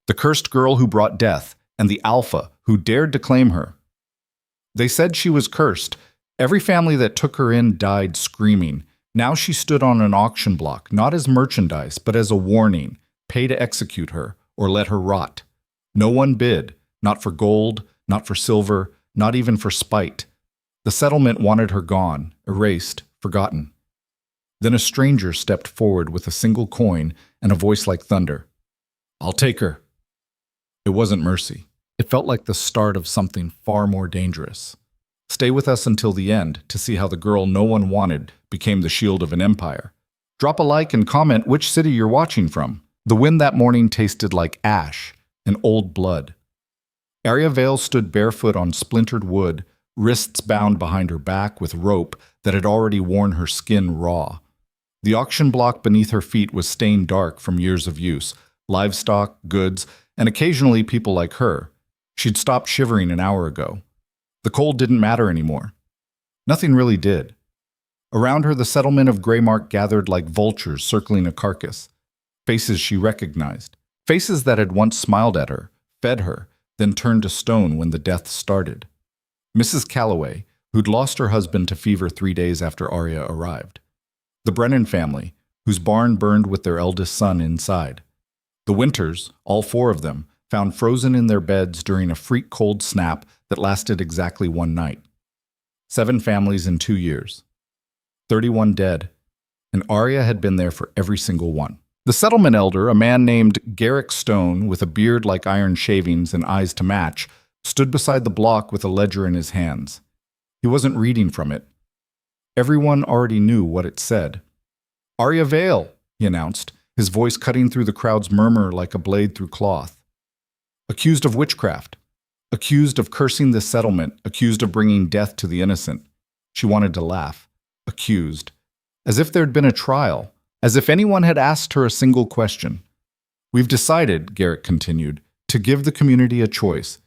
The cursed girl who brought death, and the alpha who dared to claim her. They said she was cursed. Every family that took her in died screaming. Now she stood on an auction block, not as merchandise, but as a warning. Pay to execute her, or let her rot. No one bid, not for gold, not for silver, not even for spite. The settlement wanted her gone, erased, forgotten. Then a stranger stepped forward with a single coin and a voice like thunder. "I'll take her." It wasn't mercy. It felt like the start of something far more dangerous. Stay with us until the end to see how the girl no one wanted became the shield of an empire. Drop a like and comment which city you're watching from. The wind that morning tasted like ash and old blood. Arya Vale stood barefoot on splintered wood, wrists bound behind her back with rope that had already worn her skin raw. The auction block beneath her feet was stained dark from years of use, livestock, goods, and occasionally people like her. She'd stopped shivering an hour ago. The cold didn't matter anymore. Nothing really did. Around her, the settlement of Greymark gathered like vultures circling a carcass. Faces she recognized. Faces that had once smiled at her, fed her, then turned to stone when the death started. Mrs. Calloway, who'd lost her husband to fever 3 days after Arya arrived. The Brennan family, whose barn burned with their eldest son inside. The Winters, all 4 of them, found frozen in their beds during a freak cold snap that lasted exactly 1 night. 7 families in 2 years. 31 dead, and Arya had been there for every single one. The settlement elder, a man named Garrick Stone with a beard like iron shavings and eyes to match, stood beside the block with a ledger in his hands. He wasn't reading from it. Everyone already knew what it said. "Arya Vale," he announced, his voice cutting through the crowd's murmur like a blade through cloth. Accused of witchcraft. Accused of cursing this settlement. Accused of bringing death to the innocent. She wanted to laugh. Accused. As if there'd been a trial. As if anyone had asked her a single question. "We've decided," Garrick continued, "to give the community a choice.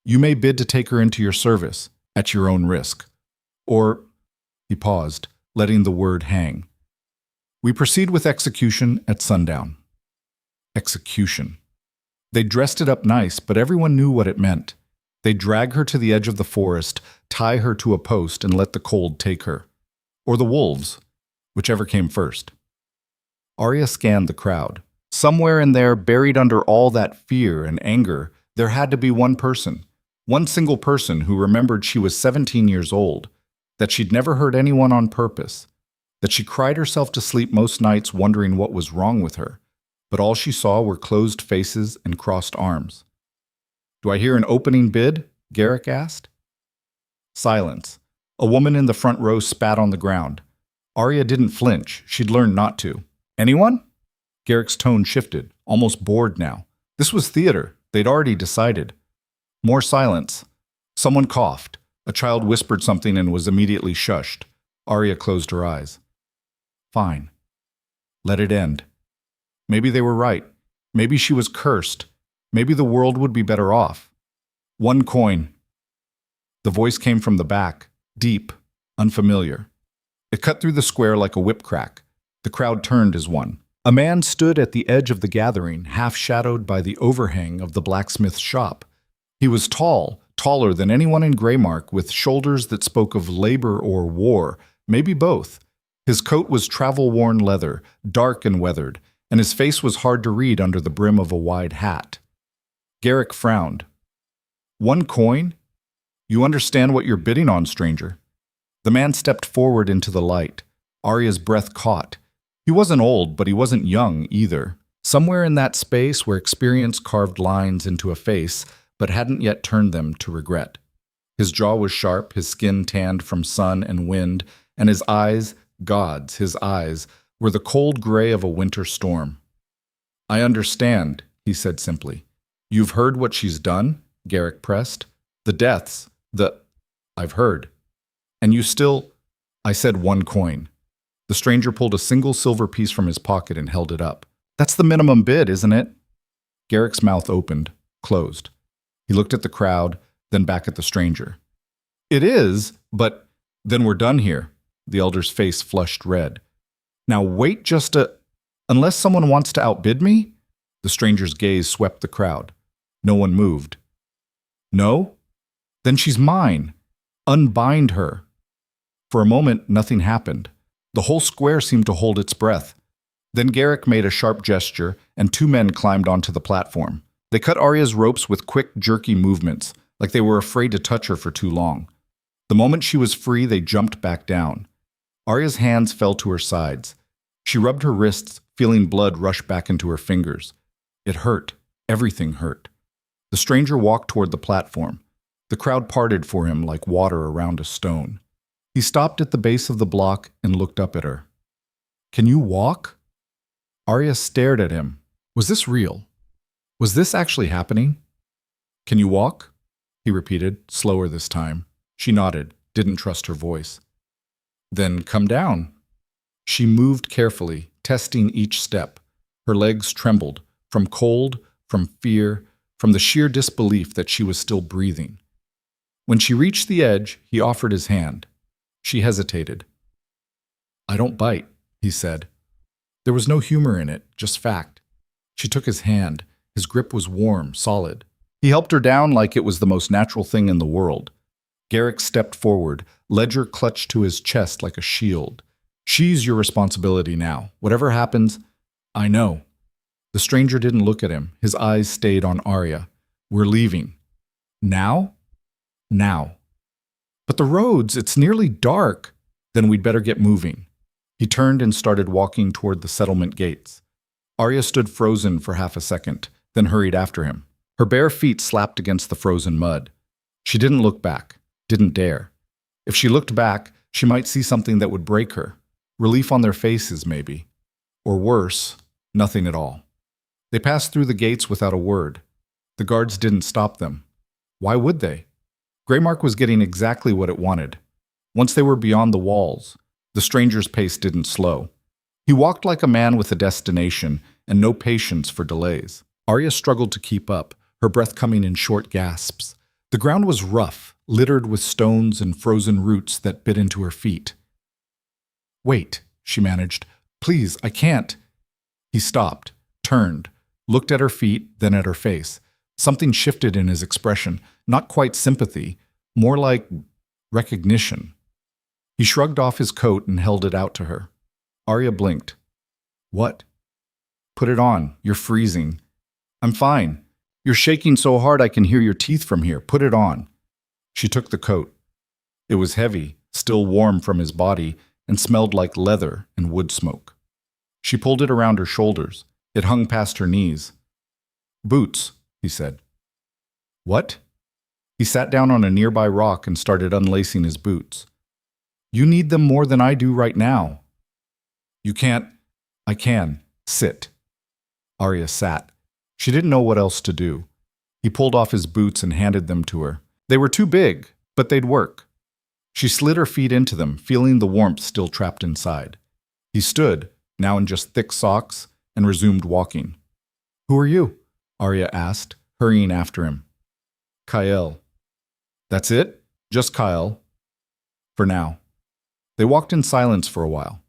You may bid to take her into your service, at your own risk. Or," he paused, letting the word hang. "We proceed with execution at sundown." Execution. They dressed it up nice, but everyone knew what it meant. They'd drag her to the edge of the forest, tie her to a post, and let the cold take her. Or the wolves, whichever came first. Arya scanned the crowd. Somewhere in there, buried under all that fear and anger, there had to be one person. One single person who remembered she was 17 years old, that she'd never hurt anyone on purpose, that she cried herself to sleep most nights wondering what was wrong with her, but all she saw were closed faces and crossed arms. "Do I hear an opening bid?" Garrick asked. Silence. A woman in the front row spat on the ground. Arya didn't flinch. She'd learned not to. "Anyone?" Garrick's tone shifted, almost bored now. This was theater. They'd already decided. More silence. Someone coughed. A child whispered something and was immediately shushed. Arya closed her eyes. Fine. Let it end. Maybe they were right. Maybe she was cursed. Maybe the world would be better off. 1 coin. The voice came from the back, deep, unfamiliar. It cut through the square like a whip crack. The crowd turned as one. A man stood at the edge of the gathering, half shadowed by the overhang of the blacksmith's shop. He was tall, taller than anyone in Greymark, with shoulders that spoke of labor or war, maybe both. His coat was travel-worn leather, dark and weathered, and his face was hard to read under the brim of a wide hat. Garrick frowned. 1 coin? You understand what you're bidding on, stranger. The man stepped forward into the light. Arya's breath caught. He wasn't old, but he wasn't young either. Somewhere in that space where experience carved lines into a face, but hadn't yet turned them to regret. His jaw was sharp, his skin tanned from sun and wind, and his eyes, God's, his eyes, were the cold gray of a winter storm. I understand, he said simply. You've heard what she's done? Garrick pressed. The deaths, I've heard. And you still... I said 1 coin. The stranger pulled a single silver piece from his pocket and held it up. That's the minimum bid, isn't it? Garrick's mouth opened, closed. He looked at the crowd, then back at the stranger. It is, but then we're done here. The elder's face flushed red. Now wait just a... Unless someone wants to outbid me? The stranger's gaze swept the crowd. No one moved. No? Then she's mine. Unbind her. For a moment, nothing happened. The whole square seemed to hold its breath. Then Garrick made a sharp gesture, and two men climbed onto the platform. They cut Arya's ropes with quick, jerky movements, like they were afraid to touch her for too long. The moment she was free, they jumped back down. Arya's hands fell to her sides. She rubbed her wrists, feeling blood rush back into her fingers. It hurt. Everything hurt. The stranger walked toward the platform. The crowd parted for him like water around a stone. He stopped at the base of the block and looked up at her. Can you walk? Arya stared at him. Was this real? Was this actually happening? Can you walk? He repeated, slower this time. She nodded, didn't trust her voice. Then come down. She moved carefully, testing each step. Her legs trembled, from cold, from fear, from the sheer disbelief that she was still breathing. When she reached the edge, he offered his hand. She hesitated. I don't bite, he said. There was no humor in it, just fact. She took his hand. His grip was warm, solid. He helped her down like it was the most natural thing in the world. Garrick stepped forward, Ledger clutched to his chest like a shield. She's your responsibility now. Whatever happens, I know. The stranger didn't look at him. His eyes stayed on Arya. We're leaving. Now? Now. But the roads, it's nearly dark. Then we'd better get moving. He turned and started walking toward the settlement gates. Arya stood frozen for half a second, then hurried after him. Her bare feet slapped against the frozen mud. She didn't look back, didn't dare. If she looked back, she might see something that would break her. Relief on their faces, maybe. Or worse, nothing at all. They passed through the gates without a word. The guards didn't stop them. Why would they? Greymark was getting exactly what it wanted. Once they were beyond the walls, the stranger's pace didn't slow. He walked like a man with a destination and no patience for delays. Arya struggled to keep up, her breath coming in short gasps. The ground was rough, littered with stones and frozen roots that bit into her feet. Wait, she managed. Please, I can't. He stopped, turned, looked at her feet, then at her face. Something shifted in his expression, not quite sympathy, more like recognition. He shrugged off his coat and held it out to her. Arya blinked. What? Put it on. You're freezing. I'm fine. You're shaking so hard I can hear your teeth from here. Put it on. She took the coat. It was heavy, still warm from his body, and smelled like leather and wood smoke. She pulled it around her shoulders. It hung past her knees. Boots, he said. What? He sat down on a nearby rock and started unlacing his boots. You need them more than I do right now. You can't. I can. Sit. Arya sat. She didn't know what else to do. He pulled off his boots and handed them to her. They were too big, but they'd work. She slid her feet into them, feeling the warmth still trapped inside. He stood, now in just thick socks, and resumed walking. Who are you? Arya asked, hurrying after him. Kyle. That's it? Just Kyle. For now. They walked in silence for a while.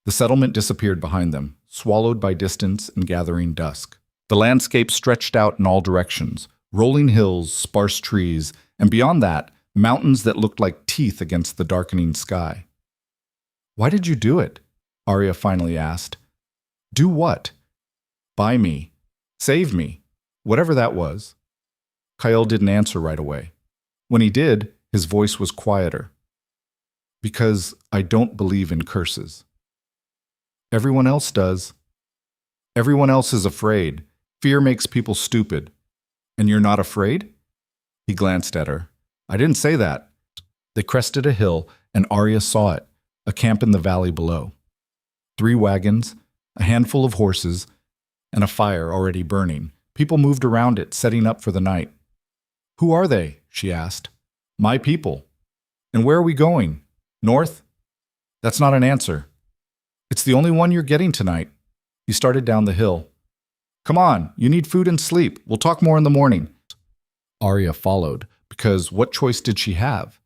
The settlement disappeared behind them, swallowed by distance and gathering dusk. The landscape stretched out in all directions, rolling hills, sparse trees, and beyond that, mountains that looked like teeth against the darkening sky. Why did you do it? Arya finally asked. Do what? Buy me. Save me. Whatever that was. Kyle didn't answer right away. When he did, his voice was quieter. Because I don't believe in curses. Everyone else does. Everyone else is afraid. Fear makes people stupid. And you're not afraid? He glanced at her. I didn't say that. They crested a hill, and Arya saw it, a camp in the valley below. 3 wagons, a handful of horses, and a fire already burning. People moved around it, setting up for the night. Who are they? She asked. My people. And where are we going? North? That's not an answer. It's the only one you're getting tonight. He started down the hill. Come on, you need food and sleep. We'll talk more in the morning. Arya followed, because what choice did she have?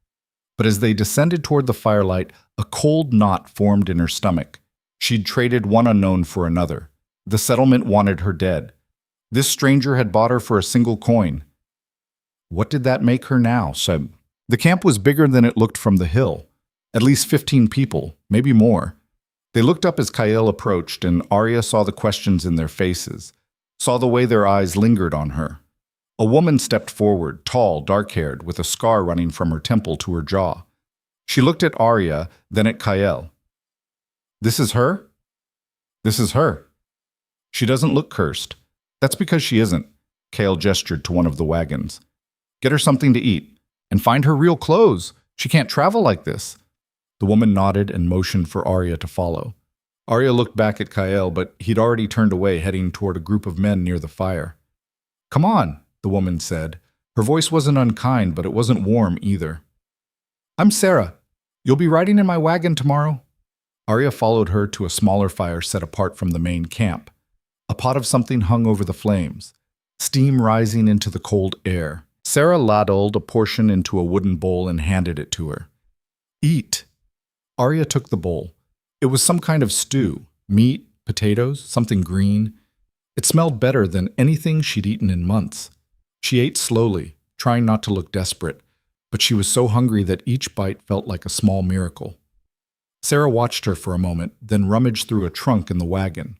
But as they descended toward the firelight, a cold knot formed in her stomach. She'd traded one unknown for another. The settlement wanted her dead. This stranger had bought her for a single coin. What did that make her now, Seb? The camp was bigger than it looked from the hill. At least 15 people, maybe more. They looked up as Kyle approached, and Arya saw the questions in their faces, saw the way their eyes lingered on her. A woman stepped forward, tall, dark-haired, with a scar running from her temple to her jaw. She looked at Arya, then at Kyle. This is her? This is her. She doesn't look cursed. That's because she isn't. Kale gestured to one of the wagons. Get her something to eat. And find her real clothes. She can't travel like this. The woman nodded and motioned for Arya to follow. Arya looked back at Kyle, but he'd already turned away, heading toward a group of men near the fire. Come on, the woman said. Her voice wasn't unkind, but it wasn't warm either. I'm Sarah. You'll be riding in my wagon tomorrow. Arya followed her to a smaller fire set apart from the main camp. A pot of something hung over the flames, steam rising into the cold air. Sarah ladled a portion into a wooden bowl and handed it to her. Eat. Arya took the bowl. It was some kind of stew, meat, potatoes, something green. It smelled better than anything she'd eaten in months. She ate slowly, trying not to look desperate, but she was so hungry that each bite felt like a small miracle. Sarah watched her for a moment, then rummaged through a trunk in the wagon.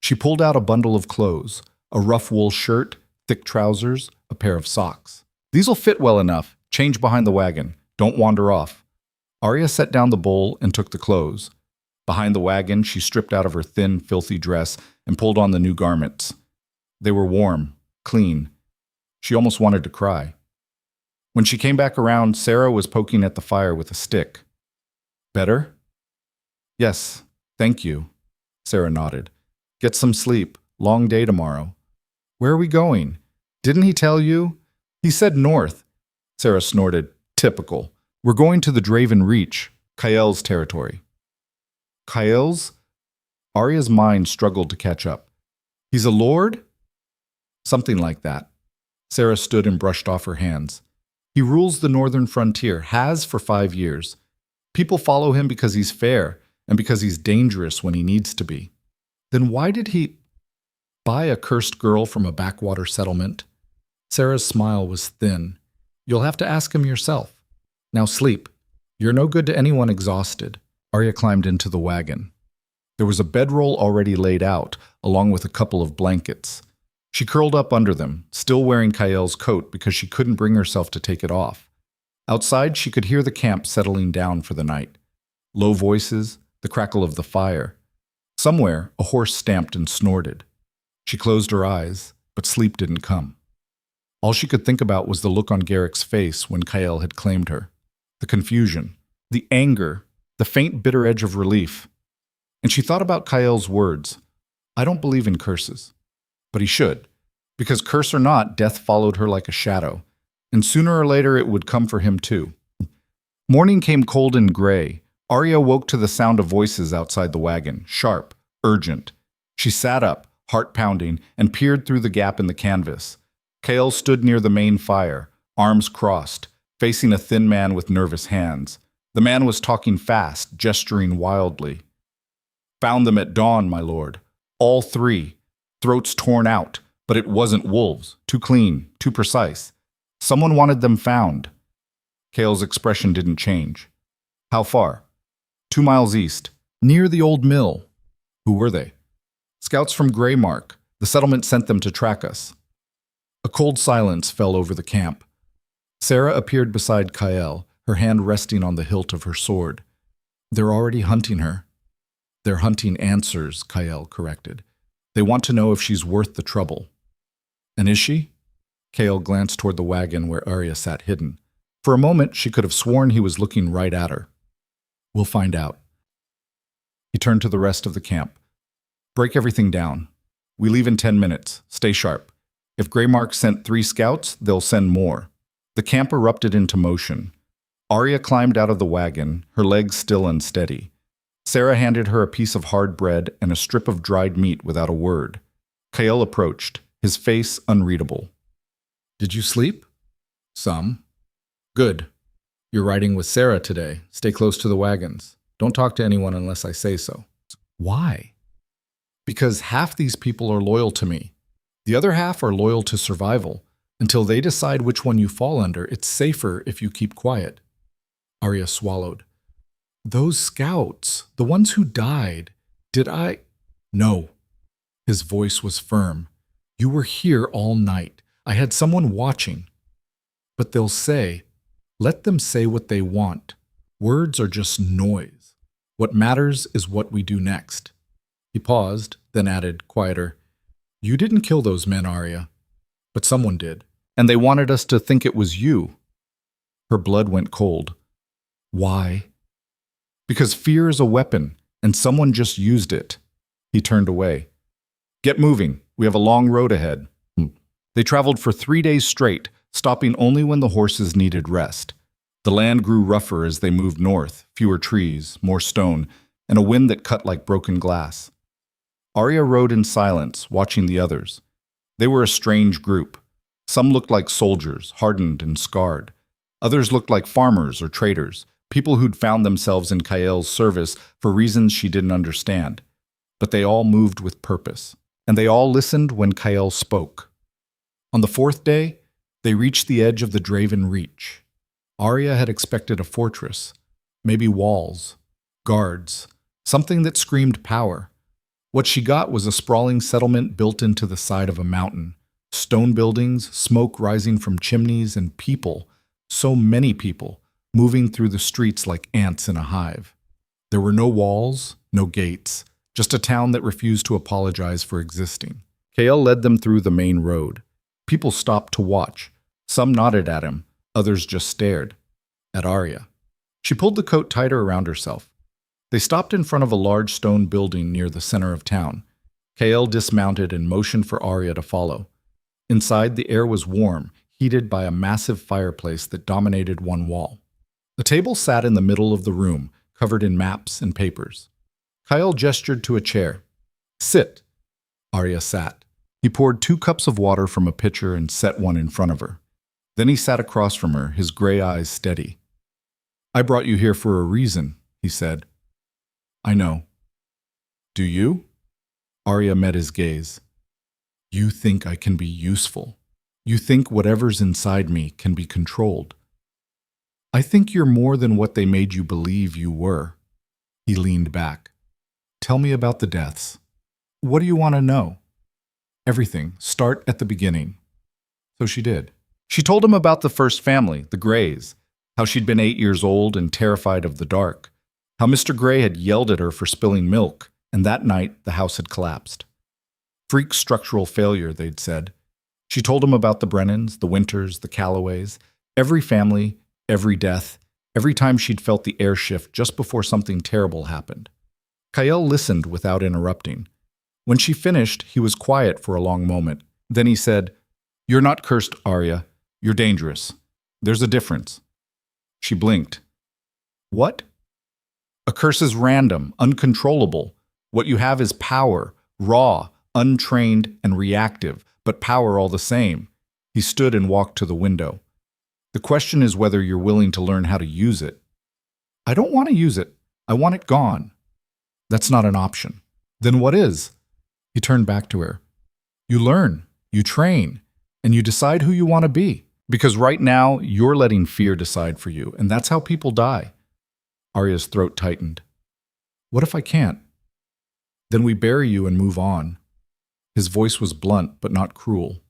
She pulled out a bundle of clothes, a rough wool shirt, thick trousers, a pair of socks. These'll fit well enough. Change behind the wagon. Don't wander off. Arya set down the bowl and took the clothes. Behind the wagon, she stripped out of her thin, filthy dress and pulled on the new garments. They were warm, clean. She almost wanted to cry. When she came back around, Sarah was poking at the fire with a stick. Better? Yes, thank you. Sarah nodded. Get some sleep. Long day tomorrow. Where are we going? Didn't he tell you? He said north. Sarah snorted. Typical. We're going to the Draven Reach, Kyle's territory. Kyle's? Arya's mind struggled to catch up. He's a lord? Something like that. Sarah stood and brushed off her hands. He rules the northern frontier, has for 5 years. People follow him because he's fair and because he's dangerous when he needs to be. Then why did he buy a cursed girl from a backwater settlement? Sarah's smile was thin. You'll have to ask him yourself. Now sleep. You're no good to anyone exhausted. Arya climbed into the wagon. There was a bedroll already laid out, along with a couple of blankets. She curled up under them, still wearing Kyle's coat because she couldn't bring herself to take it off. Outside, she could hear the camp settling down for the night. Low voices, the crackle of the fire. Somewhere, a horse stamped and snorted. She closed her eyes, but sleep didn't come. All she could think about was the look on Garrick's face when Kyle had claimed her. The confusion, the anger, the faint bitter edge of relief. And she thought about Kyle's words. I don't believe in curses. But he should. Because curse or not, death followed her like a shadow. And sooner or later it would come for him too. Morning came cold and gray. Arya woke to the sound of voices outside the wagon, sharp, urgent. She sat up, heart pounding, and peered through the gap in the canvas. Kale stood near the main fire, arms crossed, facing a thin man with nervous hands. The man was talking fast, gesturing wildly. Found them at dawn, my lord. All 3. Throats torn out, but it wasn't wolves. Too clean, too precise. Someone wanted them found. Kale's expression didn't change. How far? 2 miles east, near the old mill. Who were they? Scouts from Greymark. The settlement sent them to track us. A cold silence fell over the camp. Sarah appeared beside Kyle, her hand resting on the hilt of her sword. They're already hunting her. They're hunting answers, Kyle corrected. They want to know if she's worth the trouble. And is she? Kale glanced toward the wagon where Arya sat hidden. For a moment, she could have sworn he was looking right at her. We'll find out. He turned to the rest of the camp. Break everything down. We leave in 10 minutes. Stay sharp. If Greymark sent 3 scouts, they'll send more. The camp erupted into motion. Arya climbed out of the wagon, her legs still unsteady. Sarah handed her a piece of hard bread and a strip of dried meat without a word. Kyle approached, his face unreadable. Did you sleep? Some. Good. You're riding with Sarah today. Stay close to the wagons. Don't talk to anyone unless I say so. Why? Because half these people are loyal to me. The other half are loyal to survival. Until they decide which one you fall under, it's safer if you keep quiet. Arya swallowed. Those scouts, the ones who died, did I? No. His voice was firm. You were here all night. I had someone watching. But they'll say, let them say what they want. Words are just noise. What matters is what we do next. He paused, then added, quieter, you didn't kill those men, Arya. But someone did. And they wanted us to think it was you. Her blood went cold. Why? Because fear is a weapon, and someone just used it. He turned away. Get moving. We have a long road ahead. They traveled for 3 days straight, stopping only when the horses needed rest. The land grew rougher as they moved north, fewer trees, more stone, and a wind that cut like broken glass. Arya rode in silence, watching the others. They were a strange group. Some looked like soldiers, hardened and scarred. Others looked like farmers or traders, people who'd found themselves in Kael's service for reasons she didn't understand. But they all moved with purpose, and they all listened when Kael spoke. On the 4th day, they reached the edge of the Draven Reach. Arya had expected a fortress, maybe walls, guards, something that screamed power. What she got was a sprawling settlement built into the side of a mountain. Stone buildings, smoke rising from chimneys, and people, so many people, moving through the streets like ants in a hive. There were no walls, no gates, just a town that refused to apologize for existing. Kael led them through the main road. People stopped to watch. Some nodded at him, others just stared. At Arya. She pulled the coat tighter around herself. They stopped in front of a large stone building near the center of town. Kael dismounted and motioned for Arya to follow. Inside, the air was warm, heated by a massive fireplace that dominated one wall. A table sat in the middle of the room, covered in maps and papers. Kael gestured to a chair. Sit. Arya sat. He poured 2 cups of water from a pitcher and set one in front of her. Then he sat across from her, his gray eyes steady. I brought you here for a reason, he said. I know. Do you? Arya met his gaze. You think I can be useful. You think whatever's inside me can be controlled. I think you're more than what they made you believe you were. He leaned back. Tell me about the deaths. What do you want to know? Everything. Start at the beginning. So she did. She told him about the first family, the Greys, how she'd been 8 years old and terrified of the dark, how Mr. Grey had yelled at her for spilling milk, and that night the house had collapsed. Freak structural failure, they'd said. She told him about the Brennans, the Winters, the Calloways, every family, every death, every time she'd felt the air shift just before something terrible happened. Kael listened without interrupting. When she finished, he was quiet for a long moment. Then he said, You're not cursed, Arya. You're dangerous. There's a difference. She blinked. What? A curse is random, uncontrollable. What you have is power, raw, untrained, and reactive, but power all the same. He stood and walked to the window. The question is whether you're willing to learn how to use it. I don't want to use it. I want it gone. That's not an option. Then what is? He turned back to her. You learn, you train, and you decide who you want to be. Because right now, you're letting fear decide for you, and that's how people die. Arya's throat tightened. What if I can't? Then we bury you and move on. His voice was blunt, but not cruel.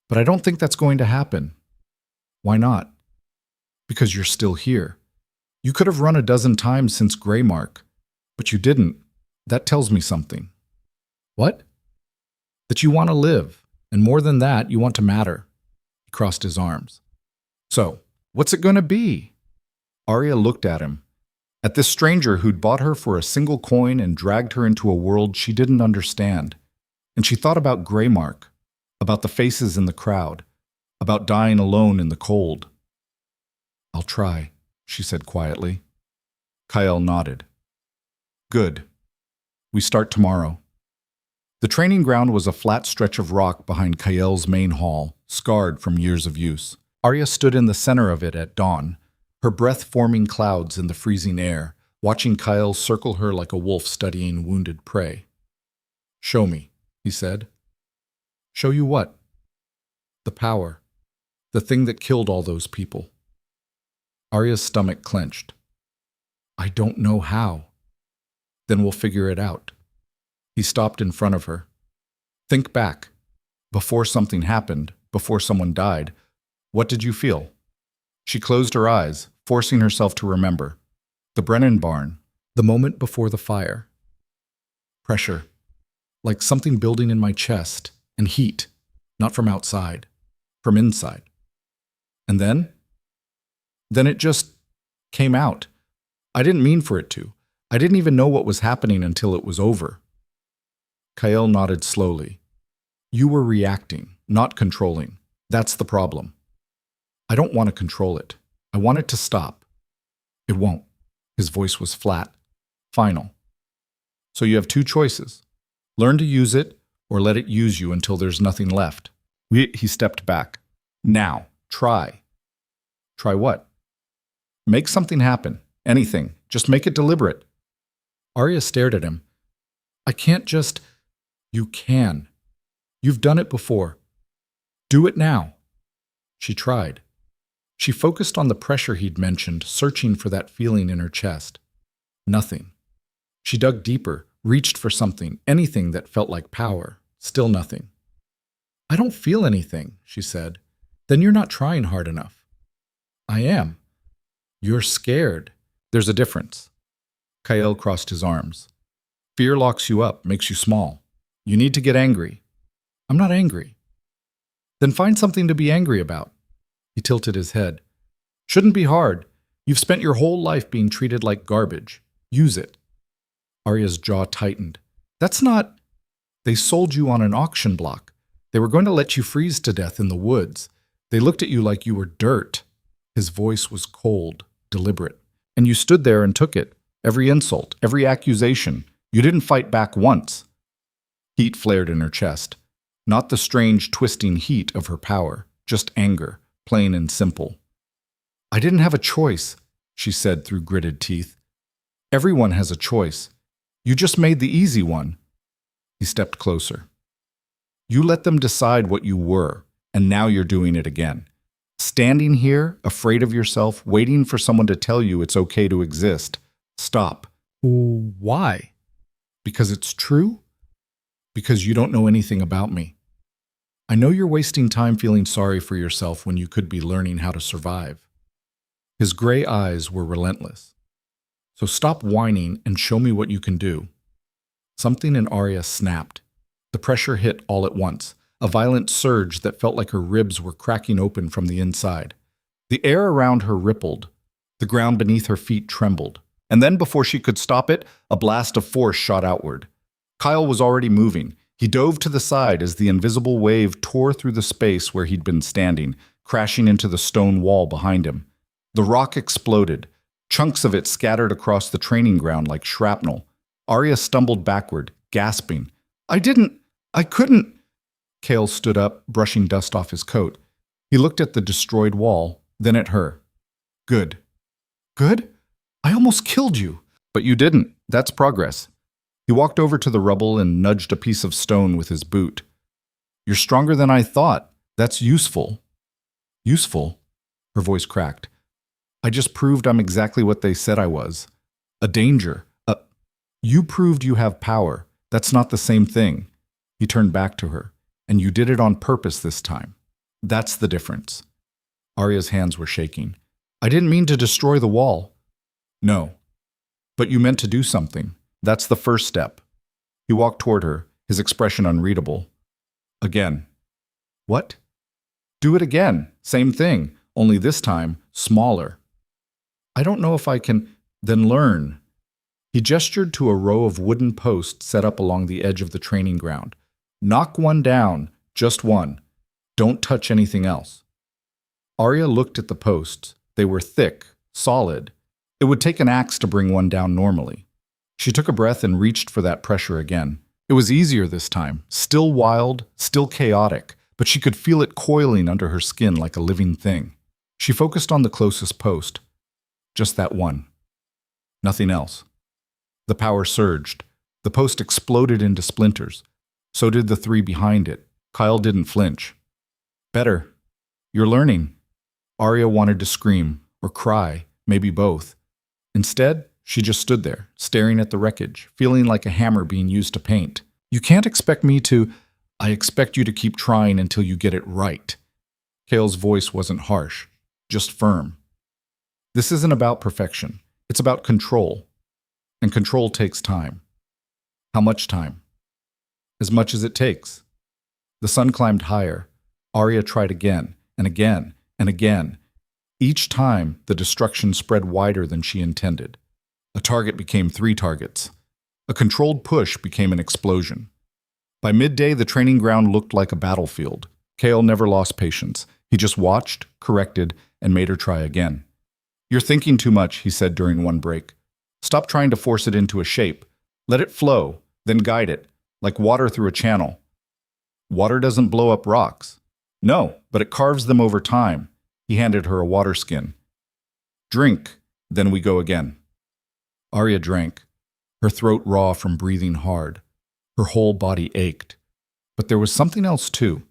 But I don't think that's going to happen. Why not? Because you're still here. You could have run a dozen times since Greymark, but you didn't. That tells me something. What? That you want to live, and more than that, you want to matter. He crossed his arms. So, what's it going to be? Arya looked at him. At this stranger who'd bought her for a single coin and dragged her into a world she didn't understand. And she thought about Greymark, about the faces in the crowd, about dying alone in the cold. I'll try, she said quietly. Kael nodded. Good. We start tomorrow. The training ground was a flat stretch of rock behind Kael's main hall, scarred from years of use. Arya stood in the center of it at dawn, her breath forming clouds in the freezing air, watching Kael circle her like a wolf studying wounded prey. Show me, he said. Show you what? The power. The thing that killed all those people. Arya's stomach clenched. I don't know how. Then we'll figure it out. He stopped in front of her. Think back. Before something happened, before someone died, what did you feel? She closed her eyes, forcing herself to remember. The Brennan barn, the moment before the fire. Pressure, like something building in my chest, and heat, not from outside, from inside. And then? Then it just came out. I didn't mean for it to. I didn't even know what was happening until it was over. Kael nodded slowly. You were reacting, not controlling. That's the problem. I don't want to control it. I want it to stop. It won't. His voice was flat, final. So you have two choices. Learn to use it, or let it use you until there's nothing left. He stepped back. Now, try. Try what? Make something happen. Anything. Just make it deliberate. Arya stared at him. I can't just... You can. You've done it before. Do it now. She tried. She focused on the pressure he'd mentioned, searching for that feeling in her chest. Nothing. She dug deeper, reached for something, anything that felt like power. Still nothing. I don't feel anything, she said. Then you're not trying hard enough. I am. You're scared. There's a difference. Kael crossed his arms. Fear locks you up, makes you small. You need to get angry. I'm not angry. Then find something to be angry about. He tilted his head. Shouldn't be hard. You've spent your whole life being treated like garbage. Use it. Arya's jaw tightened. That's not... They sold you on an auction block. They were going to let you freeze to death in the woods. They looked at you like you were dirt. His voice was cold, deliberate. And you stood there and took it. Every insult, every accusation. You didn't fight back once. Heat flared in her chest. Not the strange, twisting heat of her power, just anger, plain and simple. I didn't have a choice, she said through gritted teeth. Everyone has a choice. You just made the easy one. He stepped closer. You let them decide what you were, and now you're doing it again. Standing here, afraid of yourself, waiting for someone to tell you it's okay to exist. Stop. Why? Because it's true? Because you don't know anything about me. I know you're wasting time feeling sorry for yourself when you could be learning how to survive. His gray eyes were relentless. So stop whining and show me what you can do. Something in Arya snapped. The pressure hit all at once, a violent surge that felt like her ribs were cracking open from the inside. The air around her rippled. The ground beneath her feet trembled. And then, before she could stop it, a blast of force shot outward. Kyle was already moving. He dove to the side as the invisible wave tore through the space where he'd been standing, crashing into the stone wall behind him. The rock exploded. Chunks of it scattered across the training ground like shrapnel. Arya stumbled backward, gasping. I couldn't. Kale stood up, brushing dust off his coat. He looked at the destroyed wall, then at her. Good. Good? I almost killed you. But you didn't. That's progress. He walked over to the rubble and nudged a piece of stone with his boot. You're stronger than I thought. That's useful. Useful? Her voice cracked. I just proved I'm exactly what they said I was. A danger. You proved you have power. That's not the same thing. He turned back to her. And you did it on purpose this time. That's the difference. Arya's hands were shaking. I didn't mean to destroy the wall. No. But you meant to do something. That's the first step. He walked toward her, his expression unreadable. Again. What? Do it again. Same thing, only this time, smaller. I don't know if I can... Then learn. He gestured to a row of wooden posts set up along the edge of the training ground. Knock one down, just one. Don't touch anything else. Arya looked at the posts. They were thick, solid. It would take an axe to bring one down normally. She took a breath and reached for that pressure again. It was easier this time, still wild, still chaotic, but she could feel it coiling under her skin like a living thing. She focused on the closest post. Just that one. Nothing else. The power surged. The post exploded into splinters. So did the three behind it. Kyle didn't flinch. Better. You're learning. Arya wanted to scream or cry, maybe both. Instead, she just stood there, staring at the wreckage, feeling like a hammer being used to paint. You can't expect me to. I expect you to keep trying until you get it right. Kale's voice wasn't harsh, just firm. This isn't about perfection. It's about control. And control takes time. How much time? As much as it takes. The sun climbed higher. Arya tried again, and again, and again. Each time, the destruction spread wider than she intended. A target became 3 targets. A controlled push became an explosion. By midday, the training ground looked like a battlefield. Kale never lost patience. He just watched, corrected, and made her try again. You're thinking too much, he said during one break. Stop trying to force it into a shape. Let it flow, then guide it, like water through a channel. Water doesn't blow up rocks. No, but it carves them over time. He handed her a water skin. Drink, then we go again. Arya drank, her throat raw from breathing hard. Her whole body ached. But there was something else too.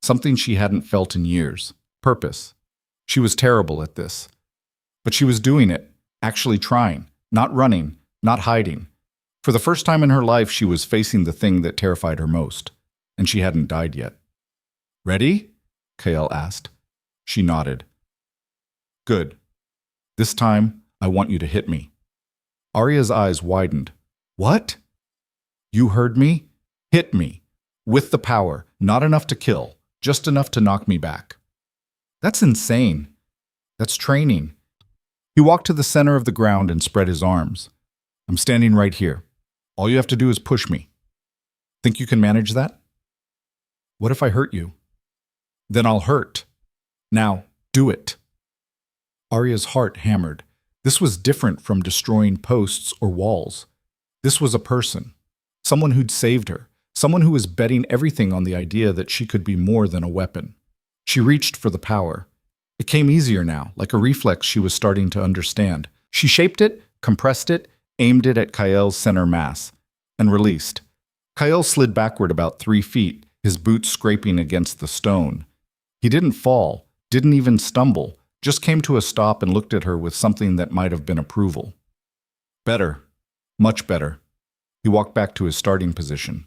Something she hadn't felt in years. Purpose. She was terrible at this. But she was doing it, actually trying, not running, not hiding. For the first time in her life, she was facing the thing that terrified her most, and she hadn't died yet. Ready? Kale asked. She nodded. Good. This time, I want you to hit me. Arya's eyes widened. What? You heard me? Hit me. With the power, not enough to kill, just enough to knock me back. That's insane. That's training. He walked to the center of the ground and spread his arms. I'm standing right here. All you have to do is push me. Think you can manage that? What if I hurt you? Then I'll hurt. Now, do it. Arya's heart hammered. This was different from destroying posts or walls. This was a person. Someone who'd saved her. Someone who was betting everything on the idea that she could be more than a weapon. She reached for the power. It came easier now, like a reflex she was starting to understand. She shaped it, compressed it, aimed it at Kael's center mass, and released. Kael slid backward about 3 feet, his boots scraping against the stone. He didn't fall, didn't even stumble, just came to a stop and looked at her with something that might have been approval. Better. Much better. He walked back to his starting position.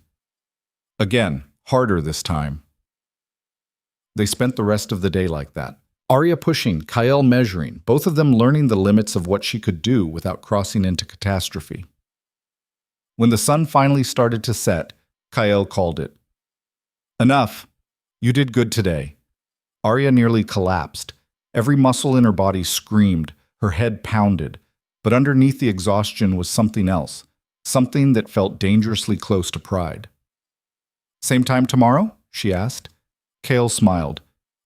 Again, harder this time. They spent the rest of the day like that. Arya pushing, Kael measuring, both of them learning the limits of what she could do without crossing into catastrophe. When the sun finally started to set, Kael called it. Enough. You did good today. Arya nearly collapsed. Every muscle in her body screamed, her head pounded. But underneath the exhaustion was something else, something that felt dangerously close to pride. Same time tomorrow? She asked. Kael smiled.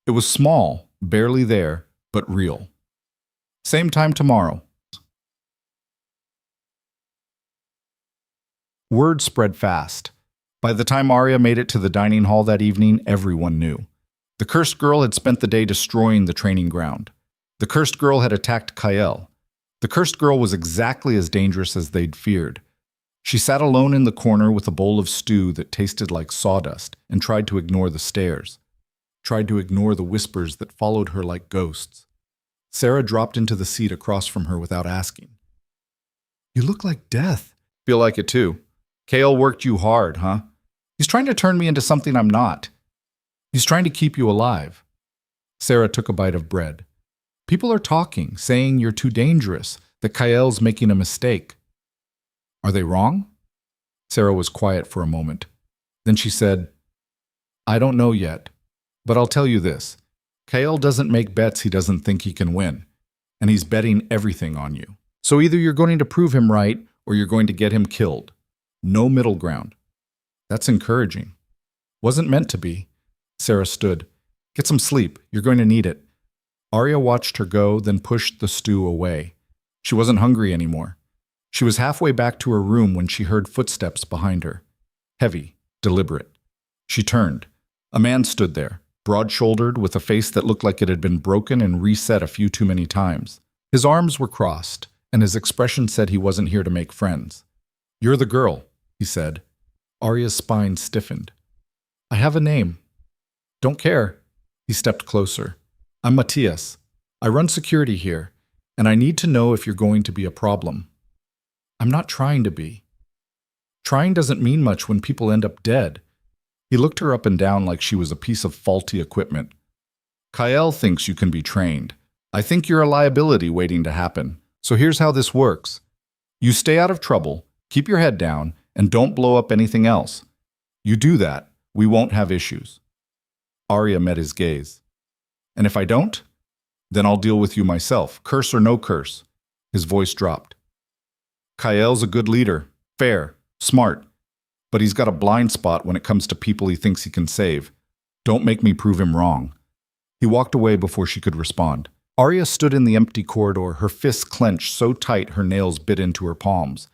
It was small, barely there, but real. Same time tomorrow. Word spread fast. By the time Arya made it to the dining hall that evening, everyone knew. The cursed girl had spent the day destroying the training ground. The cursed girl had attacked Kael. The cursed girl was exactly as dangerous as they'd feared. She sat alone in the corner with a bowl of stew that tasted like sawdust and tried to ignore the stares. Tried to ignore the whispers that followed her like ghosts. Sarah dropped into the seat across from her without asking. You look like death. Feel like it too. Kael worked you hard, huh? He's trying to turn me into something I'm not. He's trying to keep you alive. Sarah took a bite of bread. People are talking, saying you're too dangerous, that Kael's making a mistake. Are they wrong? Sarah was quiet for a moment. Then she said, I don't know yet, but I'll tell you this. Kael doesn't make bets he doesn't think he can win, and he's betting everything on you. So either you're going to prove him right, or you're going to get him killed. No middle ground. That's encouraging. Wasn't meant to be. Sarah stood. Get some sleep. You're going to need it. Arya watched her go, then pushed the stew away. She wasn't hungry anymore. She was halfway back to her room when she heard footsteps behind her. Heavy, deliberate. She turned. A man stood there, broad-shouldered, with a face that looked like it had been broken and reset a few too many times. His arms were crossed, and his expression said he wasn't here to make friends. You're the girl, he said. Arya's spine stiffened. I have a name. Don't care. He stepped closer. I'm Matthias. I run security here, and I need to know if you're going to be a problem. I'm not trying to be. Trying doesn't mean much when people end up dead. He looked her up and down like she was a piece of faulty equipment. Kyle thinks you can be trained. I think you're a liability waiting to happen. So here's how this works. You stay out of trouble, keep your head down, and don't blow up anything else. You do that, we won't have issues. Arya met his gaze. And if I don't? Then I'll deal with you myself, curse or no curse. His voice dropped. Kyle's a good leader, fair, smart, but he's got a blind spot when it comes to people he thinks he can save. Don't make me prove him wrong. He walked away before she could respond. Arya stood in the empty corridor, her fists clenched so tight her nails bit into her palms.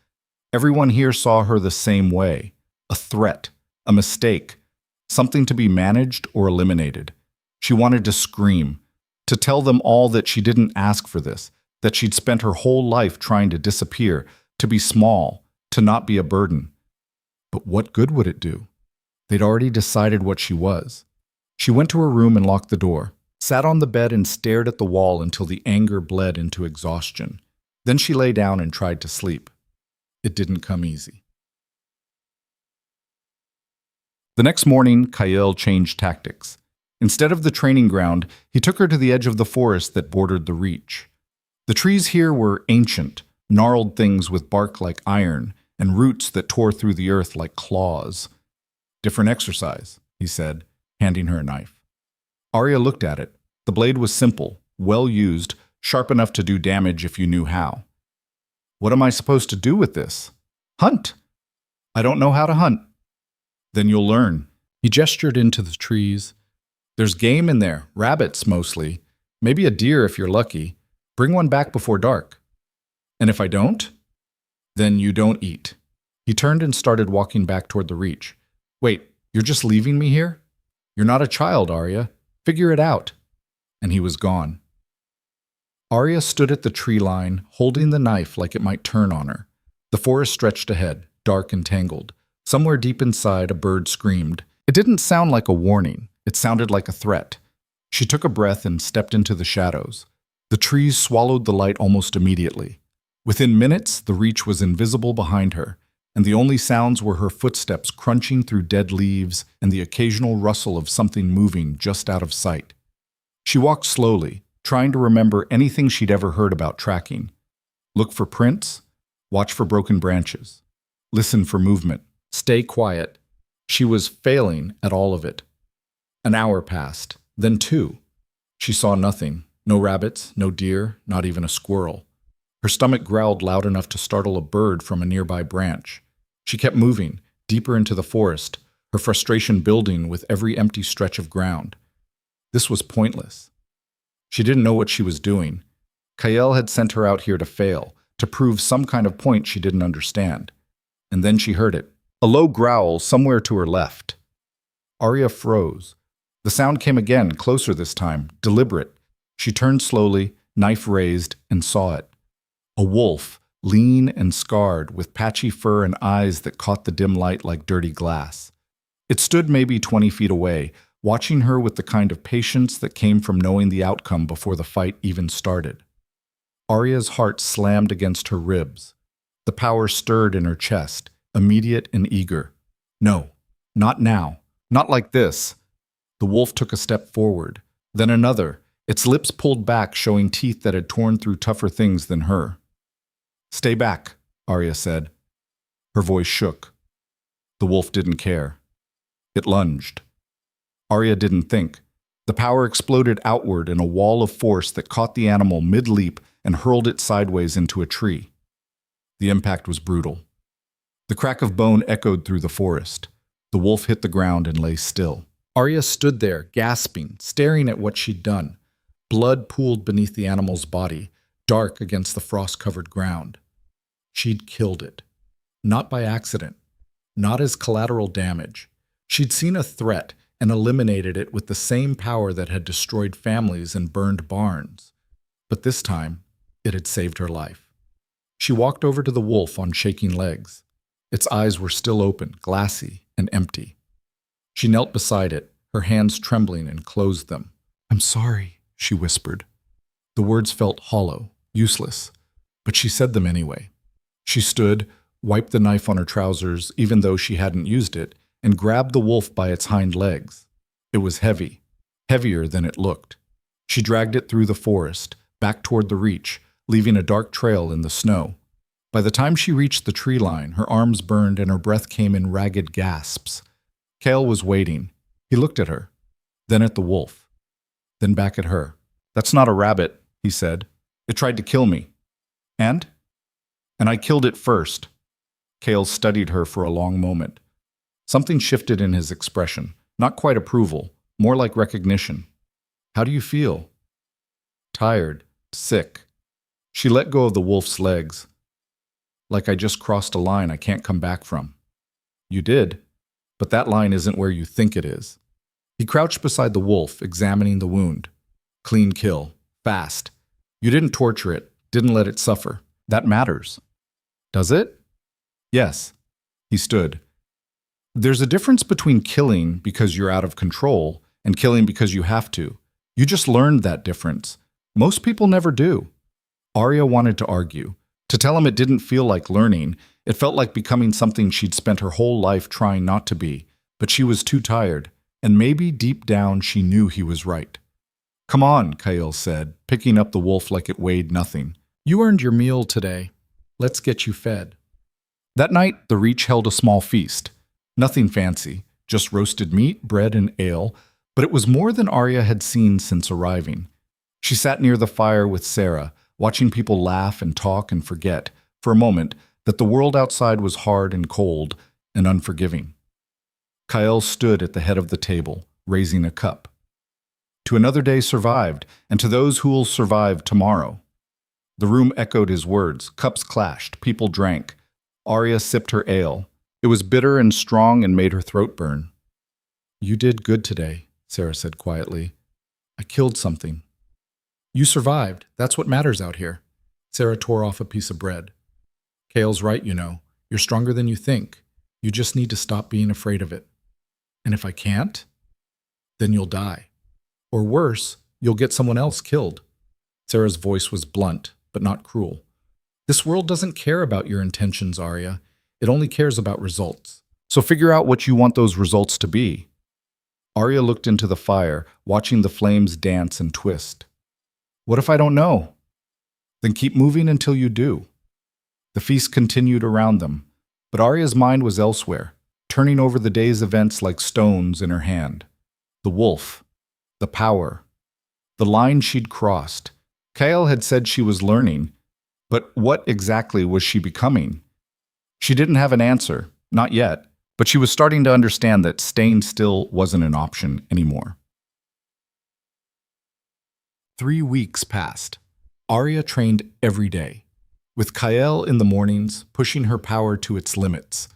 Everyone here saw her the same way. A threat, a mistake, something to be managed or eliminated. She wanted to scream, to tell them all that she didn't ask for this, that she'd spent her whole life trying to disappear, to be small, to not be a burden. But what good would it do? They'd already decided what she was. She went to her room and locked the door, sat on the bed and stared at the wall until the anger bled into exhaustion. Then she lay down and tried to sleep. It didn't come easy. The next morning, Kyle changed tactics. Instead of the training ground, he took her to the edge of the forest that bordered the reach. The trees here were ancient, gnarled things with bark like iron and roots that tore through the earth like claws. Different exercise, he said, handing her a knife. Arya looked at it. The blade was simple, well used, sharp enough to do damage if you knew how. What am I supposed to do with this? Hunt. I don't know how to hunt. Then you'll learn. He gestured into the trees. There's game in there, rabbits mostly. Maybe a deer if you're lucky. Bring one back before dark. And if I don't? Then you don't eat. He turned and started walking back toward the reach. Wait, you're just leaving me here? You're not a child, Arya. Figure it out. And he was gone. Arya stood at the tree line, holding the knife like it might turn on her. The forest stretched ahead, dark and tangled. Somewhere deep inside, a bird screamed. It didn't sound like a warning. It sounded like a threat. She took a breath and stepped into the shadows. The trees swallowed the light almost immediately. Within minutes, the reach was invisible behind her, and the only sounds were her footsteps crunching through dead leaves and the occasional rustle of something moving just out of sight. She walked slowly, trying to remember anything she'd ever heard about tracking. Look for prints, watch for broken branches, listen for movement, stay quiet. She was failing at all of it. An hour passed, then 2. She saw nothing, no rabbits, no deer, not even a squirrel. Her stomach growled loud enough to startle a bird from a nearby branch. She kept moving, deeper into the forest, her frustration building with every empty stretch of ground. This was pointless. She didn't know what she was doing. Kyle had sent her out here to fail, to prove some kind of point she didn't understand. And then she heard it, a low growl somewhere to her left. Arya froze. The sound came again, closer this time, deliberate. She turned slowly, knife raised, and saw it. A wolf, lean and scarred, with patchy fur and eyes that caught the dim light like dirty glass. It stood maybe 20 feet away, watching her with the kind of patience that came from knowing the outcome before the fight even started. Arya's heart slammed against her ribs. The power stirred in her chest, immediate and eager. No, not now. Not like this. The wolf took a step forward, then another, its lips pulled back, showing teeth that had torn through tougher things than her. Stay back, Arya said. Her voice shook. The wolf didn't care. It lunged. Arya didn't think. The power exploded outward in a wall of force that caught the animal mid-leap and hurled it sideways into a tree. The impact was brutal. The crack of bone echoed through the forest. The wolf hit the ground and lay still. Arya stood there, gasping, staring at what she'd done. Blood pooled beneath the animal's body, dark against the frost-covered ground. She'd killed it. Not by accident. Not as collateral damage. She'd seen a threat and eliminated it with the same power that had destroyed families and burned barns. But this time, it had saved her life. She walked over to the wolf on shaking legs. Its eyes were still open, glassy and empty. She knelt beside it, her hands trembling, and closed them. "I'm sorry," she whispered. The words felt hollow, useless, but she said them anyway. She stood, wiped the knife on her trousers, even though she hadn't used it, and grabbed the wolf by its hind legs. It was heavy, heavier than it looked. She dragged it through the forest, back toward the reach, leaving a dark trail in the snow. By the time she reached the tree line, her arms burned and her breath came in ragged gasps. Cale was waiting. He looked at her, then at the wolf, then back at her. "That's not a rabbit," he said. "It tried to kill me." And? "And I killed it first." Cale studied her for a long moment. Something shifted in his expression, not quite approval, more like recognition. "How do you feel?" "Tired, sick." She let go of the wolf's legs. "Like I just crossed a line I can't come back from." "You did, but that line isn't where you think it is." He crouched beside the wolf, examining the wound. "Clean kill, fast. You didn't torture it, didn't let it suffer. That matters." "Does it?" "Yes." He stood. "There's a difference between killing because you're out of control and killing because you have to. You just learned that difference. Most people never do." Arya wanted to argue, to tell him it didn't feel like learning. It felt like becoming something she'd spent her whole life trying not to be, but she was too tired, and maybe deep down she knew he was right. "Come on," Kyle said, picking up the wolf like it weighed nothing. "You earned your meal today. Let's get you fed." That night, the Reach held a small feast. Nothing fancy, just roasted meat, bread, and ale, but it was more than Arya had seen since arriving. She sat near the fire with Sarah, watching people laugh and talk and forget, for a moment, that the world outside was hard and cold and unforgiving. Kyle stood at the head of the table, raising a cup. "To another day survived, and to those who will survive tomorrow." The room echoed his words, cups clashed, people drank. Arya sipped her ale. It was bitter and strong and made her throat burn. "You did good today," Sarah said quietly. "I killed something." "You survived. That's what matters out here." Sarah tore off a piece of bread. "Kale's right, you know. You're stronger than you think. You just need to stop being afraid of it. And if I can't, then you'll die. Or worse, you'll get someone else killed." Sarah's voice was blunt, but not cruel. "This world doesn't care about your intentions, Arya. It only cares about results. So figure out what you want those results to be." Arya looked into the fire, watching the flames dance and twist. "What if I don't know?" "Then keep moving until you do." The feast continued around them, but Arya's mind was elsewhere, turning over the day's events like stones in her hand. The wolf, the power, the line she'd crossed. Kale had said she was learning, but what exactly was she becoming? She didn't have an answer, not yet, but she was starting to understand that staying still wasn't an option anymore. 3 weeks passed. Arya trained every day, with Kyle in the mornings pushing her power to its limits,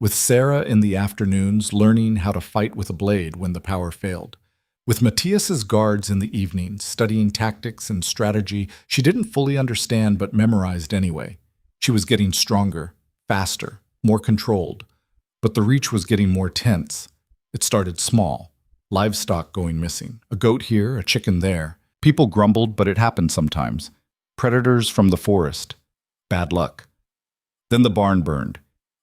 with Sarah in the afternoons learning how to fight with a blade when the power failed, with Matthias's guards in the evenings studying tactics and strategy she didn't fully understand but memorized anyway. She was getting stronger, faster, more controlled, but the Reach was getting more tense. It started small, livestock going missing, a goat here, a chicken there. People grumbled, but it happened sometimes. Predators from the forest. Bad luck. Then the barn burned.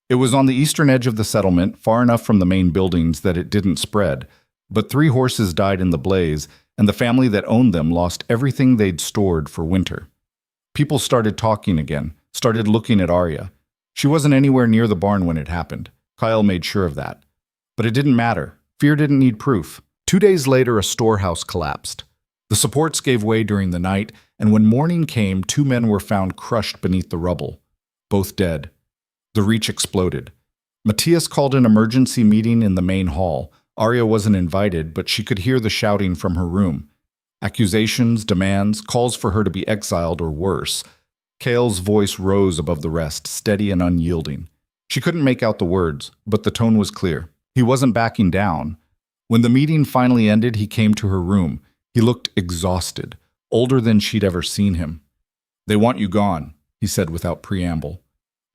It was on the eastern edge of the settlement, far enough from the main buildings that it didn't spread, but 3 horses died in the blaze, and the family that owned them lost everything they'd stored for winter. People started talking again, started looking at Arya. She wasn't anywhere near the barn when it happened. Kyle made sure of that. But it didn't matter. Fear didn't need proof. 2 days later, a storehouse collapsed. The supports gave way during the night, and when morning came, 2 men were found crushed beneath the rubble, both dead. The Reach exploded. Matthias called an emergency meeting in the main hall. Arya wasn't invited, but she could hear the shouting from her room. Accusations, demands, calls for her to be exiled or worse. Kale's voice rose above the rest, steady and unyielding. She couldn't make out the words, but the tone was clear. He wasn't backing down. When the meeting finally ended, he came to her room. He looked exhausted, older than she'd ever seen him. "They want you gone," he said without preamble.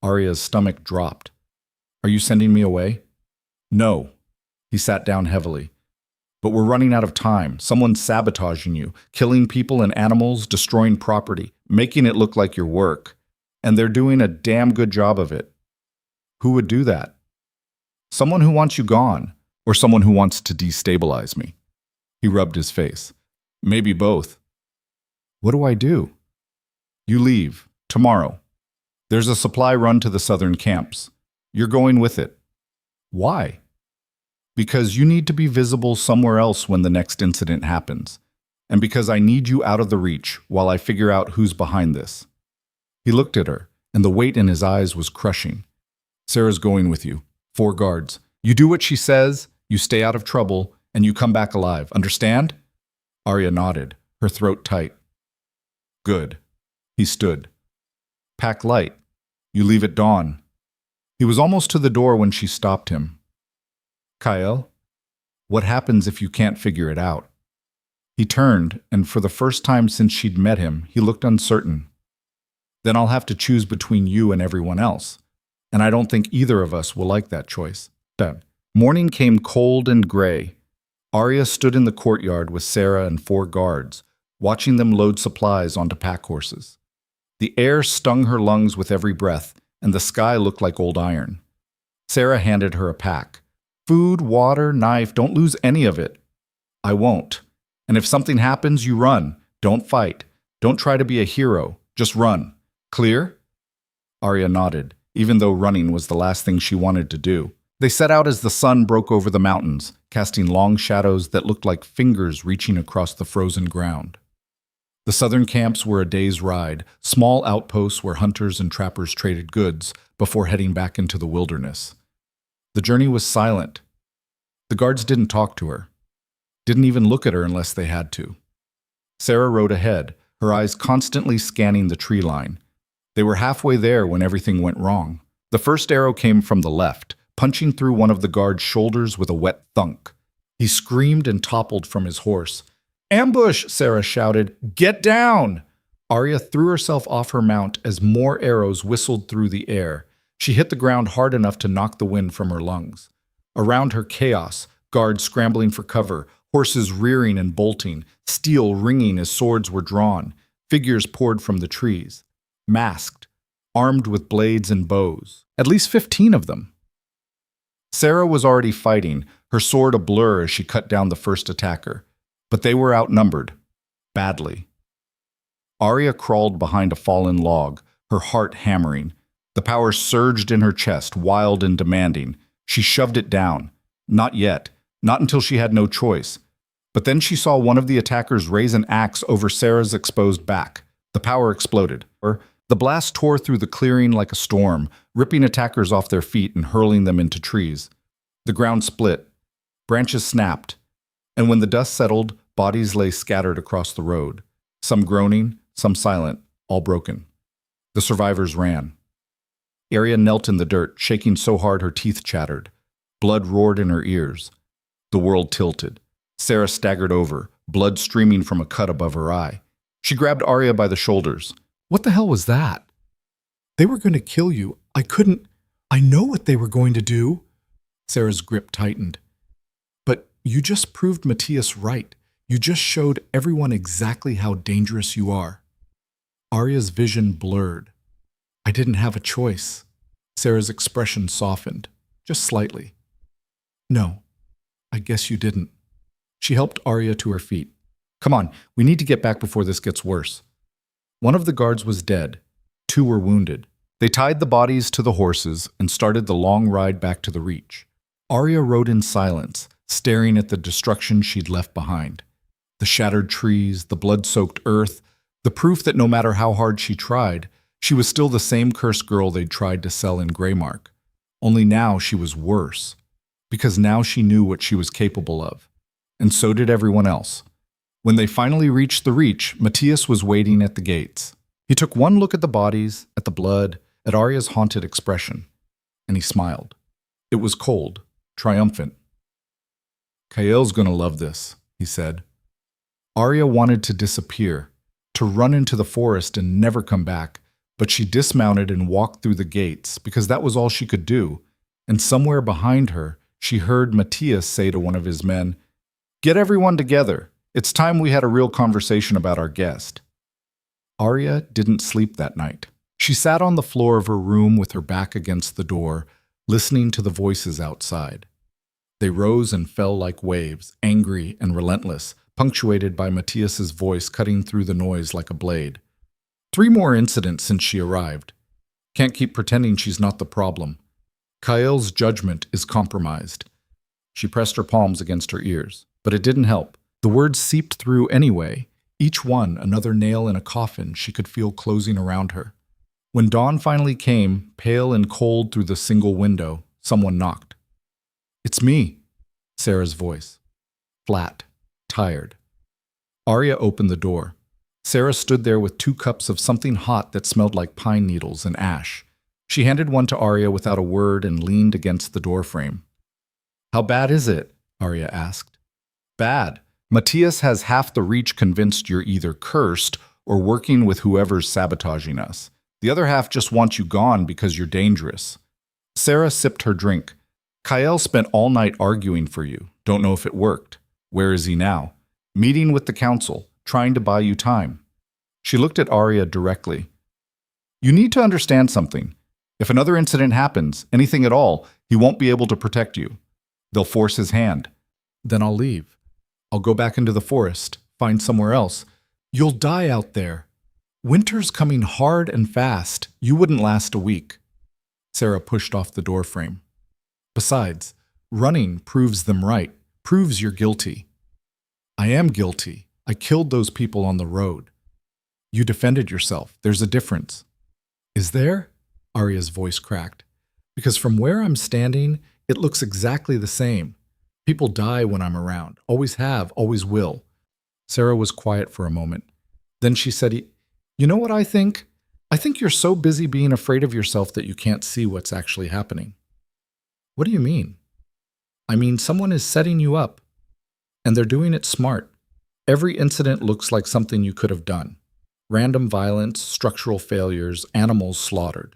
Arya's stomach dropped. "Are you sending me away?" "No." He sat down heavily. But we're running out of time. Someone's sabotaging you, killing people and animals, destroying property, making it look like your work. And they're doing a damn good job of it. Who would do that? Someone who wants you gone, or someone who wants to destabilize me. He rubbed his face. Maybe both. What do I do? You leave, tomorrow. There's a supply run to the southern camps. You're going with it. Why? Because you need to be visible somewhere else when the next incident happens. And because I need you out of the reach while I figure out who's behind this. He looked at her, and the weight in his eyes was crushing. Sarah's going with you. 4 guards. You do what she says, you stay out of trouble, and you come back alive. Understand? Arya nodded, her throat tight. Good. He stood. Pack light. You leave at dawn. He was almost to the door when she stopped him. Kyle, what happens if you can't figure it out? He turned, and for the first time since she'd met him, he looked uncertain. Then I'll have to choose between you and everyone else. And I don't think either of us will like that choice. Morning came cold and gray. Arya stood in the courtyard with Sarah and 4 guards, watching them load supplies onto pack horses. The air stung her lungs with every breath, and the sky looked like old iron. Sarah handed her a pack. Food, water, knife, don't lose any of it. I won't. And if something happens, you run. Don't fight. Don't try to be a hero. Just run. Clear? Arya nodded, even though running was the last thing she wanted to do. They set out as the sun broke over the mountains, casting long shadows that looked like fingers reaching across the frozen ground. The southern camps were a day's ride, small outposts where hunters and trappers traded goods before heading back into the wilderness. The journey was silent. The guards didn't talk to her, didn't even look at her unless they had to. Sarah rode ahead, her eyes constantly scanning the tree line. They were halfway there when everything went wrong. The first arrow came from the left, punching through one of the guard's shoulders with a wet thunk. He screamed and toppled from his horse. Ambush! Sarah shouted. Get down! Arya threw herself off her mount as more arrows whistled through the air. She hit the ground hard enough to knock the wind from her lungs. Around her chaos, guards scrambling for cover, horses rearing and bolting, steel ringing as swords were drawn, figures poured from the trees, masked, armed with blades and bows, at least 15 of them. Sarah was already fighting, her sword a blur as she cut down the first attacker, but they were outnumbered, badly. Arya crawled behind a fallen log, her heart hammering. The power surged in her chest, wild and demanding. She shoved it down. Not yet. Not until she had no choice. But then she saw one of the attackers raise an axe over Sarah's exposed back. The power exploded. The blast tore through the clearing like a storm, ripping attackers off their feet and hurling them into trees. The ground split. Branches snapped. And when the dust settled, bodies lay scattered across the road. Some groaning, some silent, all broken. The survivors ran. Arya knelt in the dirt, shaking so hard her teeth chattered. Blood roared in her ears. The world tilted. Sarah staggered over, blood streaming from a cut above her eye. She grabbed Arya by the shoulders. What the hell was that? They were going to kill you. I know what they were going to do. Sarah's grip tightened. But you just proved Matthias right. You just showed everyone exactly how dangerous you are. Arya's vision blurred. I didn't have a choice. Sarah's expression softened, just slightly. No, I guess you didn't. She helped Arya to her feet. Come on, we need to get back before this gets worse. One of the guards was dead. 2 were wounded. They tied the bodies to the horses and started the long ride back to the reach. Arya rode in silence, staring at the destruction she'd left behind. The shattered trees, the blood-soaked earth, the proof that no matter how hard she tried, she was still the same cursed girl they'd tried to sell in Greymark. Only now she was worse, because now she knew what she was capable of. And so did everyone else. When they finally reached the reach, Matthias was waiting at the gates. He took one look at the bodies, at the blood, at Arya's haunted expression, and he smiled. It was cold, triumphant. Kael's gonna love this, he said. Arya wanted to disappear, to run into the forest and never come back, but she dismounted and walked through the gates because that was all she could do, and somewhere behind her, She heard Matthias say to one of his men, "Get everyone together. It's time we had a real conversation about our guest." Arya didn't sleep that night. She sat on the floor of her room with her back against the door, listening to the voices outside. They rose and fell like waves, angry and relentless, punctuated by Matthias's voice cutting through the noise like a blade. 3 more incidents since she arrived. Can't keep pretending she's not the problem. Kael's judgment is compromised. She pressed her palms against her ears, but it didn't help. The words seeped through anyway, each one another nail in a coffin she could feel closing around her. When dawn finally came, pale and cold through the single window, someone knocked. "It's me," Sarah's voice. Flat, tired. Arya opened the door. Sarah stood there with 2 cups of something hot that smelled like pine needles and ash. She handed one to Arya without a word and leaned against the doorframe. "How bad is it?" Arya asked. "Bad. Matthias has half the reach convinced you're either cursed or working with whoever's sabotaging us. The other half just wants you gone because you're dangerous." Sarah sipped her drink. "Kael spent all night arguing for you. Don't know if it worked. Where is he now? Meeting with the council, trying to buy you time." She looked at Arya directly. "You need to understand something. If another incident happens, anything at all, he won't be able to protect you. They'll force his hand. Then I'll leave. I'll go back into the forest, find somewhere else. You'll die out there. Winter's coming hard and fast. You wouldn't last a week." Sarah pushed off the doorframe. "Besides, running proves them right, proves you're guilty." "I am guilty. I killed those people on the road." "You defended yourself. There's a difference." "Is there?" Arya's voice cracked. "Because from where I'm standing, it looks exactly the same. People die when I'm around. Always have, always will." Sarah was quiet for a moment. Then she said, "You know what I think? I think you're so busy being afraid of yourself that you can't see what's actually happening." "What do you mean?" "I mean, someone is setting you up, and they're doing it smart. Every incident looks like something you could have done. Random violence, structural failures, animals slaughtered."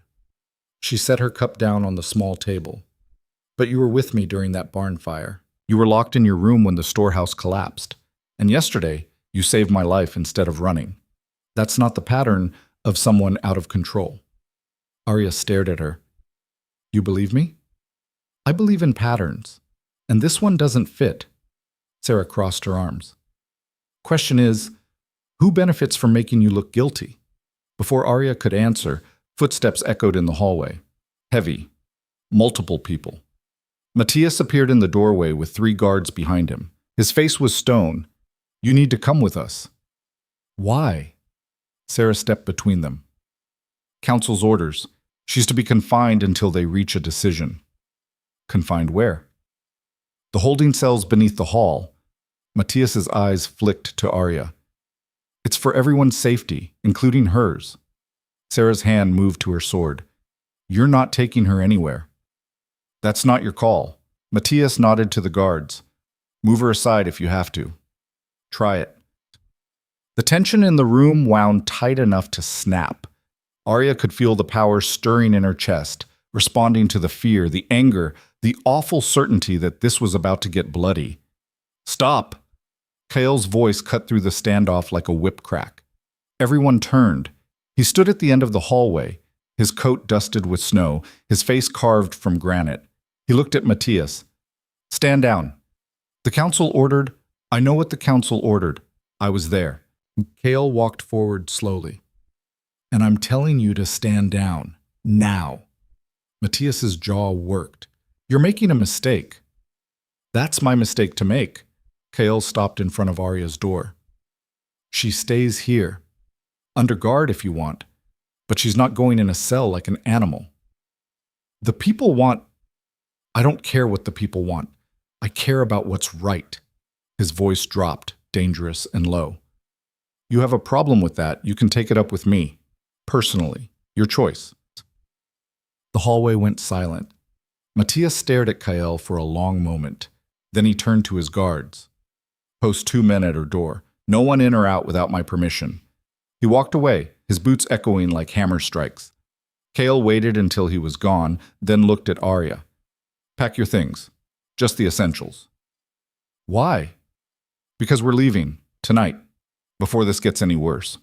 She set her cup down on the small table. "But you were with me during that barn fire. You were locked in your room when the storehouse collapsed. And yesterday, you saved my life instead of running. That's not the pattern of someone out of control." Arya stared at her. "You believe me?" "I believe in patterns. And this one doesn't fit." Sarah crossed her arms. "Question is, who benefits from making you look guilty?" Before Arya could answer, footsteps echoed in the hallway. Heavy. Multiple people. Matthias appeared in the doorway with 3 guards behind him. His face was stone. "You need to come with us." "Why?" Sarah stepped between them. "Council's orders. She's to be confined until they reach a decision." "Confined where?" "The holding cells beneath the hall." Matthias's eyes flicked to Arya. "It's for everyone's safety, including hers." Sarah's hand moved to her sword. "You're not taking her anywhere." "That's not your call." Matthias nodded to the guards. "Move her aside if you have to." "Try it." The tension in the room wound tight enough to snap. Arya could feel the power stirring in her chest, responding to the fear, the anger, the awful certainty that this was about to get bloody. "Stop!" Kael's voice cut through the standoff like a whip crack. Everyone turned. He stood at the end of the hallway, his coat dusted with snow, his face carved from granite. He looked at Matthias. "Stand down." "The council ordered." "I know what the council ordered. I was there." Kael walked forward slowly. "And I'm telling you to stand down. Now." Matthias's jaw worked. "You're making a mistake." "That's my mistake to make." Kael stopped in front of Arya's door. "She stays here. Under guard if you want. But she's not going in a cell like an animal." "The people want—" "I don't care what the people want. I care about what's right." His voice dropped, dangerous and low. "You have a problem with that, you can take it up with me. Personally. Your choice." The hallway went silent. Matthias stared at Kael for a long moment. Then he turned to his guards. "Post 2 men at her door. No one in or out without my permission." He walked away, his boots echoing like hammer strikes. Kael waited until he was gone, then looked at Arya. "Pack your things." Just the essentials. Why? Because we're leaving, tonight, before this gets any worse.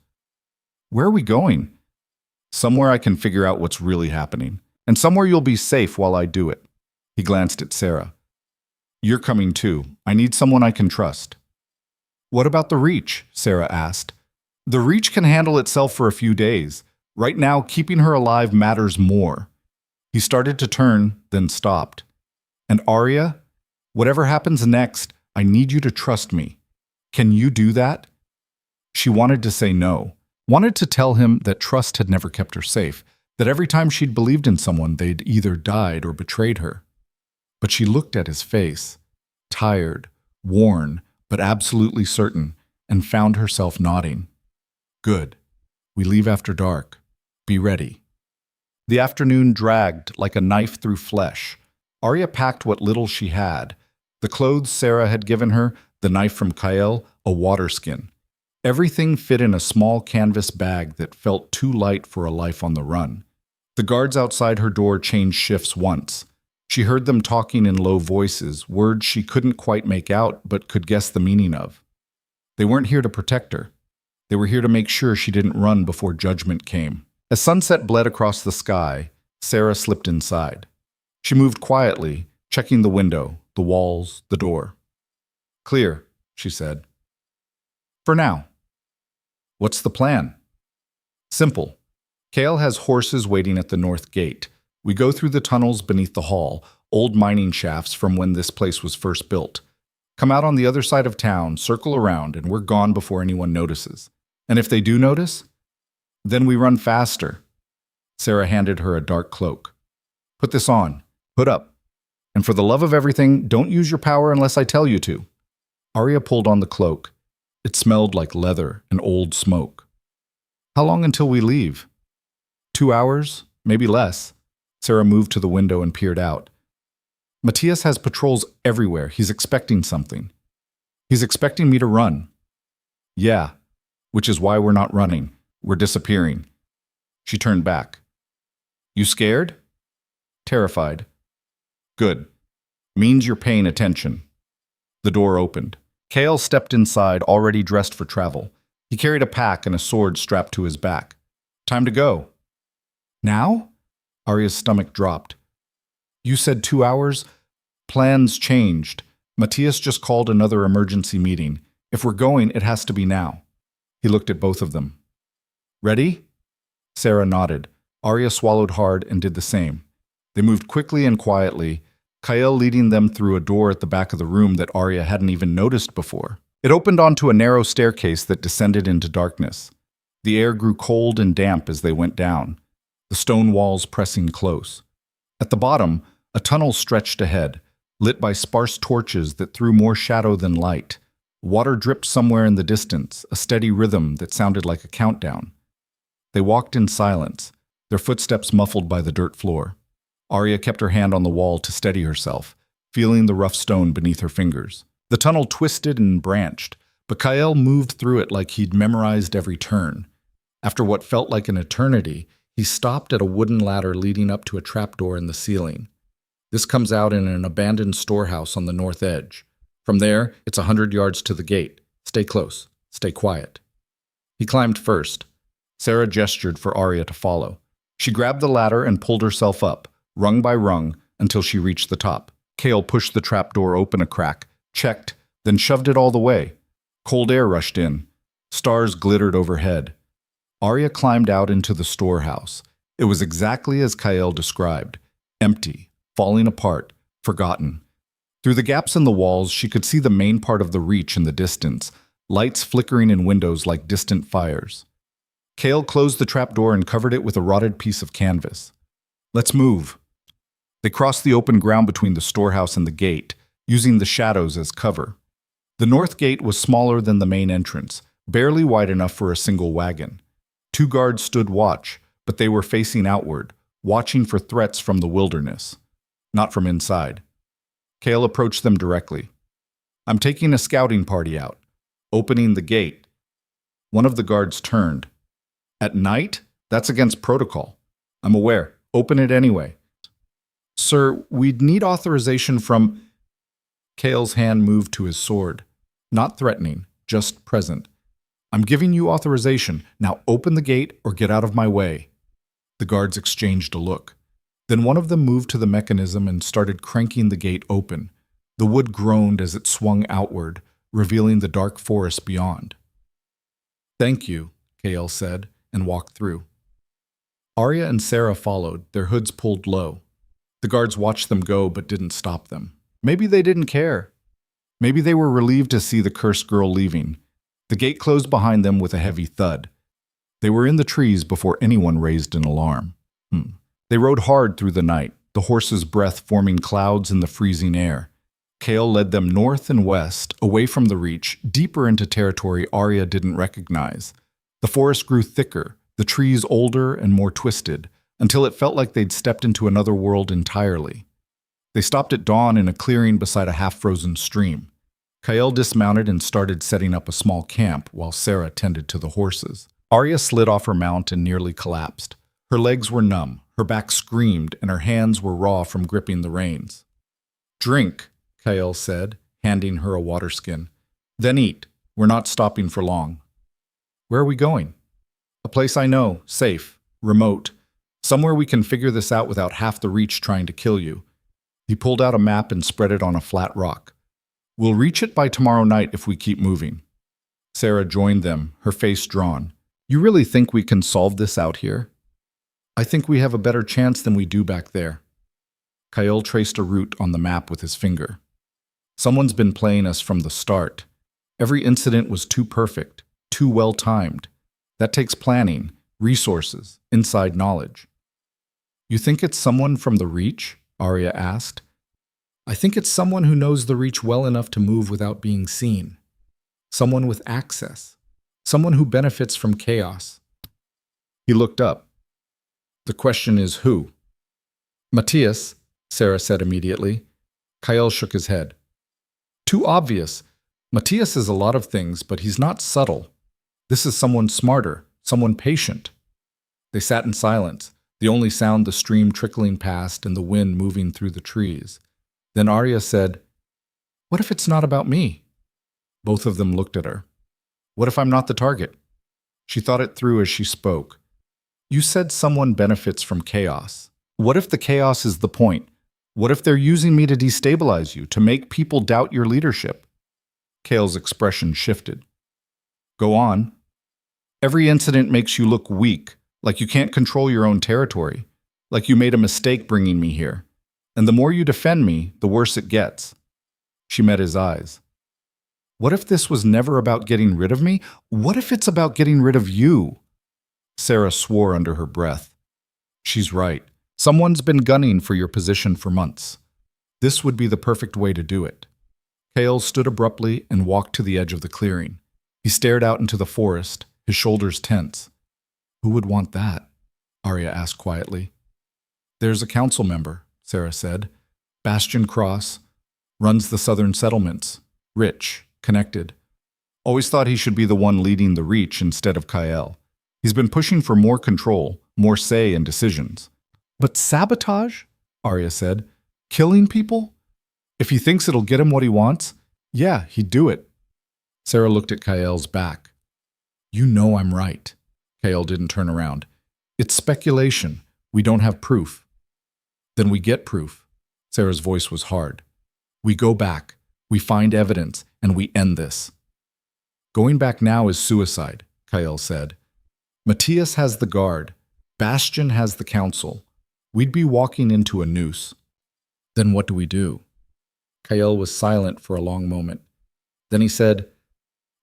Where are we going? Somewhere I can figure out what's really happening, and somewhere you'll be safe while I do it. He glanced at Sarah. You're coming too. I need someone I can trust. What about the Reach? Sarah asked. The Reach can handle itself for a few days. Right now, keeping her alive matters more. He started to turn, then stopped. And Arya, whatever happens next, I need you to trust me. Can you do that? She wanted to say no, wanted to tell him that trust had never kept her safe, that every time she'd believed in someone, they'd either died or betrayed her. But she looked at his face, tired, worn, but absolutely certain, and found herself nodding. Good. We leave after dark. Be ready. The afternoon dragged like a knife through flesh. Arya packed what little she had. The clothes Sarah had given her, the knife from Kael, a water skin. Everything fit in a small canvas bag that felt too light for a life on the run. The guards outside her door changed shifts once. She heard them talking in low voices, words she couldn't quite make out but could guess the meaning of. They weren't here to protect her. They were here to make sure she didn't run before judgment came. As sunset bled across the sky, Sarah slipped inside. She moved quietly, checking the window, the walls, the door. Clear, she said. For now. What's the plan? Simple. Kael has horses waiting at the north gate. We go through the tunnels beneath the hall, old mining shafts from when this place was first built. Come out on the other side of town, circle around, and we're gone before anyone notices. And if they do notice, then we run faster. Sarah handed her a dark cloak. Put this on. Hood up. And for the love of everything, don't use your power unless I tell you to. Arya pulled on the cloak. It smelled like leather and old smoke. How long until we leave? 2 hours, maybe less. Sarah moved to the window and peered out. Matthias has patrols everywhere. He's expecting something. He's expecting me to run. Yeah, which is why we're not running. We're disappearing. She turned back. You scared? Terrified. Good. Means you're paying attention. The door opened. Kael stepped inside, already dressed for travel. He carried a pack and a sword strapped to his back. Time to go. Now? Arya's stomach dropped. You said 2 hours? Plans changed. Matthias just called another emergency meeting. If we're going, it has to be now. He looked at both of them. Ready? Sarah nodded. Arya swallowed hard and did the same. They moved quickly and quietly, Kael leading them through a door at the back of the room that Arya hadn't even noticed before. It opened onto a narrow staircase that descended into darkness. The air grew cold and damp as they went down, the stone walls pressing close. At the bottom, a tunnel stretched ahead, lit by sparse torches that threw more shadow than light. Water dripped somewhere in the distance, a steady rhythm that sounded like a countdown. They walked in silence, their footsteps muffled by the dirt floor. Arya kept her hand on the wall to steady herself, feeling the rough stone beneath her fingers. The tunnel twisted and branched, but Kael moved through it like he'd memorized every turn. After what felt like an eternity, he stopped at a wooden ladder leading up to a trapdoor in the ceiling. This comes out in an abandoned storehouse on the north edge. From there, it's 100 yards to the gate. Stay close. Stay quiet. He climbed first. Sarah gestured for Arya to follow. She grabbed the ladder and pulled herself up, rung by rung, until she reached the top. Kael pushed the trapdoor open a crack, checked, then shoved it all the way. Cold air rushed in. Stars glittered overhead. Arya climbed out into the storehouse. It was exactly as Kael described. Empty, falling apart, forgotten. Through the gaps in the walls, she could see the main part of the Reach in the distance, lights flickering in windows like distant fires. Kael closed the trapdoor and covered it with a rotted piece of canvas. Let's move. They crossed the open ground between the storehouse and the gate, using the shadows as cover. The north gate was smaller than the main entrance, barely wide enough for a single wagon. 2 guards stood watch, but they were facing outward, watching for threats from the wilderness, not from inside. Kael approached them directly. I'm taking a scouting party out. Opening the gate. One of the guards turned. At night? That's against protocol. I'm aware. Open it anyway. Sir, we'd need authorization from... Kale's hand moved to his sword. Not threatening, just present. I'm giving you authorization. Now open the gate or get out of my way. The guards exchanged a look. Then one of them moved to the mechanism and started cranking the gate open. The wood groaned as it swung outward, revealing the dark forest beyond. Thank you, Kale said, and walked through. Arya and Sarah followed, their hoods pulled low. The guards watched them go but didn't stop them. Maybe they didn't care. Maybe they were relieved to see the cursed girl leaving. The gate closed behind them with a heavy thud. They were in the trees before anyone raised an alarm. They rode hard through the night, the horses' breath forming clouds in the freezing air. Kale led them north and west, away from the Reach, deeper into territory Arya didn't recognize. The forest grew thicker, the trees older and more twisted, until it felt like they'd stepped into another world entirely. They stopped at dawn in a clearing beside a half-frozen stream. Kale dismounted and started setting up a small camp while Sarah tended to the horses. Arya slid off her mount and nearly collapsed. Her legs were numb, her back screamed, and her hands were raw from gripping the reins. Drink, Kale said, handing her a water skin. Then eat. We're not stopping for long. Where are we going? A place I know, safe, remote. Somewhere we can figure this out without half the Reach trying to kill you. He pulled out a map and spread it on a flat rock. We'll reach it by tomorrow night if we keep moving. Sarah joined them, her face drawn. You really think we can solve this out here? I think we have a better chance than we do back there. Kyle traced a route on the map with his finger. Someone's been playing us from the start. Every incident was too perfect, too well-timed. That takes planning, resources, inside knowledge. You think it's someone from the Reach? Arya asked. I think it's someone who knows the Reach well enough to move without being seen. Someone with access. Someone who benefits from chaos. He looked up. The question is who? Matthias, Sarah said immediately. Kyle shook his head. Too obvious. Matthias is a lot of things, but he's not subtle. This is someone smarter, someone patient. They sat in silence, the only sound the stream trickling past and the wind moving through the trees. Then Arya said, What if it's not about me? Both of them looked at her. What if I'm not the target? She thought it through as she spoke. You said someone benefits from chaos. What if the chaos is the point? What if they're using me to destabilize you, to make people doubt your leadership? Kale's expression shifted. Go on. Every incident makes you look weak, like you can't control your own territory, like you made a mistake bringing me here. And the more you defend me, the worse it gets. She met his eyes. What if this was never about getting rid of me? What if it's about getting rid of you? Sarah swore under her breath. She's right. Someone's been gunning for your position for months. This would be the perfect way to do it. Kale stood abruptly and walked to the edge of the clearing. He stared out into the forest, his shoulders tense. Who would want that? Arya asked quietly. There's a council member, Sarah said. Bastion Cross. Runs the southern settlements. Rich. Connected. Always thought he should be the one leading the Reach instead of Kyle. He's been pushing for more control, more say and decisions. But sabotage? Arya said. Killing people? If he thinks it'll get him what he wants, yeah, he'd do it. Sarah looked at Kyle's back. You know I'm right. Kyle didn't turn around. It's speculation. We don't have proof. Then we get proof. Sarah's voice was hard. We go back. We find evidence, and we end this. Going back now is suicide, Kyle said. Matthias has the guard. Bastion has the council. We'd be walking into a noose. Then what do we do? Kyle was silent for a long moment. Then he said,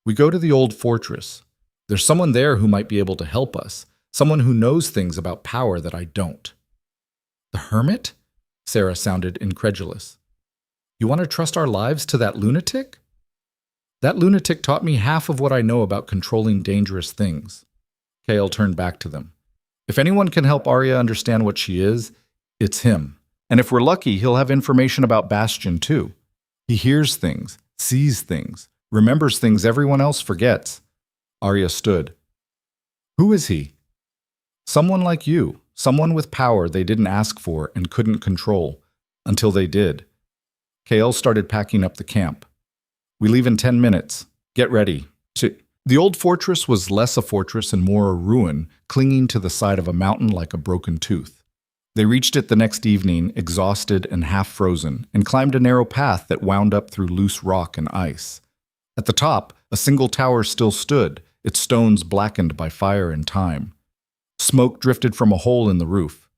We go to the old fortress. There's someone there who might be able to help us, someone who knows things about power that I don't. The hermit? Sarah sounded incredulous. You want to trust our lives to that lunatic? That lunatic taught me half of what I know about controlling dangerous things. Kale turned back to them. If anyone can help Arya understand what she is, it's him. And if we're lucky, he'll have information about Bastion too. He hears things, sees things, remembers things everyone else forgets. Arya stood. Who is he? Someone like you, someone with power they didn't ask for and couldn't control, until they did. Kale started packing up the camp. We leave in 10 minutes. Get ready. The old fortress was less a fortress and more a ruin, clinging to the side of a mountain like a broken tooth. They reached it the next evening, exhausted and half frozen, and climbed a narrow path that wound up through loose rock and ice. At the top, a single tower still stood, its stones blackened by fire and time. Smoke drifted from a hole in the roof.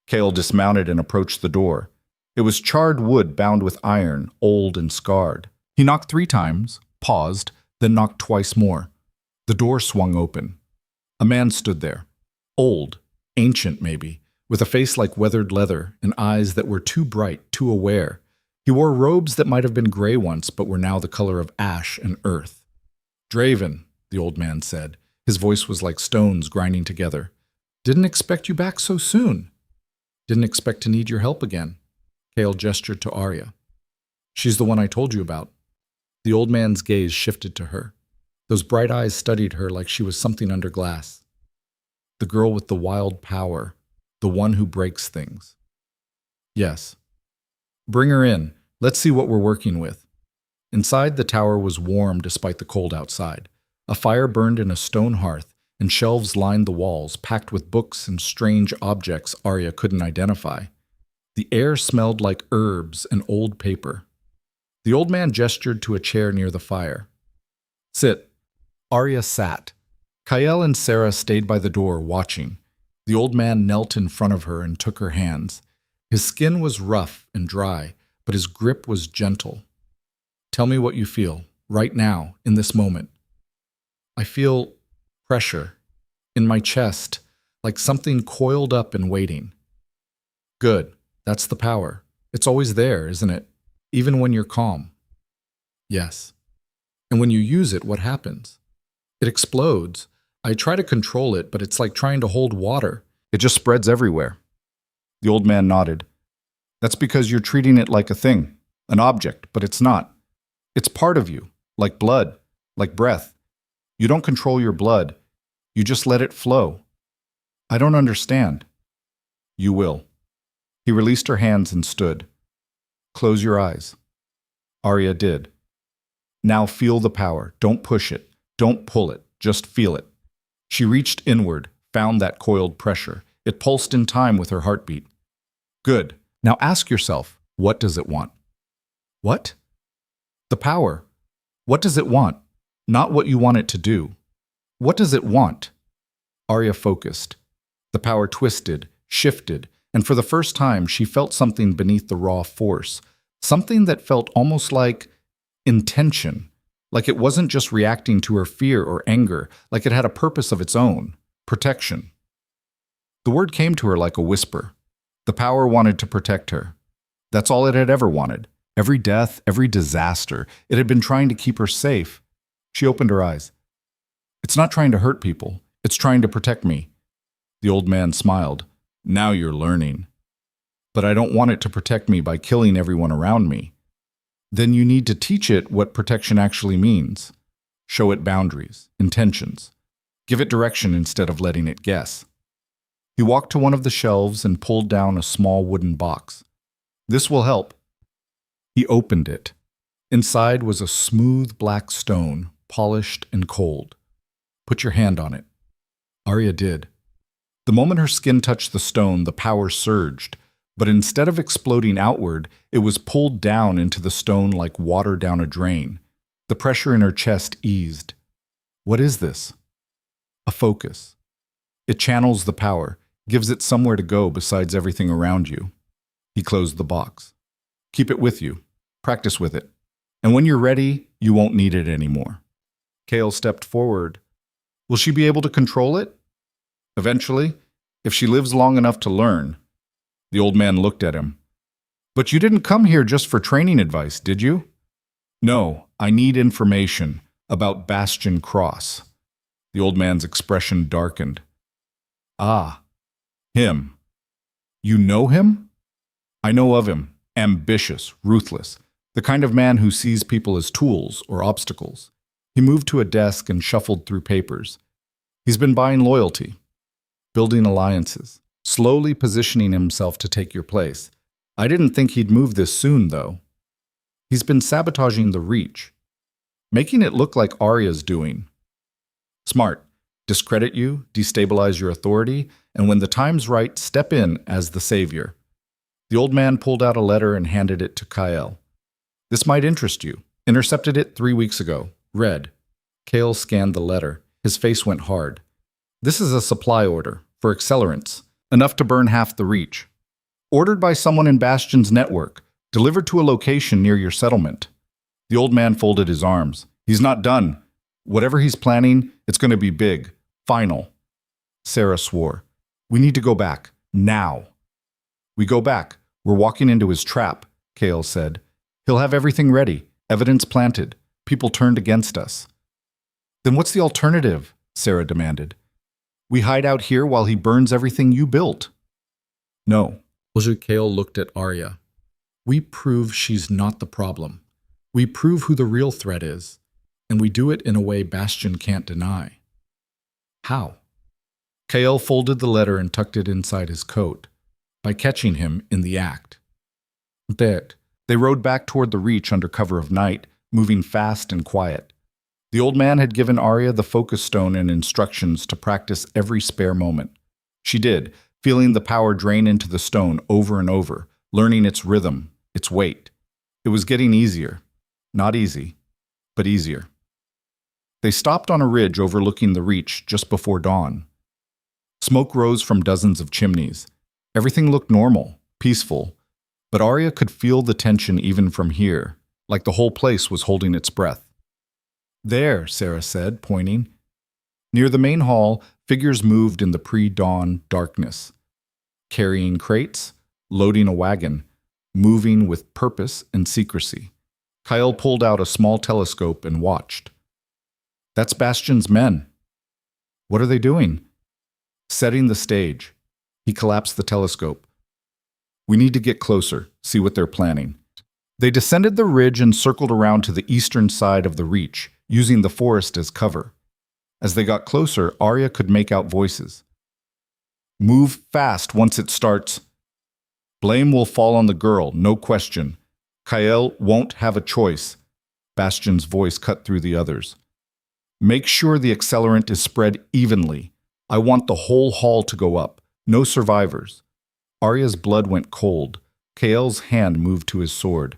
Kale dismounted and approached the door. It was charred wood bound with iron, old and scarred. He knocked 3 times, paused, then knocked twice more. The door swung open. A man stood there. Old, ancient maybe, with a face like weathered leather and eyes that were too bright, too aware. He wore robes that might have been gray once but were now the color of ash and earth. "Draven," the old man said. His voice was like stones grinding together. "Didn't expect you back so soon. Didn't expect to need your help again." Kale gestured to Arya. "She's the one I told you about." The old man's gaze shifted to her. Those bright eyes studied her like she was something under glass. The girl with the wild power, the one who breaks things. "Yes." "Bring her in. Let's see what we're working with." Inside, the tower was warm despite the cold outside. A fire burned in a stone hearth, and shelves lined the walls, packed with books and strange objects Arya couldn't identify. The air smelled like herbs and old paper. The old man gestured to a chair near the fire. "Sit." Arya sat. Kael and Sarah stayed by the door, watching. The old man knelt in front of her and took her hands. His skin was rough and dry, but his grip was gentle. "Tell me what you feel, right now, in this moment." "I feel pressure in my chest, like something coiled up and waiting." "Good. That's the power. It's always there, isn't it? Even when you're calm." "Yes." "And when you use it, what happens?" "It explodes. I try to control it, but it's like trying to hold water. It just spreads everywhere." The old man nodded. "That's because you're treating it like a thing, an object, but it's not. It's part of you, like blood, like breath. You don't control your blood. You just let it flow." "I don't understand." "You will." He released her hands and stood. "Close your eyes." Arya did. "Now feel the power. Don't push it. Don't pull it. Just feel it." She reached inward, found that coiled pressure. It pulsed in time with her heartbeat. "Good. Now ask yourself, what does it want?" "What?" "The power. What does it want? Not what you want it to do. What does it want?" Arya focused. The power twisted, shifted, and for the first time she felt something beneath the raw force, something that felt almost like intention, like it wasn't just reacting to her fear or anger, like it had a purpose of its own, protection. The word came to her like a whisper. The power wanted to protect her. That's all it had ever wanted. Every death, every disaster, it had been trying to keep her safe. She opened her eyes. "It's not trying to hurt people. It's trying to protect me." The old man smiled. "Now you're learning." "But I don't want it to protect me by killing everyone around me." "Then you need to teach it what protection actually means. Show it boundaries, intentions. Give it direction instead of letting it guess." He walked to one of the shelves and pulled down a small wooden box. "This will help." He opened it. Inside was a smooth black stone, polished and cold. "Put your hand on it." Arya did. The moment her skin touched the stone, the power surged, but instead of exploding outward, it was pulled down into the stone like water down a drain. The pressure in her chest eased. "What is this?" "A focus. It channels the power, gives it somewhere to go besides everything around you." He closed the box. "Keep it with you. Practice with it. And when you're ready, you won't need it anymore." Kale stepped forward. "Will she be able to control it?" "Eventually, if she lives long enough to learn." The old man looked at him. "But you didn't come here just for training advice, did you?" "No, I need information about Bastion Cross." The old man's expression darkened. "Ah, him. You know him?" "I know of him. Ambitious, ruthless. The kind of man who sees people as tools or obstacles." He moved to a desk and shuffled through papers. "He's been buying loyalty, building alliances, slowly positioning himself to take your place. I didn't think he'd move this soon, though." He's been sabotaging the Reach, making it look like Arya's doing. Smart. Discredit you, destabilize your authority, and when the time's right, step in as the savior. The old man pulled out a letter and handed it to Kyle. This might interest you. Intercepted it 3 weeks ago. Read. Kale scanned the letter. His face went hard. This is a supply order for accelerants, enough to burn half the Reach. Ordered by someone in Bastion's network, delivered to a location near your settlement. The old man folded his arms. He's not done. Whatever he's planning, it's going to be big. Final. Sarah swore. We need to go back. Now. We go back. We're walking into his trap, Kale said. He'll have everything ready. Evidence planted. People turned against us. Then what's the alternative? Sarah demanded. We hide out here while he burns everything you built. No. Kale looked at Arya. We prove she's not the problem. We prove who the real threat is. And we do it in a way Bastion can't deny. How? Kale folded the letter and tucked it inside his coat, by catching him in the act. They rode back toward the Reach under cover of night, moving fast and quiet. The old man had given Arya the focus stone and instructions to practice every spare moment. She did, feeling the power drain into the stone over and over, learning its rhythm, its weight. It was getting easier. Not easy, but easier. They stopped on a ridge overlooking the Reach just before dawn. Smoke rose from dozens of chimneys. Everything looked normal, peaceful, but Arya could feel the tension even from here, like the whole place was holding its breath. There, Sarah said, pointing. Near the main hall, figures moved in the pre-dawn darkness, carrying crates, loading a wagon, moving with purpose and secrecy. Kyle pulled out a small telescope and watched. That's Bastion's men. What are they doing? Setting the stage. He collapsed the telescope. We need to get closer, see what they're planning. They descended the ridge and circled around to the eastern side of the Reach, using the forest as cover. As they got closer, Arya could make out voices. Move fast once it starts. Blame will fall on the girl, no question. Kyle won't have a choice. Bastion's voice cut through the others. Make sure the accelerant is spread evenly. I want the whole hall to go up. No survivors. Arya's blood went cold. Kael's hand moved to his sword.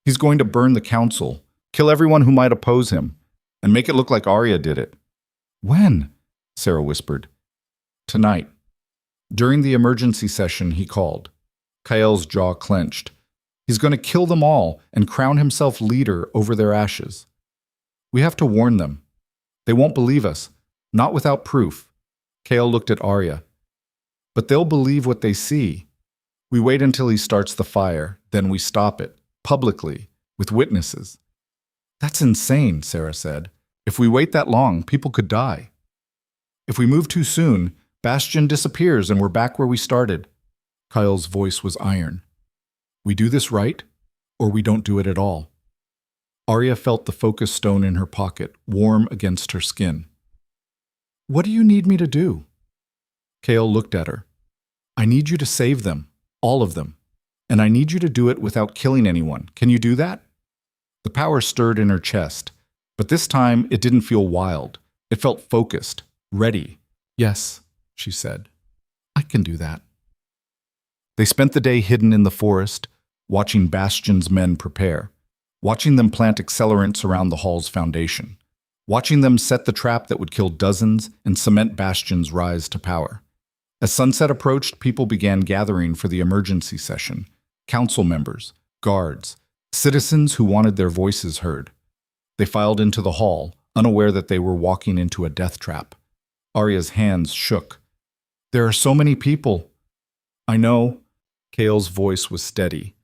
He's going to burn the council, kill everyone who might oppose him, and make it look like Arya did it. When? Sarah whispered. Tonight. During the emergency session he called. Kael's jaw clenched. He's going to kill them all and crown himself leader over their ashes. We have to warn them. They won't believe us, not without proof. Kael looked at Arya. But they'll believe what they see. We wait until he starts the fire, then we stop it, publicly, with witnesses. That's insane, Sarah said. If we wait that long, people could die. If we move too soon, Bastion disappears and we're back where we started. Kyle's voice was iron. We do this right, or we don't do it at all. Arya felt the focus stone in her pocket, warm against her skin. What do you need me to do? Kale looked at her. I need you to save them, all of them. And I need you to do it without killing anyone. Can you do that? The power stirred in her chest, but this time it didn't feel wild. It felt focused, ready. Yes, she said. I can do that. They spent the day hidden in the forest, watching Bastion's men prepare, watching them plant accelerants around the hall's foundation, watching them set the trap that would kill dozens and cement Bastion's rise to power. As sunset approached, people began gathering for the emergency session. Council members, guards, citizens who wanted their voices heard. They filed into the hall, unaware that they were walking into a death trap. Arya's hands shook. There are so many people. I know. Kale's voice was steady.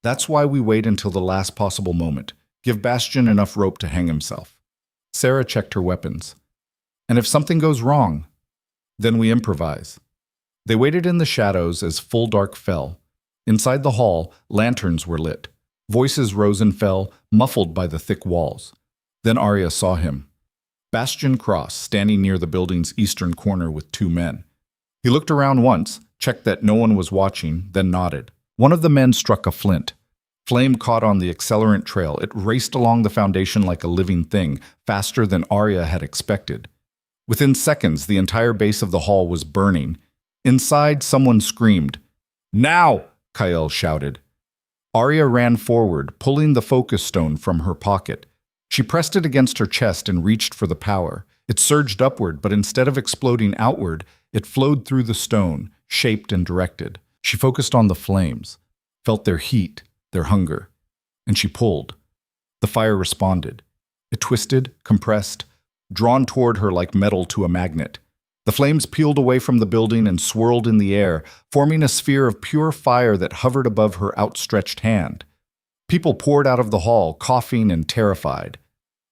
That's why we wait until the last possible moment. Give Bastion enough rope to hang himself. Sarah checked her weapons. And if something goes wrong, then we improvise. They waited in the shadows as full dark fell. Inside the hall, lanterns were lit. Voices rose and fell, muffled by the thick walls. Then Arya saw him. Bastion Cross, standing near the building's eastern corner with 2 men. He looked around once, checked that no one was watching, then nodded. One of the men struck a flint. Flame caught on the accelerant trail. It raced along the foundation like a living thing, faster than Arya had expected. Within seconds, the entire base of the hall was burning. Inside, someone screamed. "Now!" Kyle shouted. Arya ran forward, pulling the focus stone from her pocket. She pressed it against her chest and reached for the power. It surged upward, but instead of exploding outward, it flowed through the stone, shaped and directed. She focused on the flames, felt their heat, their hunger, and she pulled. The fire responded. It twisted, compressed, drawn toward her like metal to a magnet. The flames peeled away from the building and swirled in the air, forming a sphere of pure fire that hovered above her outstretched hand. People poured out of the hall, coughing and terrified.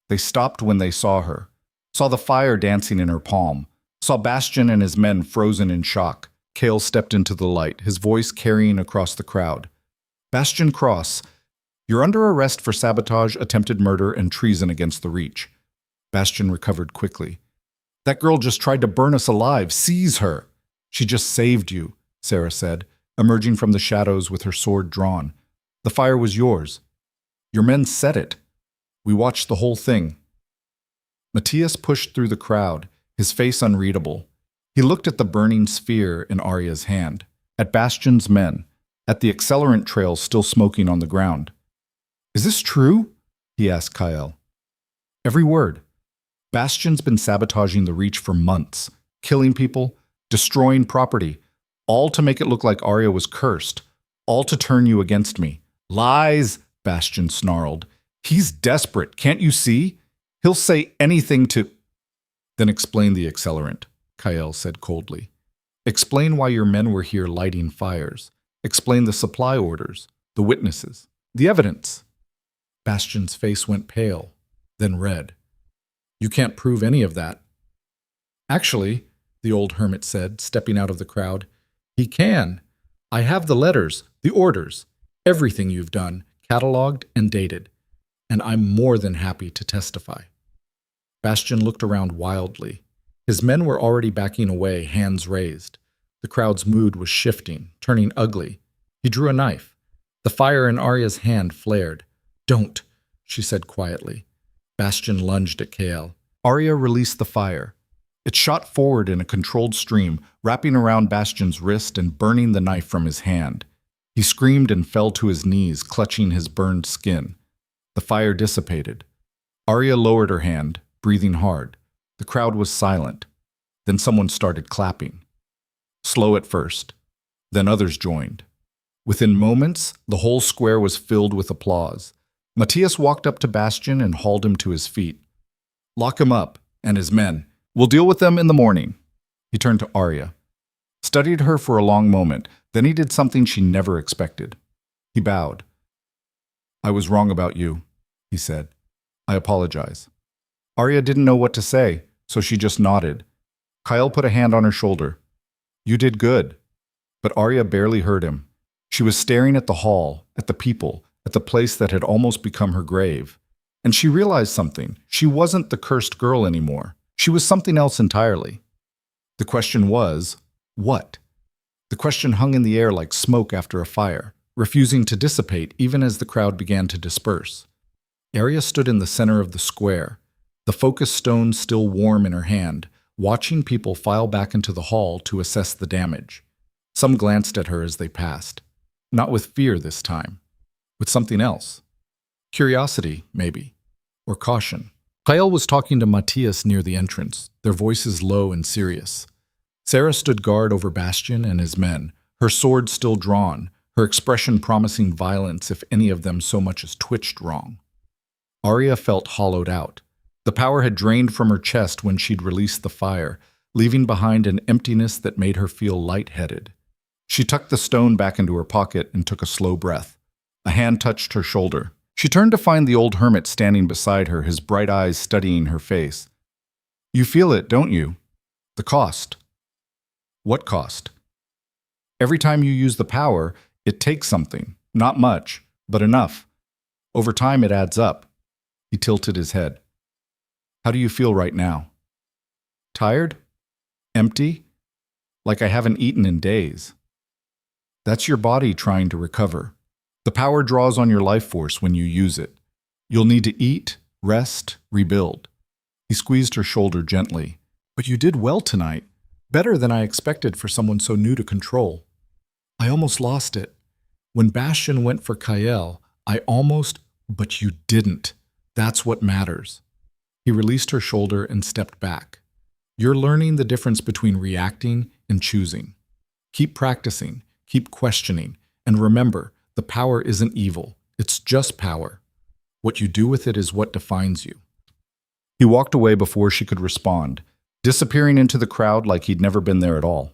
They stopped when they saw her, saw the fire dancing in her palm, saw Bastion and his men frozen in shock. Cale stepped into the light, his voice carrying across the crowd. "Bastion Cross, you're under arrest for sabotage, attempted murder, and treason against the Reach." Bastion recovered quickly. "That girl just tried to burn us alive. Seize her." "She just saved you," Sarah said, emerging from the shadows with her sword drawn. "The fire was yours. Your men set it. We watched the whole thing." Matthias pushed through the crowd, his face unreadable. He looked at the burning sphere in Arya's hand, at Bastion's men, at the accelerant trail still smoking on the ground. "Is this true?" he asked Kyle. "Every word. Bastion's been sabotaging the Reach for months, killing people, destroying property, all to make it look like Arya was cursed, all to turn you against me." "Lies," Bastion snarled. "He's desperate, can't you see? He'll say anything to—" "Then explain the accelerant," Kyle said coldly. "Explain why your men were here lighting fires. Explain the supply orders, the witnesses, the evidence." Bastion's face went pale, then red. "You can't prove any of that." "Actually," the old hermit said, stepping out of the crowd, "he can. I have the letters, the orders, everything you've done, cataloged and dated, and I'm more than happy to testify." Bastion looked around wildly. His men were already backing away, hands raised. The crowd's mood was shifting, turning ugly. He drew a knife. The fire in Arya's hand flared. "Don't," she said quietly. Bastion lunged at Kale. Arya released the fire. It shot forward in a controlled stream, wrapping around Bastion's wrist and burning the knife from his hand. He screamed and fell to his knees, clutching his burned skin. The fire dissipated. Arya lowered her hand, breathing hard. The crowd was silent. Then someone started clapping. Slow at first. Then others joined. Within moments, the whole square was filled with applause. Matthias walked up to Bastion and hauled him to his feet. "Lock him up, and his men. We'll deal with them in the morning." He turned to Arya. Studied her for a long moment, then he did something she never expected. He bowed. "I was wrong about you," he said. "I apologize." Arya didn't know what to say, so she just nodded. Kyle put a hand on her shoulder. "You did good." But Arya barely heard him. She was staring at the hall, at the people, at the place that had almost become her grave. And she realized something. She wasn't the cursed girl anymore. She was something else entirely. The question was, what? The question hung in the air like smoke after a fire, refusing to dissipate even as the crowd began to disperse. Arya stood in the center of the square, the focus stone still warm in her hand, watching people file back into the hall to assess the damage. Some glanced at her as they passed. Not with fear this time. With something else. Curiosity, maybe. Or caution. Kyle was talking to Matthias near the entrance, their voices low and serious. Sarah stood guard over Bastion and his men, her sword still drawn, her expression promising violence if any of them so much as twitched wrong. Arya felt hollowed out. The power had drained from her chest when she'd released the fire, leaving behind an emptiness that made her feel lightheaded. She tucked the stone back into her pocket and took a slow breath. A hand touched her shoulder. She turned to find the old hermit standing beside her, his bright eyes studying her face. "You feel it, don't you? The cost." "What cost?" "Every time you use the power, it takes something. Not much, but enough. Over time, it adds up." He tilted his head. "How do you feel right now?" "Tired? Empty? Like I haven't eaten in days." "That's your body trying to recover. The power draws on your life force when you use it. You'll need to eat, rest, rebuild. He squeezed her shoulder gently. But you did well tonight. Better than I expected for someone so new to control. I almost lost it. When Bastion went for Kael, but you didn't. That's what matters. He released her shoulder and stepped back. You're learning the difference between reacting and choosing. Keep practicing, keep questioning, and remember, the power isn't evil. It's just power. What you do with it is what defines you. He walked away before she could respond, disappearing into the crowd like he'd never been there at all.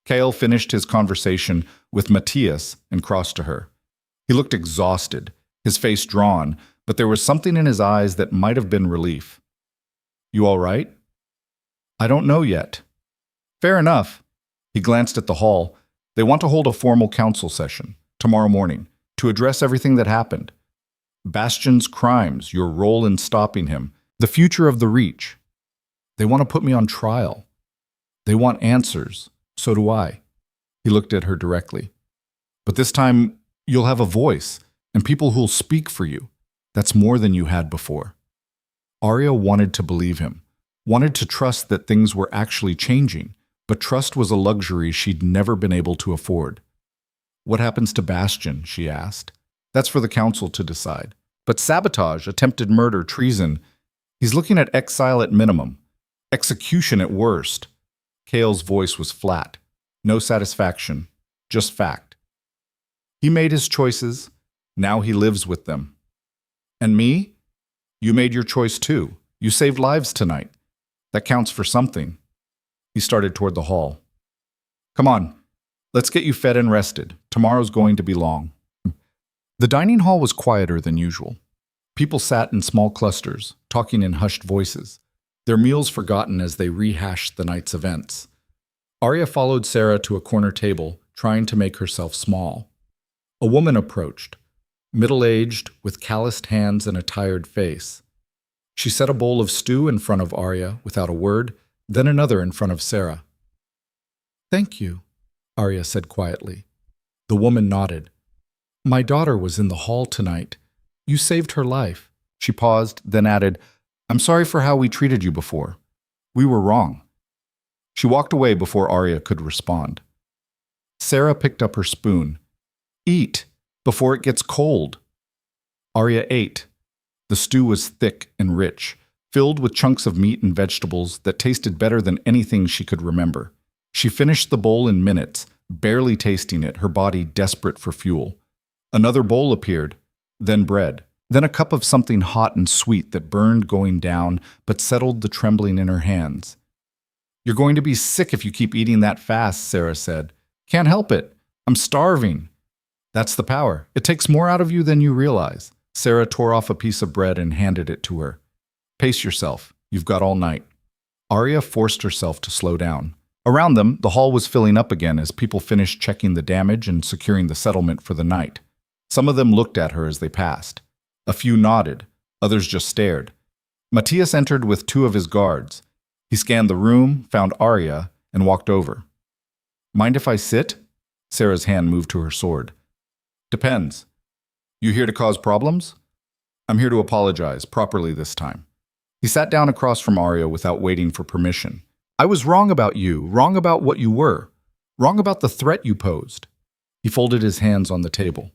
Kael finished his conversation with Matthias and crossed to her. He looked exhausted, his face drawn, but there was something in his eyes that might have been relief. You all right? I don't know yet. Fair enough. He glanced at the hall. They want to hold a formal council session tomorrow morning to address everything that happened. Bastion's crimes, your role in stopping him, the future of the Reach. They want to put me on trial. They want answers. So do I. He looked at her directly. But this time, you'll have a voice and people who'll speak for you. That's more than you had before. Arya wanted to believe him, wanted to trust that things were actually changing, but trust was a luxury she'd never been able to afford. What happens to Bastion, she asked. That's for the council to decide. But sabotage, attempted murder, treason, he's looking at exile at minimum, execution at worst. Kael's voice was flat. No satisfaction, just fact. He made his choices. Now he lives with them. And me? You made your choice too. You saved lives tonight. That counts for something. He started toward the hall. Come on, let's get you fed and rested. Tomorrow's going to be long. The dining hall was quieter than usual. People sat in small clusters, talking in hushed voices, their meals forgotten as they rehashed the night's events. Arya followed Sarah to a corner table, trying to make herself small. A woman approached, middle-aged, with calloused hands and a tired face. She set a bowl of stew in front of Arya without a word, then another in front of Sarah. Thank you, Arya said quietly. The woman nodded. My daughter was in the hall tonight. You saved her life. She paused, then added, I'm sorry for how we treated you before. We were wrong. She walked away before Arya could respond. Sarah picked up her spoon. Eat, before it gets cold. Arya ate. The stew was thick and rich, filled with chunks of meat and vegetables that tasted better than anything she could remember. She finished the bowl in minutes, barely tasting it, her body desperate for fuel. Another bowl appeared, then bread, then a cup of something hot and sweet that burned going down but settled the trembling in her hands. You're going to be sick if you keep eating that fast, Sarah said. Can't help it. I'm starving. That's the power. It takes more out of you than you realize. Sarah tore off a piece of bread and handed it to her. Pace yourself. You've got all night. Arya forced herself to slow down. Around them, the hall was filling up again as people finished checking the damage and securing the settlement for the night. Some of them looked at her as they passed. A few nodded. Others just stared. Matthias entered with two of his guards. He scanned the room, found Arya, and walked over. Mind if I sit? Sarah's hand moved to her sword. Depends. You here to cause problems? I'm here to apologize, properly this time. He sat down across from Arya without waiting for permission. I was wrong about you, wrong about what you were, wrong about the threat you posed. He folded his hands on the table.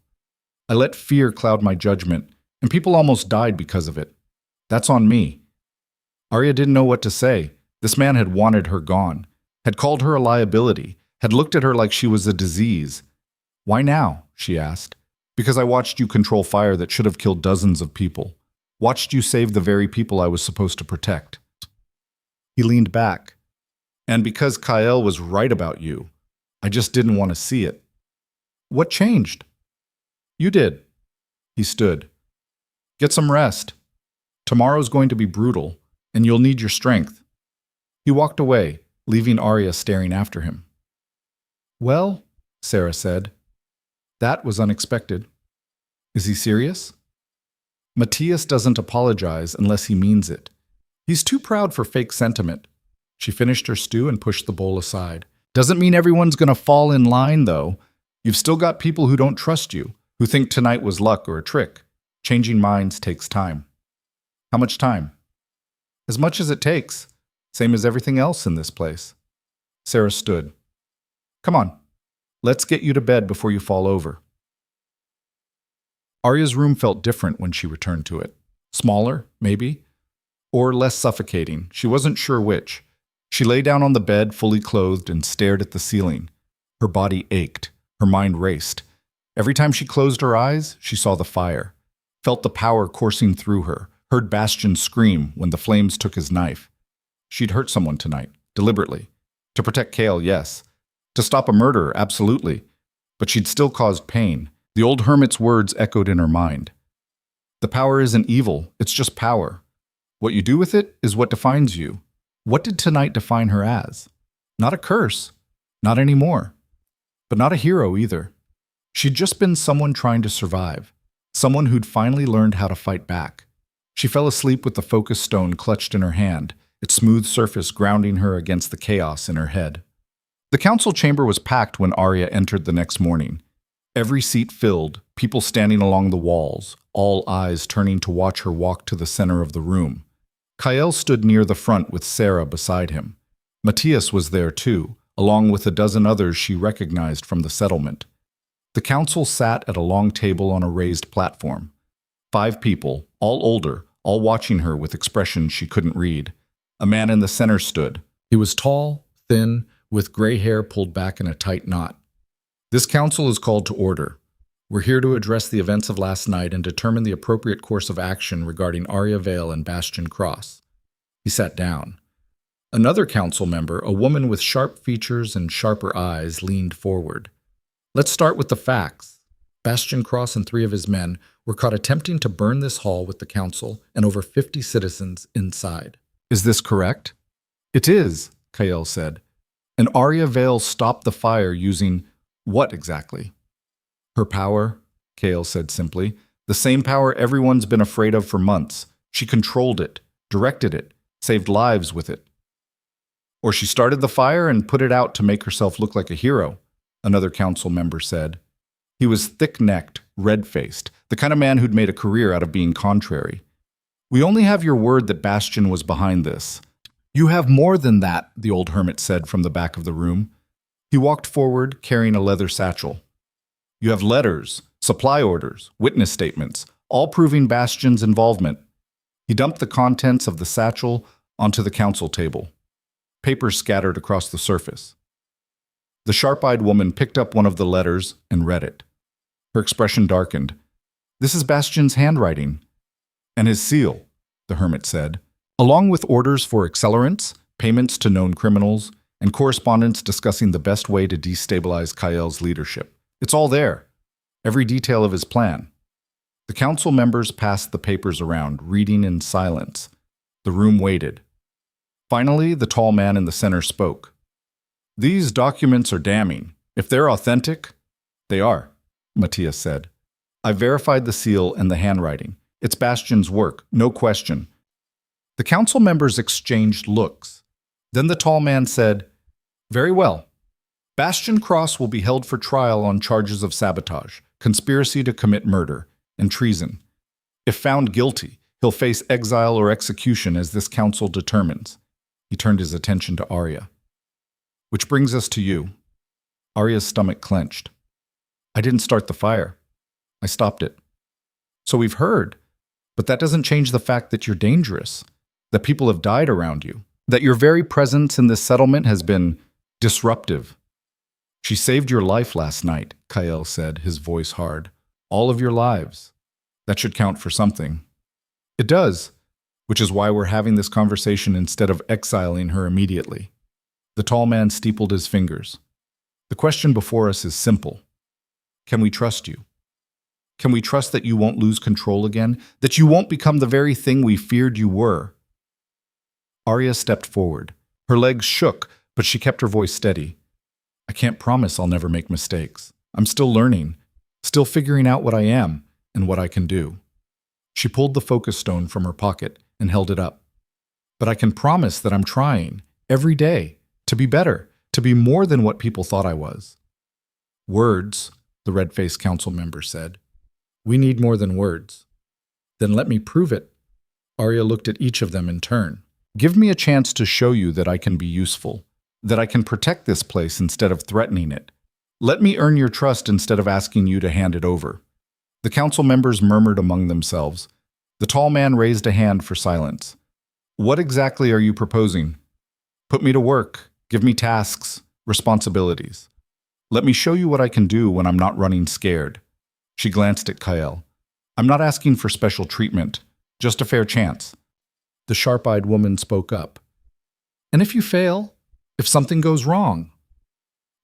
I let fear cloud my judgment, and people almost died because of it. That's on me. Arya didn't know what to say. This man had wanted her gone, had called her a liability, had looked at her like she was a disease. Why now? She asked. Because I watched you control fire that should have killed dozens of people. Watched you save the very people I was supposed to protect. He leaned back. And because Kael was right about you, I just didn't want to see it. What changed? You did. He stood. Get some rest. Tomorrow's going to be brutal, and you'll need your strength. He walked away, leaving Arya staring after him. Well, Sarah said, that was unexpected. Is he serious? Matthias doesn't apologize unless he means it. He's too proud for fake sentiment. She finished her stew and pushed the bowl aside. Doesn't mean everyone's going to fall in line, though. You've still got people who don't trust you. who think tonight was luck or a trick. Changing minds takes time. How much time? As much as it takes, same as everything else in this place. Sarah stood. Come on, let's get you to bed before you fall over. Arya's room felt different when she returned to it. Smaller, maybe, or less suffocating. She wasn't sure which. She lay down on the bed, fully clothed, and stared at the ceiling. Her body ached. Her mind raced. Every time she closed her eyes, she saw the fire, felt the power coursing through her, heard Bastion scream when the flames took his knife. She'd hurt someone tonight, deliberately. To protect Kale, yes. To stop a murder, absolutely. But she'd still caused pain. The old hermit's words echoed in her mind. The power isn't evil, it's just power. What you do with it is what defines you. What did tonight define her as? Not a curse. Not anymore. But not a hero either. She'd just been someone trying to survive. Someone who'd finally learned how to fight back. She fell asleep with the focus stone clutched in her hand, its smooth surface grounding her against the chaos in her head. The council chamber was packed when Arya entered the next morning. Every seat filled, people standing along the walls, all eyes turning to watch her walk to the center of the room. Kyle stood near the front with Sarah beside him. Matthias was there too, along with a dozen others she recognized from the settlement. The council sat at a long table on a raised platform. 5 people, all older, all watching her with expressions she couldn't read. A man in the center stood. He was tall, thin, with gray hair pulled back in a tight knot. This council is called to order. We're here to address the events of last night and determine the appropriate course of action regarding Arya Vale and Bastion Cross. He sat down. Another council member, a woman with sharp features and sharper eyes, leaned forward. Let's start with the facts. Bastion Cross and 3 of his men were caught attempting to burn this hall with the council and over 50 citizens inside. Is this correct? It is, Kyle said. And Arya Vale stopped the fire using what exactly? Her power, Kale said simply. The same power everyone's been afraid of for months. She controlled it, directed it, saved lives with it. Or she started the fire and put it out to make herself look like a hero, another council member said. He was thick-necked, red-faced, the kind of man who'd made a career out of being contrary. We only have your word that Bastion was behind this. You have more than that, the old hermit said from the back of the room. He walked forward, carrying a leather satchel. You have letters, supply orders, witness statements, all proving Bastion's involvement. He dumped the contents of the satchel onto the council table. Papers scattered across the surface. The sharp-eyed woman picked up one of the letters and read it. Her expression darkened. This is Bastion's handwriting. And his seal, the hermit said, along with orders for accelerants, payments to known criminals, and correspondence discussing the best way to destabilize Kyle's leadership. It's all there. Every detail of his plan. The council members passed the papers around, reading in silence. The room waited. Finally, the tall man in the center spoke. These documents are damning. If they're authentic, they are, Matthias said. I verified the seal and the handwriting. It's Bastion's work, no question. The council members exchanged looks. Then the tall man said, Very well. Bastion Cross will be held for trial on charges of sabotage, conspiracy to commit murder, and treason. If found guilty, he'll face exile or execution as this council determines. He turned his attention to Arya. Which brings us to you. Arya's stomach clenched. I didn't start the fire. I stopped it. So we've heard, but that doesn't change the fact that you're dangerous, that people have died around you, that your very presence in this settlement has been disruptive. She saved your life last night, Kyle said, his voice hard. All of your lives. That should count for something. It does, which is why we're having this conversation instead of exiling her immediately. The tall man steepled his fingers. The question before us is simple. Can we trust you? Can we trust that you won't lose control again? That you won't become the very thing we feared you were? Arya stepped forward. Her legs shook, but she kept her voice steady. I can't promise I'll never make mistakes. I'm still learning, still figuring out what I am and what I can do. She pulled the focus stone from her pocket and held it up. But I can promise that I'm trying, every day, to be better, to be more than what people thought I was. Words, the red-faced council member said. We need more than words. Then let me prove it. Arya looked at each of them in turn. Give me a chance to show you that I can be useful, that I can protect this place instead of threatening it. Let me earn your trust instead of asking you to hand it over. The council members murmured among themselves. The tall man raised a hand for silence. What exactly are you proposing? Put me to work. Give me tasks, responsibilities. Let me show you what I can do when I'm not running scared. She glanced at Kael. I'm not asking for special treatment, just a fair chance. The sharp-eyed woman spoke up. And if you fail, if something goes wrong,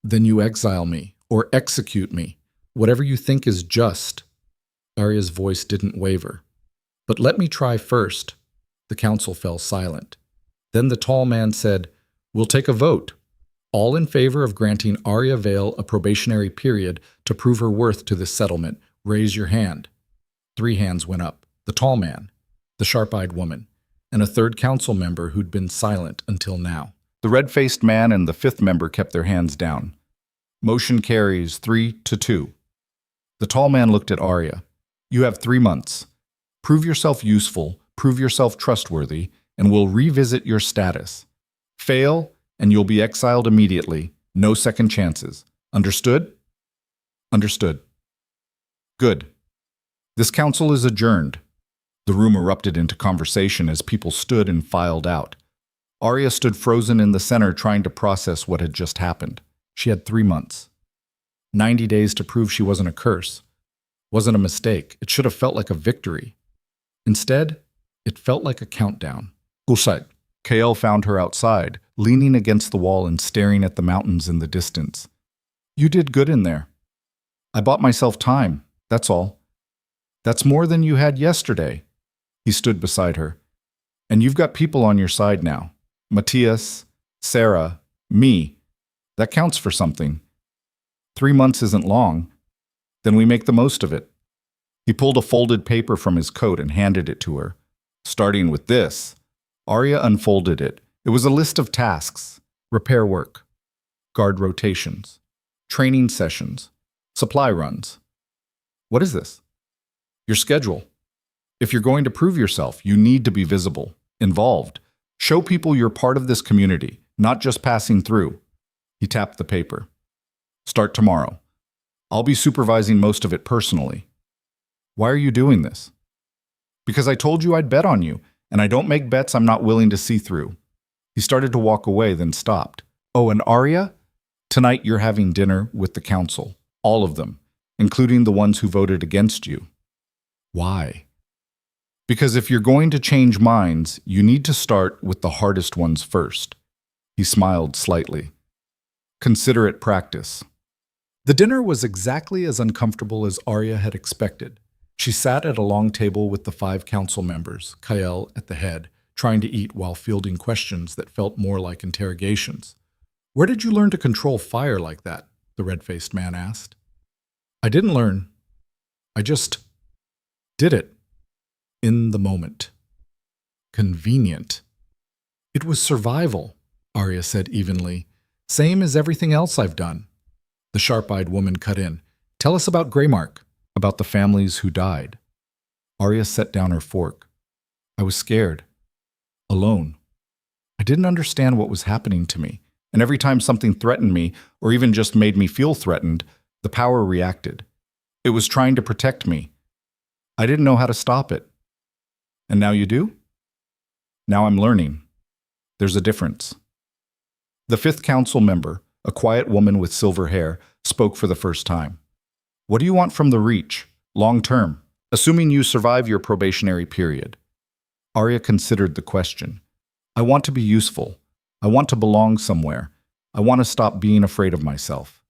then you exile me or execute me, whatever you think is just. Arya's voice didn't waver. But let me try first. The council fell silent. Then the tall man said, We'll take a vote. All in favor of granting Arya Vale a probationary period to prove her worth to this settlement, raise your hand. 3 hands went up. The tall man, the sharp-eyed woman, and a third council member who'd been silent until now. The red-faced man and the 5th member kept their hands down. Motion carries 3-2. The tall man looked at Arya. You have 3 months. Prove yourself useful, prove yourself trustworthy, and we'll revisit your status. Fail, and you'll be exiled immediately. No second chances. Understood? Understood. Good. This council is adjourned. The room erupted into conversation as people stood and filed out. Arya stood frozen in the center trying to process what had just happened. She had 3 months. 90 days to prove she wasn't a curse. Wasn't a mistake. It should have felt like a victory. Instead, it felt like a countdown. Ulsite. Kael found her outside, leaning against the wall and staring at the mountains in the distance. You did good in there. I bought myself time, that's all. That's more than you had yesterday. He stood beside her. And you've got people on your side now. Matthias, Sarah, me. That counts for something. 3 months isn't long. Then we make the most of it. He pulled a folded paper from his coat and handed it to her. Starting with this. Arya unfolded it. It was a list of tasks. Repair work. Guard rotations. Training sessions. Supply runs. What is this? Your schedule. If you're going to prove yourself, you need to be visible, involved. Show people you're part of this community, not just passing through. He tapped the paper. Start tomorrow. I'll be supervising most of it personally. Why are you doing this? Because I told you I'd bet on you, and I don't make bets I'm not willing to see through. He started to walk away, then stopped. Oh, and Arya? Tonight you're having dinner with the council. All of them, including the ones who voted against you. Why? Because if you're going to change minds, you need to start with the hardest ones first. He smiled slightly. Consider it practice. The dinner was exactly as uncomfortable as Arya had expected. She sat at a long table with the 5 council members, Kael at the head, trying to eat while fielding questions that felt more like interrogations. Where did you learn to control fire like that? The red-faced man asked. I didn't learn. I just did it. In the moment. Convenient. It was survival, Arya said evenly. Same as everything else I've done. The sharp-eyed woman cut in. Tell us about Greymark, about the families who died. Arya set down her fork. I was scared. Alone. I didn't understand what was happening to me, and every time something threatened me, or even just made me feel threatened, the power reacted. It was trying to protect me. I didn't know how to stop it. And now you do? Now I'm learning. There's a difference. The 5th council member, a quiet woman with silver hair, spoke for the first time. What do you want from the Reach, long term, assuming you survive your probationary period? Arya considered the question. I want to be useful. I want to belong somewhere. I want to stop being afraid of myself.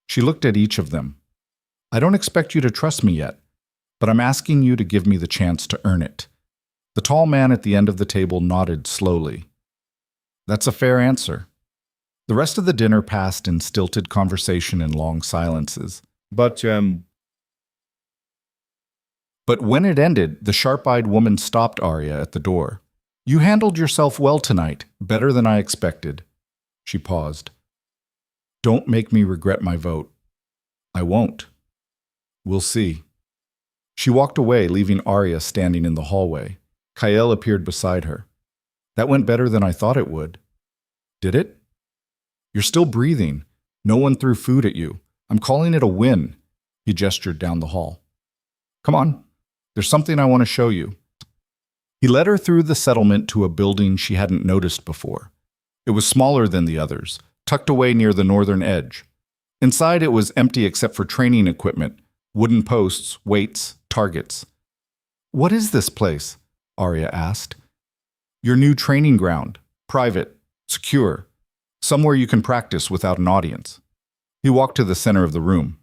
She looked at each of them. I don't expect you to trust me yet, but I'm asking you to give me the chance to earn it. The tall man at the end of the table nodded slowly. That's a fair answer. The rest of the dinner passed in stilted conversation and long silences. But when it ended, the sharp-eyed woman stopped Arya at the door. You handled yourself well tonight, better than I expected. She paused. Don't make me regret my vote. I won't. We'll see. She walked away, leaving Arya standing in the hallway. Kael appeared beside her. That went better than I thought it would. Did it? You're still breathing. No one threw food at you. I'm calling it a win. He gestured down the hall. Come on. There's something I want to show you. He led her through the settlement to a building she hadn't noticed before. It was smaller than the others, tucked away near the northern edge. Inside it was empty except for training equipment, wooden posts, weights, targets. What is this place? Arya asked. Your new training ground. Private. Secure. Somewhere you can practice without an audience. He walked to the center of the room.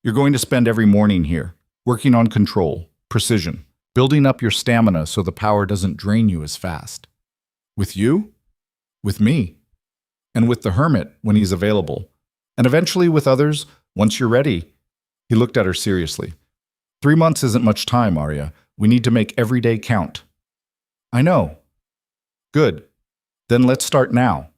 You're going to spend every morning here, working on control, precision, building up your stamina so the power doesn't drain you as fast. With you? With me. And with the hermit when he's available. And eventually with others once you're ready. He looked at her seriously. 3 months isn't much time, Arya. We need to make every day count. I know. Good. Then let's start now.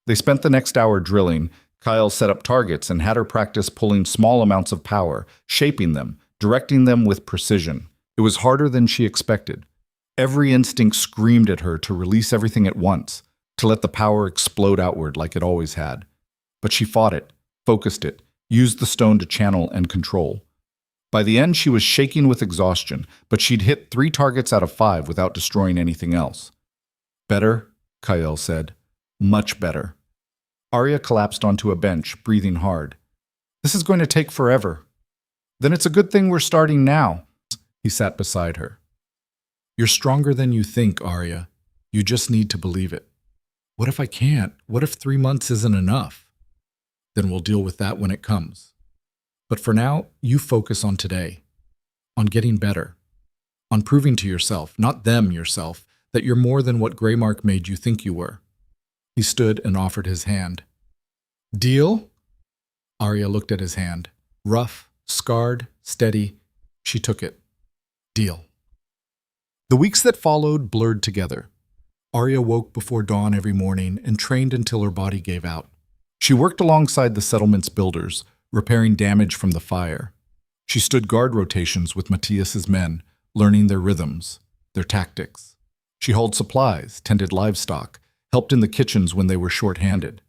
They spent the next hour drilling. Kyle set up targets and had her practice pulling small amounts of power, shaping them, directing them with precision. It was harder than she expected. Every instinct screamed at her to release everything at once, to let the power explode outward like it always had. But she fought it, focused it, used the stone to channel and control. By the end, she was shaking with exhaustion, but she'd hit 3 targets out of 5 without destroying anything else. Better, Kyle said. Much better. Arya collapsed onto a bench, breathing hard. This is going to take forever. Then it's a good thing we're starting now. He sat beside her. You're stronger than you think, Arya. You just need to believe it. What if I can't? What if 3 months isn't enough? Then we'll deal with that when it comes. But for now, you focus on today, on getting better, on proving to yourself, not them yourself, that you're more than what Greymark made you think you were. He stood and offered his hand. Deal? Arya looked at his hand. Rough, scarred, steady. She took it. Deal. The weeks that followed blurred together. Arya woke before dawn every morning and trained until her body gave out. She worked alongside the settlement's builders, repairing damage from the fire. She stood guard rotations with Matthias's men, learning their rhythms, their tactics. She hauled supplies, tended livestock, helped in the kitchens when they were short-handed.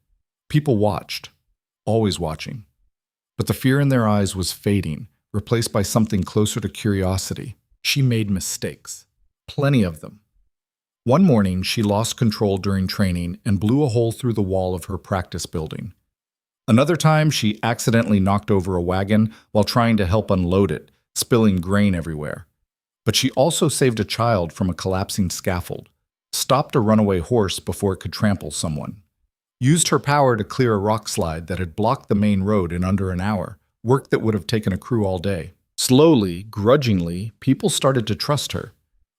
People watched, always watching. But the fear in their eyes was fading, replaced by something closer to curiosity. She made mistakes. Plenty of them. One morning, she lost control during training and blew a hole through the wall of her practice building. Another time, she accidentally knocked over a wagon while trying to help unload it, spilling grain everywhere. But she also saved a child from a collapsing scaffold, stopped a runaway horse before it could trample someone, used her power to clear a rock slide that had blocked the main road in under an hour, work that would have taken a crew all day. Slowly, grudgingly, people started to trust her.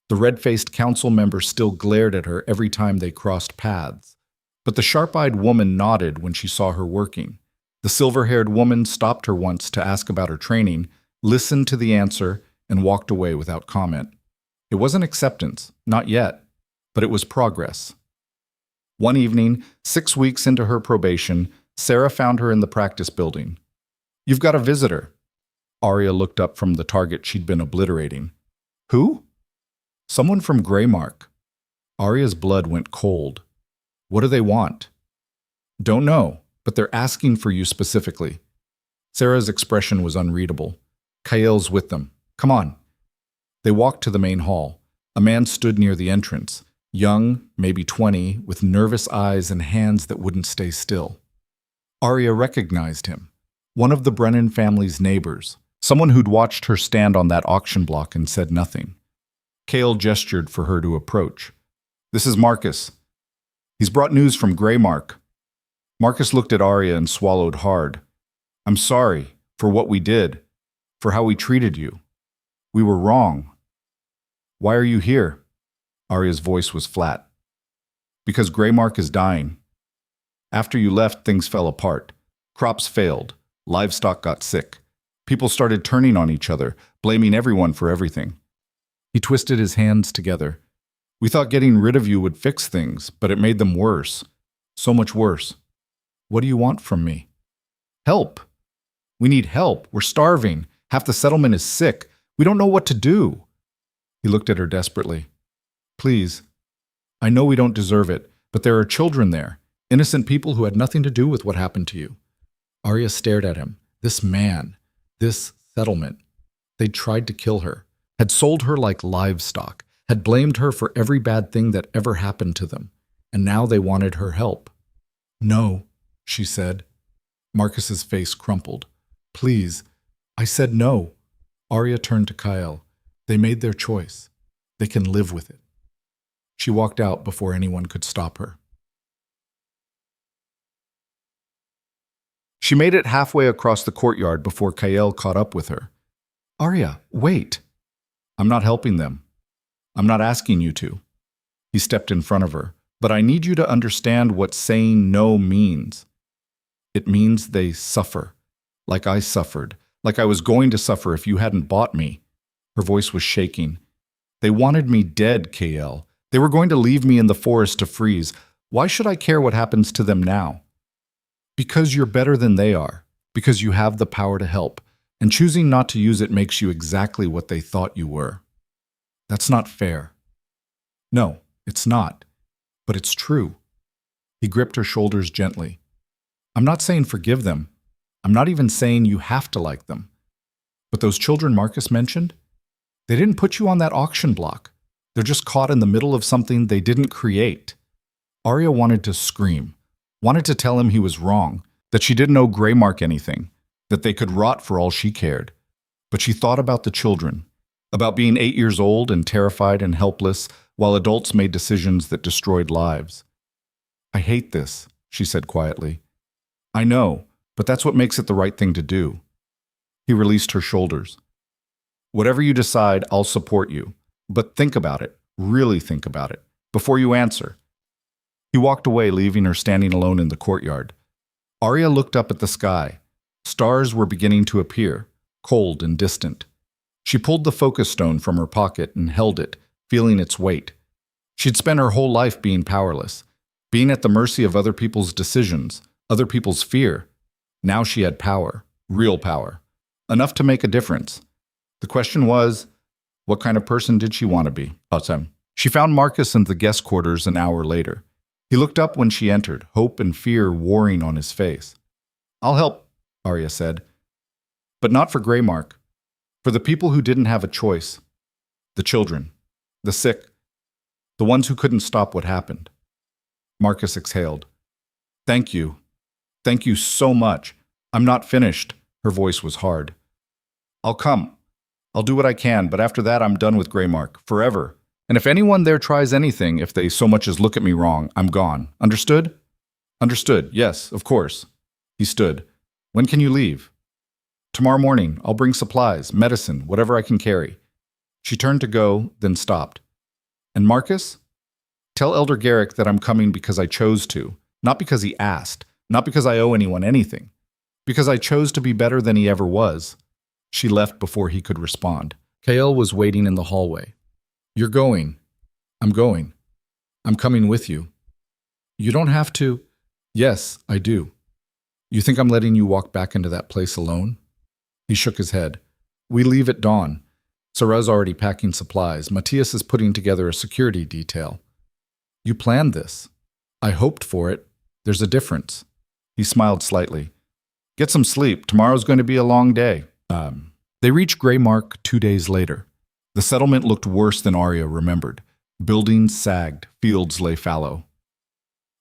The red-faced council members still glared at her every time they crossed paths. But the sharp-eyed woman nodded when she saw her working. The silver-haired woman stopped her once to ask about her training, listened to the answer, and walked away without comment. It wasn't acceptance, not yet, but it was progress. One evening, 6 weeks into her probation, Sarah found her in the practice building. You've got a visitor. Arya looked up from the target she'd been obliterating. Who? Someone from Greymark. Arya's blood went cold. What do they want? Don't know, but they're asking for you specifically. Sarah's expression was unreadable. Kael's with them. Come on. They walked to the main hall. A man stood near the entrance, young, maybe 20, with nervous eyes and hands that wouldn't stay still. Arya recognized him. One of the Brennan family's neighbors, someone who'd watched her stand on that auction block and said nothing. Kael gestured for her to approach. This is Marcus. He's brought news from Greymark. Marcus looked at Arya and swallowed hard. I'm sorry for what we did, for how we treated you. We were wrong. Why are you here? Arya's voice was flat. Because Greymark is dying. After you left, things fell apart. Crops failed. Livestock got sick. People started turning on each other, blaming everyone for everything. He twisted his hands together. We thought getting rid of you would fix things, but it made them worse. So much worse. What do you want from me? Help. We need help. We're starving. Half the settlement is sick. We don't know what to do. He looked at her desperately. Please, I know we don't deserve it, but there are children there, innocent people who had nothing to do with what happened to you. Arya stared at him. This man, this settlement. They'd tried to kill her, had sold her like livestock, had blamed her for every bad thing that ever happened to them, and now they wanted her help. No, she said. Marcus's face crumpled. Please, I said no. Arya turned to Kyle. They made their choice. They can live with it. She walked out before anyone could stop her. She made it halfway across the courtyard before Kyle caught up with her. Arya, wait. I'm not helping them. I'm not asking you to. He stepped in front of her. But I need you to understand what saying no means. It means they suffer, like I suffered, like I was going to suffer if you hadn't bought me. Her voice was shaking. They wanted me dead, KL. They were going to leave me in the forest to freeze. Why should I care what happens to them now? Because you're better than they are, because you have the power to help, and choosing not to use it makes you exactly what they thought you were. That's not fair. No, it's not. But it's true. He gripped her shoulders gently. I'm not saying forgive them. I'm not even saying you have to like them. But those children Marcus mentioned, they didn't put you on that auction block. They're just caught in the middle of something they didn't create. Arya wanted to scream, wanted to tell him he was wrong, that she didn't owe Greymark anything, that they could rot for all she cared. But she thought about the children, about being 8 years old and terrified and helpless, while adults made decisions that destroyed lives. I hate this, she said quietly. I know, but that's what makes it the right thing to do. He released her shoulders. Whatever you decide, I'll support you. But think about it, really think about it, before you answer. He walked away, leaving her standing alone in the courtyard. Arya looked up at the sky. Stars were beginning to appear, cold and distant. She pulled the focus stone from her pocket and held it, feeling its weight. She'd spent her whole life being powerless, being at the mercy of other people's decisions, other people's fear. Now she had power, real power, enough to make a difference. The question was, what kind of person did she want to be? She found Marcus in the guest quarters an hour later. He looked up when she entered, hope and fear warring on his face. I'll help, Arya said. But not for Greymark. For the people who didn't have a choice. The children. The sick. The ones who couldn't stop what happened. Marcus exhaled. Thank you. Thank you so much. I'm not finished. Her voice was hard. I'll come. I'll do what I can, but after that I'm done with Greymark. Forever. And if anyone there tries anything, if they so much as look at me wrong, I'm gone. Understood? Understood. Yes, of course. He stood. When can you leave? Tomorrow morning. I'll bring supplies, medicine, whatever I can carry. She turned to go, then stopped. And Marcus? Tell Elder Garrick that I'm coming because I chose to, not because he asked, not because I owe anyone anything, because I chose to be better than he ever was. She left before he could respond. Kael was waiting in the hallway. You're going. I'm going. I'm coming with you. You don't have to. Yes, I do. You think I'm letting you walk back into that place alone? He shook his head. We leave at dawn. Sarah's already packing supplies. Matthias is putting together a security detail. You planned this. I hoped for it. There's a difference. He smiled slightly. Get some sleep. Tomorrow's going to be a long day. They reached Greymark 2 days later. The settlement looked worse than Arya remembered. Buildings sagged, fields lay fallow.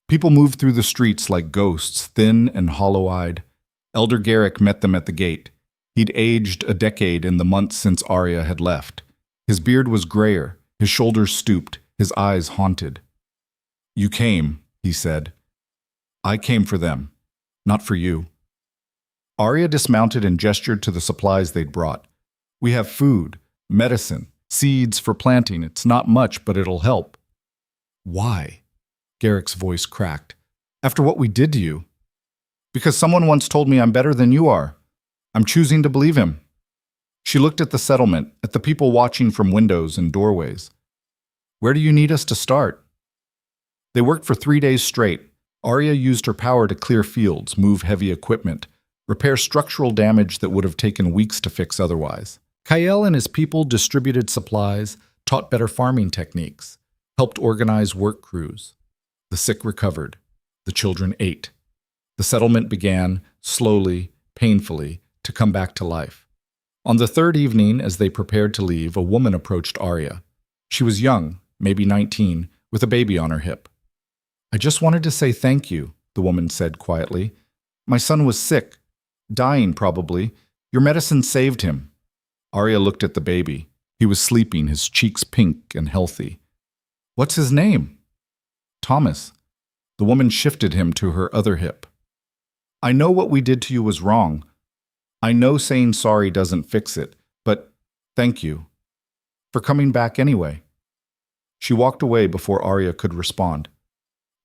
People moved through the streets like ghosts, thin and hollow-eyed. Elder Garrick met them at the gate. He'd aged a decade in the months since Arya had left. His beard was grayer, his shoulders stooped, his eyes haunted. You came, he said. I came for them, not for you. Arya dismounted and gestured to the supplies they'd brought. We have food, medicine, seeds for planting. It's not much, but it'll help. Why? Garrick's voice cracked. After what we did to you. Because someone once told me I'm better than you are. I'm choosing to believe him. She looked at the settlement, at the people watching from windows and doorways. Where do you need us to start? They worked for 3 days straight. Arya used her power to clear fields, move heavy equipment, repair structural damage that would have taken weeks to fix otherwise. Kael and his people distributed supplies, taught better farming techniques, helped organize work crews. The sick recovered. The children ate. The settlement began, slowly, painfully, to come back to life. On the third evening, as they prepared to leave, a woman approached Arya. She was young, maybe 19, with a baby on her hip. "I just wanted to say thank you," the woman said quietly. "My son was sick, dying probably. Your medicine saved him." Arya looked at the baby. He was sleeping, his cheeks pink and healthy. "What's his name?" "Thomas." The woman shifted him to her other hip. "I know what we did to you was wrong. I know saying sorry doesn't fix it, but thank you for coming back anyway." She walked away before Arya could respond.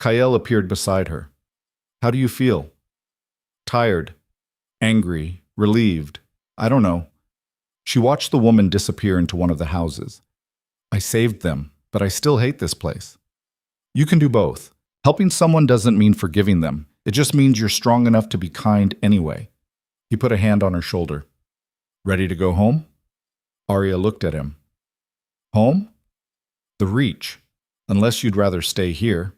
Kael appeared beside her. "How do you feel?" "Tired, angry, relieved. I don't know." She watched the woman disappear into one of the houses. "I saved them, but I still hate this place." "You can do both. Helping someone doesn't mean forgiving them. It just means you're strong enough to be kind anyway." He put a hand on her shoulder. "Ready to go home?" Arya looked at him. "Home?" "The Reach, unless you'd rather stay here."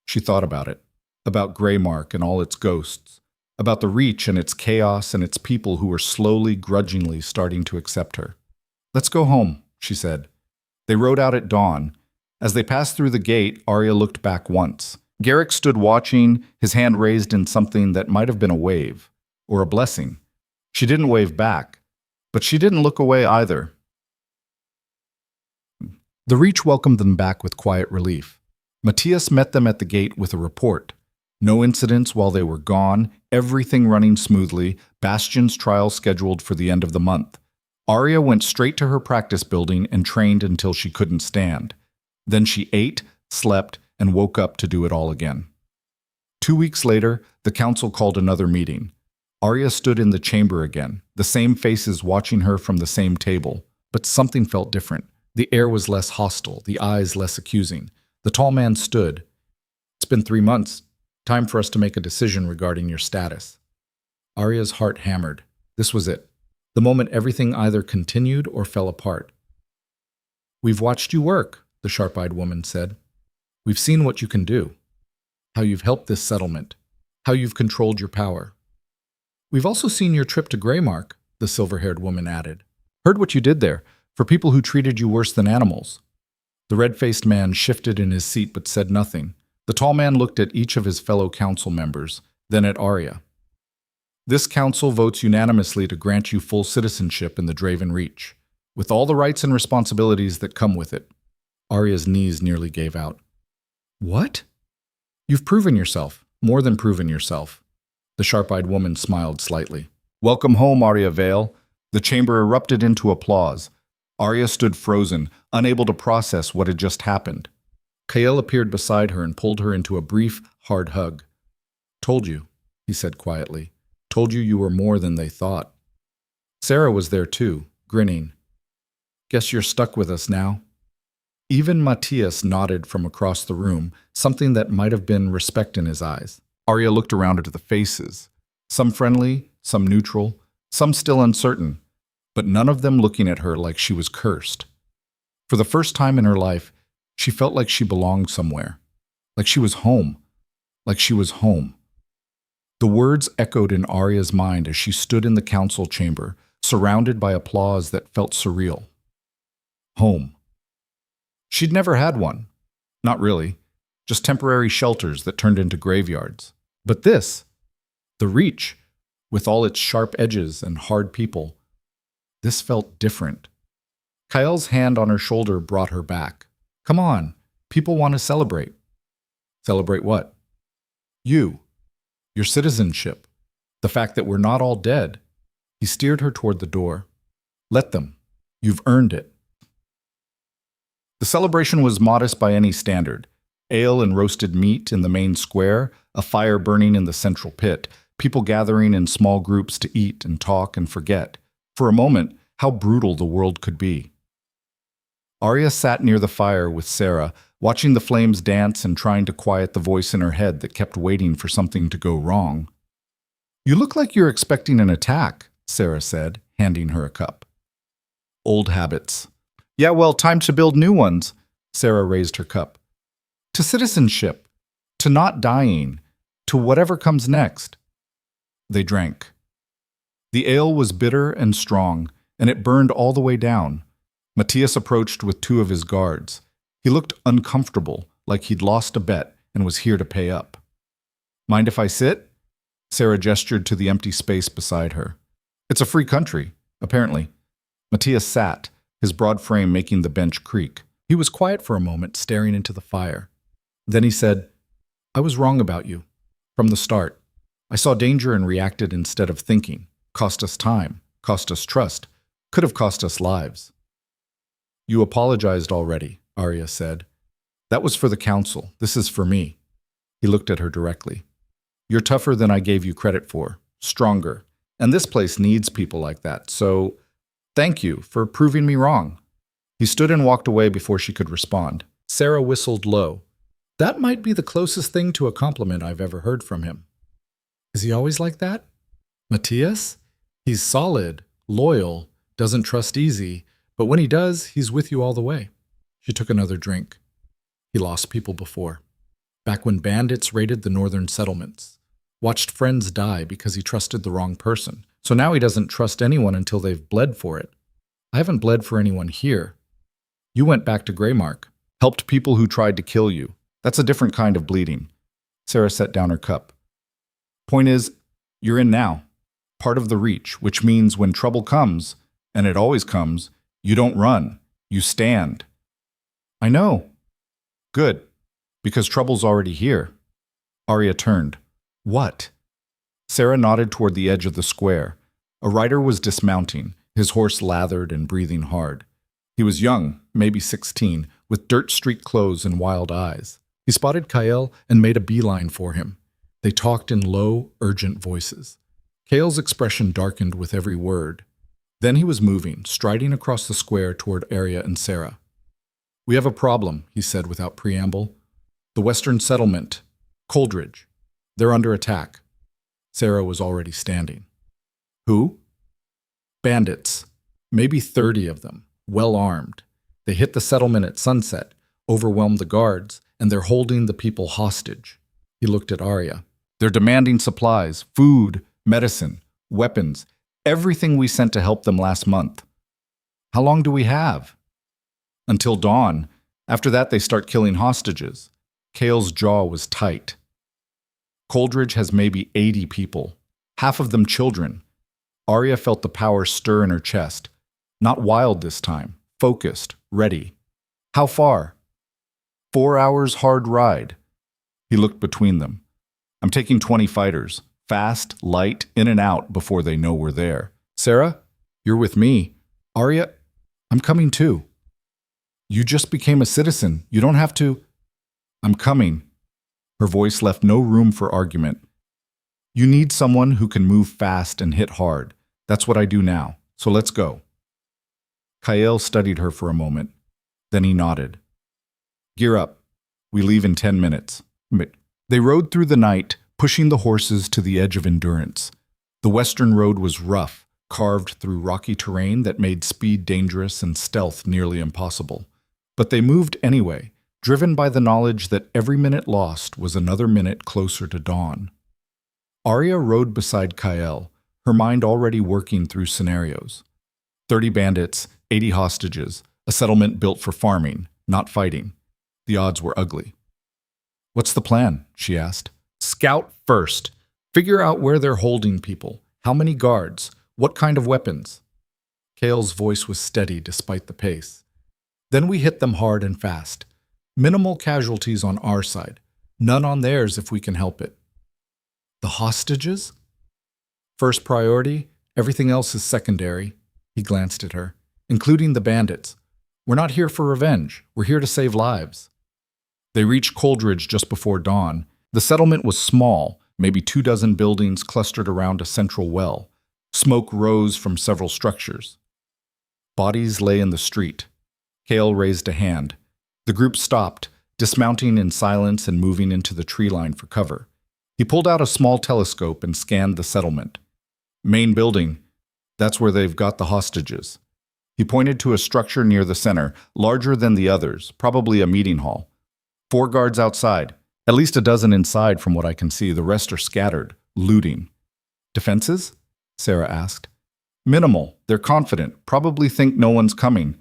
She thought about it, about Greymark and all its ghosts, about the Reach and its chaos and its people who were slowly, grudgingly starting to accept her. "Let's go home," she said. They rode out at dawn. As they passed through the gate, Arya looked back once. Garrick stood watching, his hand raised in something that might have been a wave, or a blessing. She didn't wave back, but she didn't look away either. The Reach welcomed them back with quiet relief. Matthias met them at the gate with a report. No incidents while they were gone, everything running smoothly, Bastion's trial scheduled for the end of the month. Arya went straight to her practice building and trained until she couldn't stand. Then she ate, slept, and woke up to do it all again. 2 weeks later, the council called another meeting. Arya stood in the chamber again, the same faces watching her from the same table, but something felt different. The air was less hostile, the eyes less accusing. The tall man stood. "It's been 3 months. Time for us to make a decision regarding your status." Arya's heart hammered. This was it. The moment everything either continued or fell apart. "We've watched you work," the sharp-eyed woman said. "We've seen what you can do, how you've helped this settlement, how you've controlled your power. We've also seen your trip to Greymark," the silver-haired woman added. "Heard what you did there, for people who treated you worse than animals." The red-faced man shifted in his seat but said nothing. The tall man looked at each of his fellow council members, then at Arya. "This council votes unanimously to grant you full citizenship in the Draven Reach, with all the rights and responsibilities that come with it." Arya's knees nearly gave out. "What?" "You've proven yourself, more than proven yourself." The sharp-eyed woman smiled slightly. "Welcome home, Arya Vale." The chamber erupted into applause. Arya stood frozen, unable to process what had just happened. Kael appeared beside her and pulled her into a brief, hard hug. "Told you," he said quietly. "Told you were more than they thought." Sarah was there too, grinning. "Guess you're stuck with us now." Even Matthias nodded from across the room, something that might have been respect in his eyes. Arya looked around at the faces, some friendly, some neutral, some still uncertain, but none of them looking at her like she was cursed. For the first time in her life, she felt like she belonged somewhere, like she was home, like she was home. The words echoed in Arya's mind as she stood in the council chamber, surrounded by applause that felt surreal. Home. She'd never had one. Not really. Just temporary shelters that turned into graveyards. But this, the Reach, with all its sharp edges and hard people, this felt different. Kael's hand on her shoulder brought her back. "Come on, people want to celebrate." "Celebrate what?" "You. Your citizenship. The fact that we're not all dead." He steered her toward the door. "Let them. You've earned it." The celebration was modest by any standard. Ale and roasted meat in the main square, a fire burning in the central pit, people gathering in small groups to eat and talk and forget, for a moment, how brutal the world could be. Arya sat near the fire with Sarah, watching the flames dance and trying to quiet the voice in her head that kept waiting for something to go wrong. "You look like you're expecting an attack," Sarah said, handing her a cup. Old habits. Yeah, well, time to build new ones. Sarah raised her cup. To citizenship. To not dying. To whatever comes next. They drank. The ale was bitter and strong, and it burned all the way down. Matthias approached with two of his guards. He looked uncomfortable, like he'd lost a bet and was here to pay up. Mind if I sit? Sarah gestured to the empty space beside her. It's a free country, apparently. Matthias sat, his broad frame making the bench creak. He was quiet for a moment, staring into the fire. Then he said, I was wrong about you. From the start. I saw danger and reacted instead of thinking. Cost us time, cost us trust, could have cost us lives. You apologized already, Arya said. That was for the council. This is for me. He looked at her directly. You're tougher than I gave you credit for, stronger, and this place needs people like that, so thank you for proving me wrong. He stood and walked away before she could respond. Sarah whistled low. That might be the closest thing to a compliment I've ever heard from him. Is he always like that? Matthias? He's solid, loyal, doesn't trust easy, but when he does, he's with you all the way. She took another drink. He lost people before. Back when bandits raided the northern settlements. Watched friends die because he trusted the wrong person. So now he doesn't trust anyone until they've bled for it. I haven't bled for anyone here. You went back to Greymark. Helped people who tried to kill you. That's a different kind of bleeding. Sarah set down her cup. Point is, you're in now. Part of the Reach, which means when trouble comes, and it always comes, you don't run. You stand. I know. Good. Because trouble's already here. Arya turned. What? Sarah nodded toward the edge of the square. A rider was dismounting, his horse lathered and breathing hard. He was young, maybe 16, with dirt-streaked clothes and wild eyes. He spotted Kael and made a beeline for him. They talked in low, urgent voices. Kael's expression darkened with every word. Then he was moving, striding across the square toward Arya and Sarah. We have a problem, he said without preamble. The Western Settlement, Coldridge. They're under attack. Sarah was already standing. Who? Bandits. Maybe 30 of them, well armed. They hit the settlement at sunset, overwhelmed the guards, and they're holding the people hostage. He looked at Arya. They're demanding supplies, food, medicine, weapons, everything we sent to help them last month. How long do we have? Until dawn. After that, they start killing hostages. Kael's jaw was tight. Coldridge has maybe 80 people, half of them children. Arya felt the power stir in her chest. Not wild this time, focused, ready. How far? 4 hours hard ride. He looked between them. I'm taking 20 fighters, fast, light, in and out before they know we're there. Sarah, you're with me. Arya, I'm coming too. You just became a citizen. You don't have to. I'm coming. Her voice left no room for argument. You need someone who can move fast and hit hard. That's what I do now. So let's go. Kael studied her for a moment. Then he nodded. Gear up. We leave in 10 minutes. They rode through the night, pushing the horses to the edge of endurance. The western road was rough, carved through rocky terrain that made speed dangerous and stealth nearly impossible. But they moved anyway, driven by the knowledge that every minute lost was another minute closer to dawn. Arya rode beside Kael, her mind already working through scenarios. 30 bandits, 80 hostages, a settlement built for farming, not fighting. The odds were ugly. What's the plan? She asked. Scout first. Figure out where they're holding people, how many guards, what kind of weapons. Kael's voice was steady despite the pace. Then we hit them hard and fast. Minimal casualties on our side, none on theirs if we can help it. The hostages? First priority, everything else is secondary. He glanced at her, including the bandits. We're not here for revenge. We're here to save lives. They reached Coldridge just before dawn. The settlement was small, maybe 24 buildings clustered around a central well. Smoke rose from several structures. Bodies lay in the street. Kael raised a hand. The group stopped, dismounting in silence and moving into the tree line for cover. He pulled out a small telescope and scanned the settlement. Main building, that's where they've got the hostages. He pointed to a structure near the center, larger than the others, probably a meeting hall. 4 guards outside, at least a dozen inside from what I can see. The rest are scattered, looting. Defenses? Sarah asked. Minimal. They're confident, probably think no one's coming.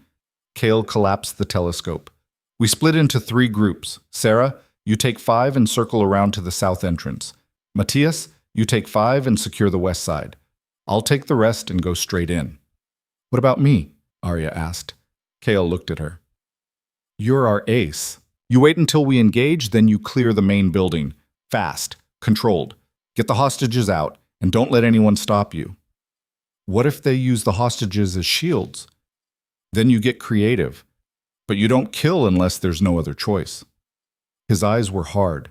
Cale collapsed the telescope. We split into 3 groups. Sarah, you take 5 and circle around to the south entrance. Matthias, you take 5 and secure the west side. I'll take the rest and go straight in. What about me? Arya asked. Cale looked at her. You're our ace. You wait until we engage, then you clear the main building. Fast. Controlled. Get the hostages out, and don't let anyone stop you. What if they use the hostages as shields? Then you get creative. But you don't kill unless there's no other choice. His eyes were hard.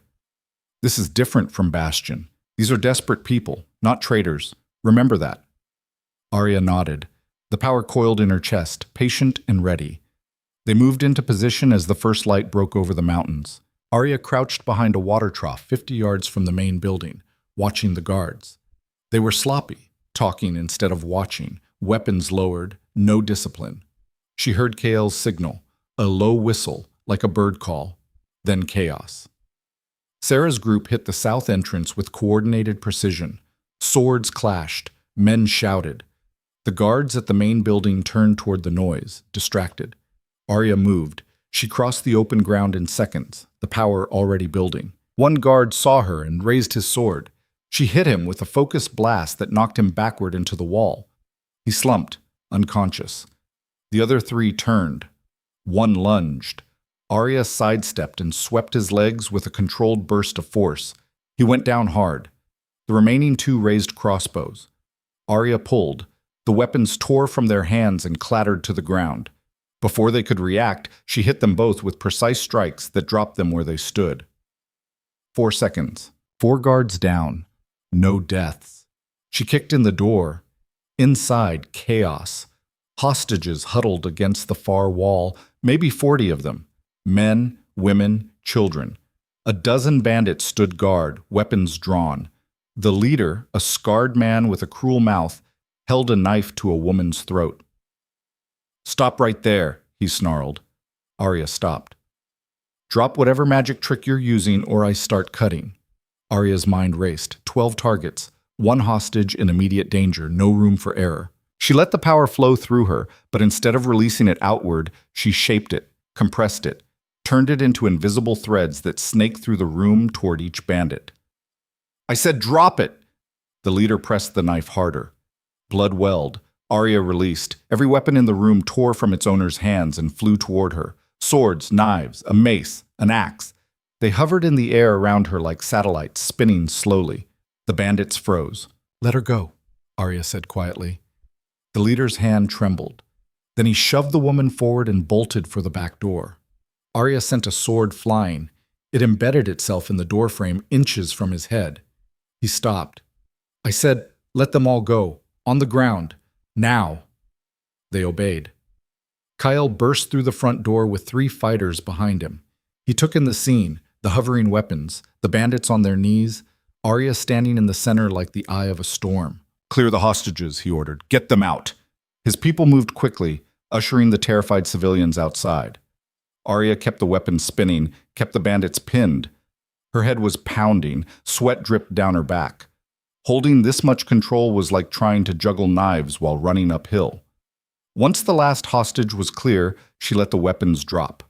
This is different from Bastion. These are desperate people, not traitors. Remember that. Arya nodded. The power coiled in her chest, patient and ready. They moved into position as the first light broke over the mountains. Arya crouched behind a water trough 50 yards from the main building, watching the guards. They were sloppy, talking instead of watching, weapons lowered, no discipline. She heard Cale's signal, a low whistle, like a bird call, then chaos. Sarah's group hit the south entrance with coordinated precision. Swords clashed, men shouted. The guards at the main building turned toward the noise, distracted. Arya moved. She crossed the open ground in seconds, the power already building. One guard saw her and raised his sword. She hit him with a focused blast that knocked him backward into the wall. He slumped, unconscious. The other 3 turned. One lunged. Arya sidestepped and swept his legs with a controlled burst of force. He went down hard. The remaining 2 raised crossbows. Arya pulled. The weapons tore from their hands and clattered to the ground. Before they could react, she hit them both with precise strikes that dropped them where they stood. 4 seconds. 4 guards down. No deaths. She kicked in the door. Inside, chaos. Hostages huddled against the far wall, maybe 40 of them. Men, women, children. A dozen bandits stood guard, weapons drawn. The leader, a scarred man with a cruel mouth, held a knife to a woman's throat. Stop right there, he snarled. Arya stopped. Drop whatever magic trick you're using or I start cutting. Arya's mind raced. 12 targets, 1 hostage in immediate danger, no room for error. She let the power flow through her, but instead of releasing it outward, she shaped it, compressed it, turned it into invisible threads that snaked through the room toward each bandit. I said drop it! The leader pressed the knife harder. Blood welled. Arya released. Every weapon in the room tore from its owner's hands and flew toward her. Swords, knives, a mace, an axe. They hovered in the air around her like satellites, spinning slowly. The bandits froze. Let her go, Arya said quietly. The leader's hand trembled. Then he shoved the woman forward and bolted for the back door. Arya sent a sword flying. It embedded itself in the doorframe inches from his head. He stopped. I said, let them all go. On the ground. Now. They obeyed. Kyle burst through the front door with 3 fighters behind him. He took in the scene, the hovering weapons, the bandits on their knees, Arya standing in the center like the eye of a storm. Clear the hostages, he ordered. Get them out. His people moved quickly, ushering the terrified civilians outside. Arya kept the weapons spinning, kept the bandits pinned. Her head was pounding, sweat dripped down her back. Holding this much control was like trying to juggle knives while running uphill. Once the last hostage was clear, she let the weapons drop.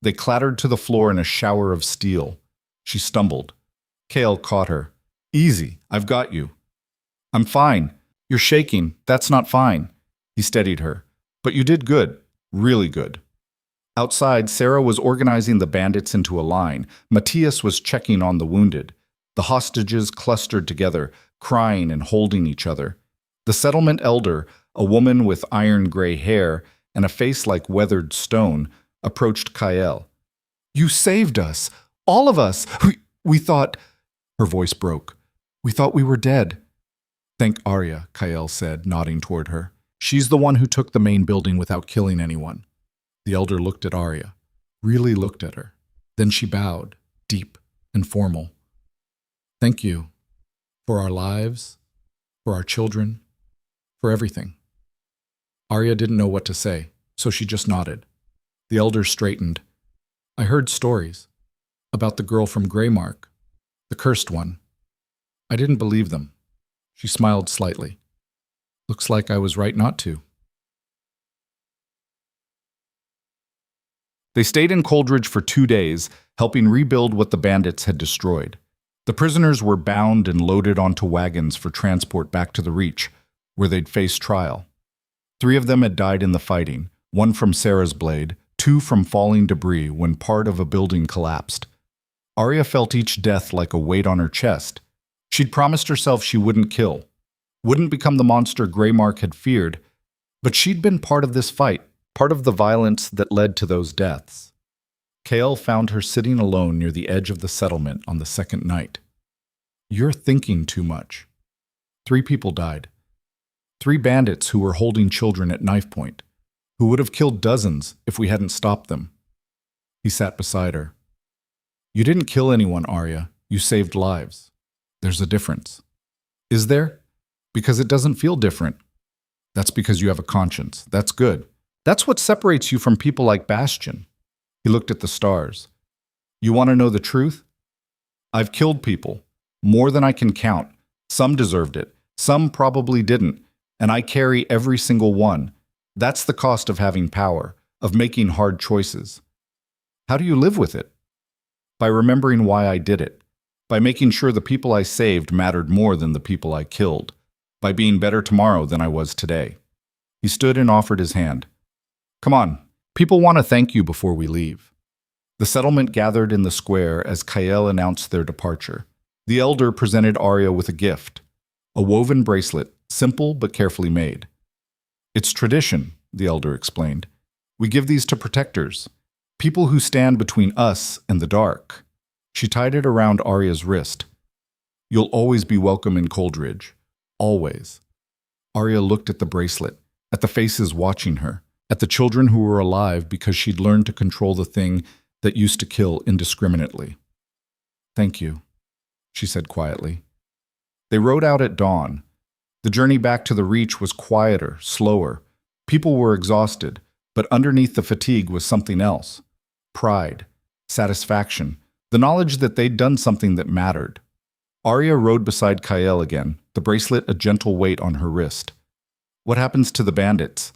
They clattered to the floor in a shower of steel. She stumbled. Cale caught her. Easy, I've got you. I'm fine. You're shaking. That's not fine. He steadied her. But you did good. Really good. Outside, Sarah was organizing the bandits into a line. Matthias was checking on the wounded. The hostages clustered together, crying and holding each other. The settlement elder, a woman with iron-gray hair and a face like weathered stone, approached Kyle. You saved us. All of us. We thought... Her voice broke. We thought we were dead. Thank Arya, Kyle said, nodding toward her. She's the one who took the main building without killing anyone. The elder looked at Arya, really looked at her. Then she bowed, deep and formal. Thank you. For our lives, for our children, for everything. Arya didn't know what to say, so she just nodded. The elder straightened. I heard stories about the girl from Greymark, the cursed one. I didn't believe them. She smiled slightly. Looks like I was right not to. They stayed in Coldridge for 2 days, helping rebuild what the bandits had destroyed. The prisoners were bound and loaded onto wagons for transport back to the Reach, where they'd face trial. 3 of them had died in the fighting, 1 from Sarah's blade, 2 from falling debris when part of a building collapsed. Arya felt each death like a weight on her chest. She'd promised herself she wouldn't kill, wouldn't become the monster Greymark had feared, but she'd been part of this fight, part of the violence that led to those deaths. Kael found her sitting alone near the edge of the settlement on the second night. You're thinking too much. 3 people died. 3 bandits who were holding children at knife point, who would have killed dozens if we hadn't stopped them. He sat beside her. You didn't kill anyone, Arya. You saved lives. There's a difference. Is there? Because it doesn't feel different. That's because you have a conscience. That's good. That's what separates you from people like Bastion. He looked at the stars. You want to know the truth? I've killed people, more than I can count. Some deserved it. Some probably didn't. And I carry every single one. That's the cost of having power, of making hard choices. How do you live with it? By remembering why I did it. By making sure the people I saved mattered more than the people I killed. By being better tomorrow than I was today. He stood and offered his hand. Come on, people want to thank you before we leave. The settlement gathered in the square as Kael announced their departure. The elder presented Arya with a gift, a woven bracelet, simple but carefully made. It's tradition, the elder explained. We give these to protectors, people who stand between us and the dark. She tied it around Arya's wrist. You'll always be welcome in Coldridge. Always. Arya looked at the bracelet, at the faces watching her, at the children who were alive because she'd learned to control the thing that used to kill indiscriminately. Thank you, she said quietly. They rode out at dawn. The journey back to the Reach was quieter, slower. People were exhausted, but underneath the fatigue was something else. Pride, satisfaction, the knowledge that they'd done something that mattered. Arya rode beside Kael again, the bracelet a gentle weight on her wrist. What happens to the bandits?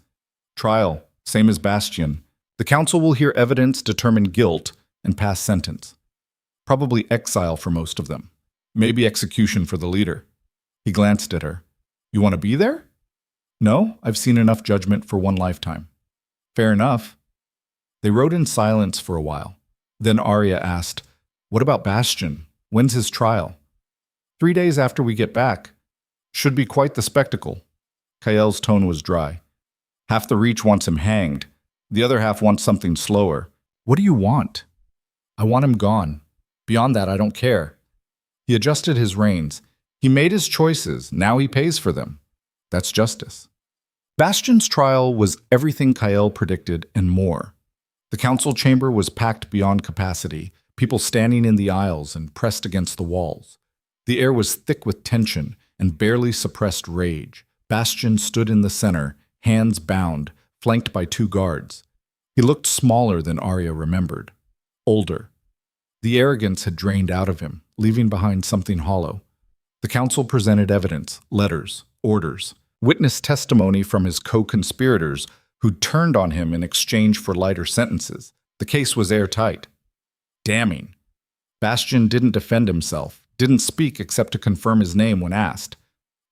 Trial, same as Bastion. The council will hear evidence, determine guilt, and pass sentence. Probably exile for most of them. Maybe execution for the leader. He glanced at her. You want to be there? No, I've seen enough judgment for one lifetime. Fair enough. They rode in silence for a while. Then Arya asked, What about Bastion? When's his trial? 3 days after we get back. Should be quite the spectacle. Kael's tone was dry. Half the Reach wants him hanged. The other half wants something slower. What do you want? I want him gone. Beyond that, I don't care. He adjusted his reins. He made his choices. Now he pays for them. That's justice. Bastion's trial was everything Kael predicted and more. The council chamber was packed beyond capacity, people standing in the aisles and pressed against the walls. The air was thick with tension and barely suppressed rage. Bastion stood in the center, hands bound, flanked by 2 guards. He looked smaller than Arya remembered. Older. The arrogance had drained out of him, leaving behind something hollow. The council presented evidence, letters, orders, witness testimony from his co-conspirators who'd turned on him in exchange for lighter sentences. The case was airtight. Damning. Bastion didn't defend himself, didn't speak except to confirm his name when asked.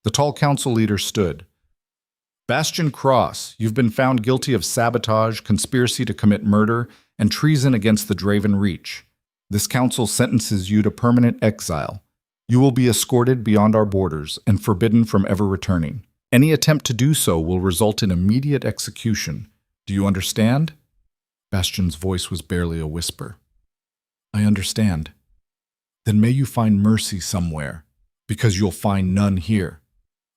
The tall council leader stood. Bastion Cross, you've been found guilty of sabotage, conspiracy to commit murder, and treason against the Draven Reach. This council sentences you to permanent exile. You will be escorted beyond our borders and forbidden from ever returning. Any attempt to do so will result in immediate execution. Do you understand? Bastion's voice was barely a whisper. I understand. Then may you find mercy somewhere, because you'll find none here.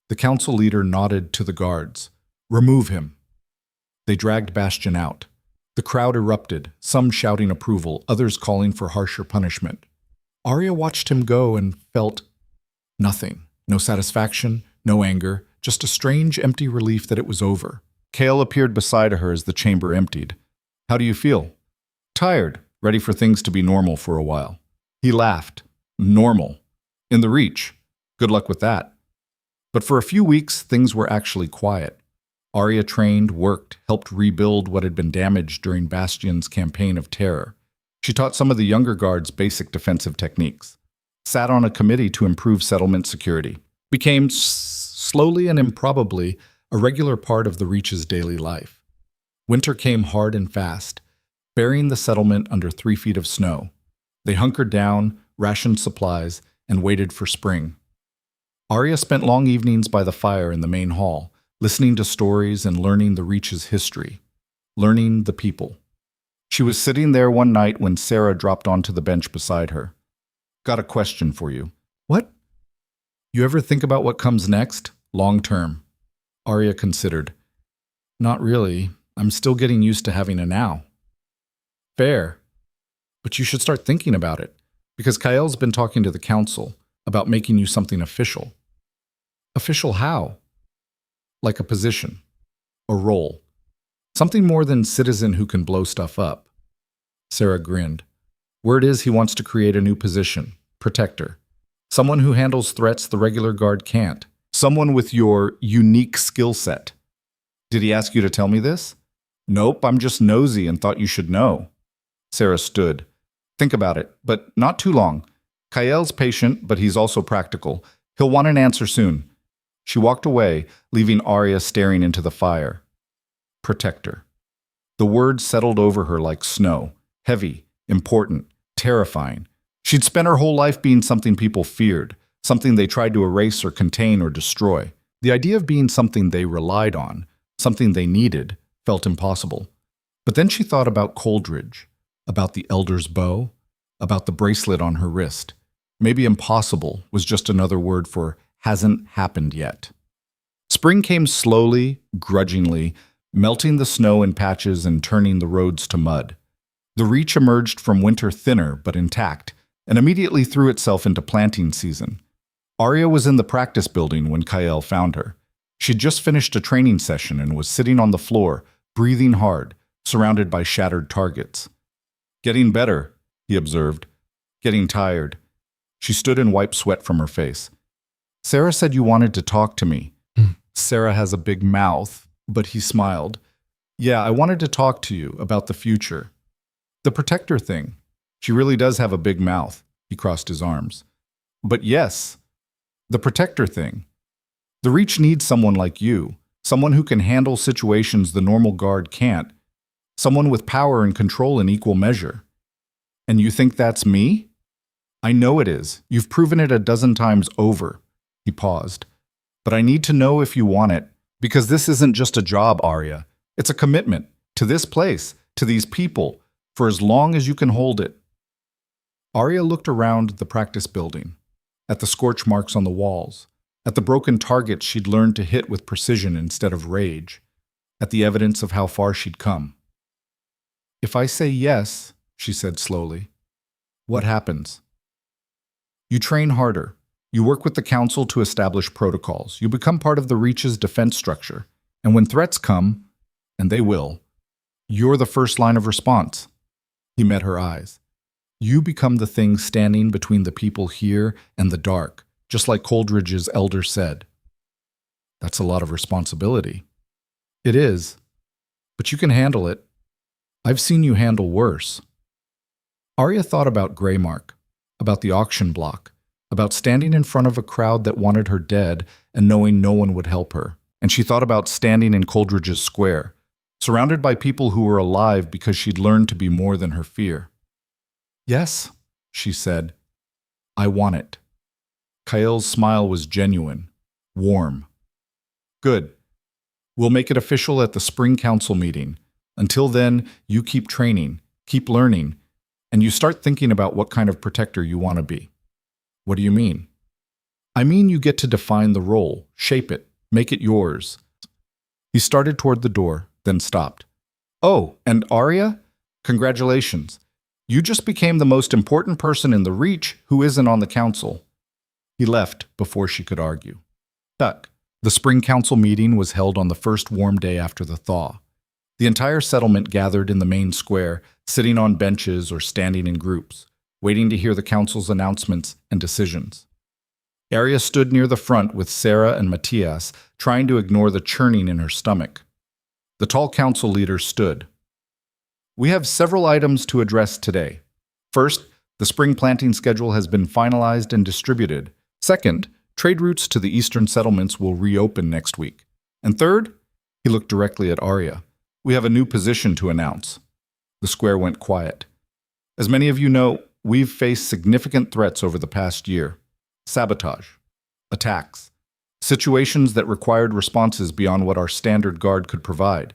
The council leader nodded to the guards. Remove him. They dragged Bastion out. The crowd erupted, some shouting approval, others calling for harsher punishment. Arya watched him go and felt nothing. No satisfaction, no anger, just a strange, empty relief that it was over. Kale appeared beside her as the chamber emptied. How do you feel? Tired, ready for things to be normal for a while. He laughed. Normal. In the Reach. Good luck with that. But for a few weeks, things were actually quiet. Arya trained, worked, helped rebuild what had been damaged during Bastion's campaign of terror. She taught some of the younger guards basic defensive techniques, sat on a committee to improve settlement security, became slowly and improbably a regular part of the Reach's daily life. Winter came hard and fast, burying the settlement under 3 feet of snow. They hunkered down, rationed supplies, and waited for spring. Arya spent long evenings by the fire in the main hall, listening to stories and learning the Reach's history, learning the people. She was sitting there one night when Sarah dropped onto the bench beside her. Got a question for you. What? You ever think about what comes next, long term? Arya considered. Not really. I'm still getting used to having a now. Fair. But you should start thinking about it, because Kael's been talking to the council about making you something official. Official how? Like a position, a role. Something more than citizen who can blow stuff up. Sarah grinned. Word is he wants to create a new position, protector. Someone who handles threats the regular guard can't. Someone with your unique skill set. Did he ask you to tell me this? Nope, I'm just nosy and thought you should know. Sarah stood. Think about it, but not too long. Kael's patient, but he's also practical. He'll want an answer soon. She walked away, leaving Arya staring into the fire. Protector. The word settled over her like snow, heavy, important, terrifying. She'd spent her whole life being something people feared, something they tried to erase or contain or destroy. The idea of being something they relied on, something they needed, felt impossible. But then she thought about Coldridge, about the Elder's bow, about the bracelet on her wrist. Maybe impossible was just another word for hasn't happened yet. Spring came slowly, grudgingly, melting the snow in patches and turning the roads to mud. The Reach emerged from winter thinner but intact, and immediately threw itself into planting season. Arya was in the practice building when Kael found her. She'd just finished a training session and was sitting on the floor, breathing hard, surrounded by shattered targets. Getting better, he observed. Getting tired. She stood and wiped sweat from her face. Sarah said you wanted to talk to me. Sarah has a big mouth, but he smiled. Yeah, I wanted to talk to you about the future. The protector thing. She really does have a big mouth. He crossed his arms. But yes, the protector thing. The Reach needs someone like you, someone who can handle situations the normal guard can't, someone with power and control in equal measure. And you think that's me? I know it is. You've proven it a dozen times over. He paused. But I need to know if you want it, because this isn't just a job, Arya. It's a commitment to this place, to these people, for as long as you can hold it. Arya looked around the practice building, at the scorch marks on the walls, at the broken targets she'd learned to hit with precision instead of rage, at the evidence of how far she'd come. If I say yes, she said slowly, what happens? You train harder. You work with the council to establish protocols. You become part of the Reach's defense structure. And when threats come, and they will, you're the first line of response. He met her eyes. You become the thing standing between the people here and the dark, just like Coldridge's elder said. That's a lot of responsibility. It is, but you can handle it. I've seen you handle worse. Arya thought about Greymark, about the auction block, about standing in front of a crowd that wanted her dead and knowing no one would help her. And she thought about standing in Coldridge's square, surrounded by people who were alive because she'd learned to be more than her fear. Yes, she said. I want it. Kael's smile was genuine, warm. Good. We'll make it official at the spring council meeting. Until then, you keep training, keep learning, and you start thinking about what kind of protector you want to be. What do you mean? I mean you get to define the role, shape it, make it yours. He started toward the door, then stopped. Oh, and Arya? Congratulations. You just became the most important person in the Reach who isn't on the council. He left before she could argue. Duck. The spring council meeting was held on the first warm day after the thaw. The entire settlement gathered in the main square, sitting on benches or standing in groups, waiting to hear the council's announcements and decisions. Arya stood near the front with Sarah and Matthias, trying to ignore the churning in her stomach. The tall council leader stood. We have several items to address today. First, the spring planting schedule has been finalized and distributed. Second, trade routes to the eastern settlements will reopen next week. And third, he looked directly at Arya. We have a new position to announce. The square went quiet. As many of you know, we've faced significant threats over the past year. Sabotage, attacks, situations that required responses beyond what our standard guard could provide.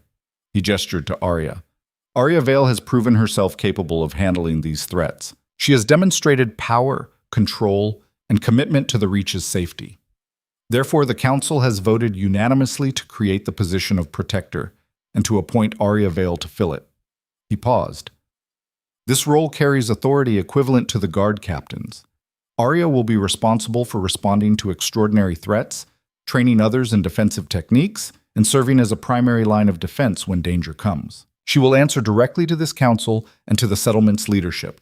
He gestured to Arya. Arya Vale has proven herself capable of handling these threats. She has demonstrated power, control, and commitment to the Reach's safety. Therefore, the Council has voted unanimously to create the position of Protector and to appoint Arya Vale to fill it. He paused. This role carries authority equivalent to the Guard Captain's. Arya will be responsible for responding to extraordinary threats, training others in defensive techniques, and serving as a primary line of defense when danger comes. She will answer directly to this council and to the settlement's leadership.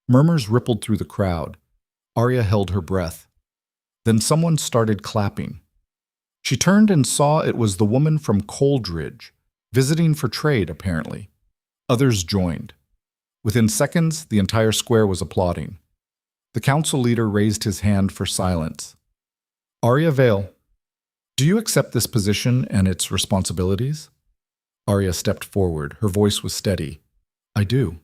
Murmurs rippled through the crowd. Arya held her breath. Then someone started clapping. She turned and saw it was the woman from Coldridge, visiting for trade, apparently. Others joined. Within seconds, the entire square was applauding. The council leader raised his hand for silence. Arya Vale, do you accept this position and its responsibilities? Arya stepped forward. Her voice was steady. I do.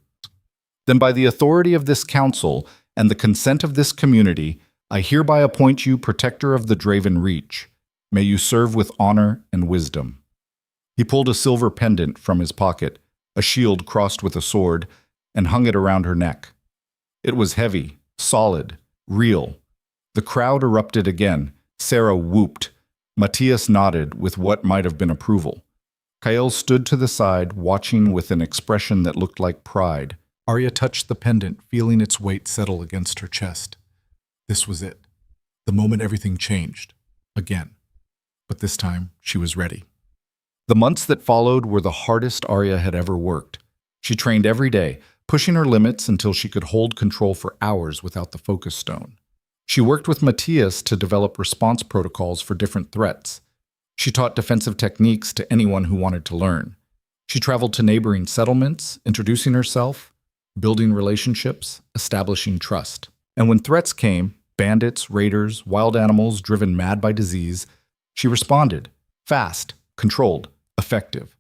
Then by the authority of this council and the consent of this community, I hereby appoint you Protector of the Draven Reach. May you serve with honor and wisdom. He pulled a silver pendant from his pocket, a shield crossed with a sword, and hung it around her neck. It was heavy, solid, real. The crowd erupted again. Sarah whooped. Matthias nodded with what might have been approval. Kael stood to the side, watching with an expression that looked like pride. Arya touched the pendant, feeling its weight settle against her chest. This was it. The moment everything changed. Again. But this time, she was ready. The months that followed were the hardest Arya had ever worked. She trained every day, pushing her limits until she could hold control for hours without the focus stone. She worked with Matthias to develop response protocols for different threats. She taught defensive techniques to anyone who wanted to learn. She traveled to neighboring settlements, introducing herself, building relationships, establishing trust. And when threats came, bandits, raiders, wild animals driven mad by disease, she responded, fast, controlled, effective.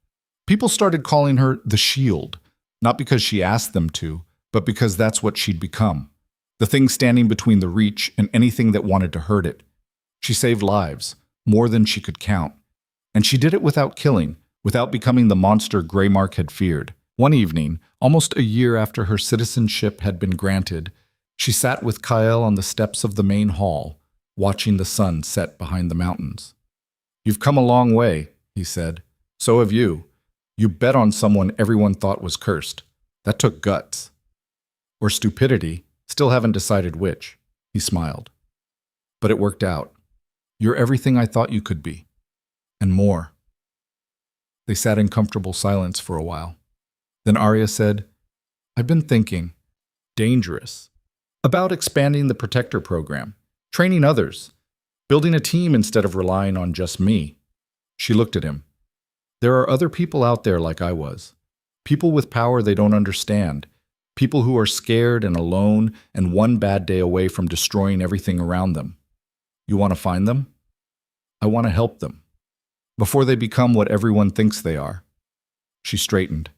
People started calling her the Shield, not because she asked them to, but because that's what she'd become. The thing standing between the Reach and anything that wanted to hurt it. She saved lives, more than she could count. And she did it without killing, without becoming the monster Greymark had feared. One evening, almost a year after her citizenship had been granted, she sat with Kael on the steps of the main hall, watching the sun set behind the mountains. You've come a long way, he said. So have you. You bet on someone everyone thought was cursed. That took guts. Or stupidity, still haven't decided which. He smiled. But it worked out. You're everything I thought you could be. And more. They sat in comfortable silence for a while. Then Arya said, I've been thinking. Dangerous. About expanding the Protector program, training others, building a team instead of relying on just me. She looked at him. There are other people out there like I was. People with power they don't understand. People who are scared and alone and one bad day away from destroying everything around them. You want to find them? I want to help them. Before they become what everyone thinks they are. She straightened.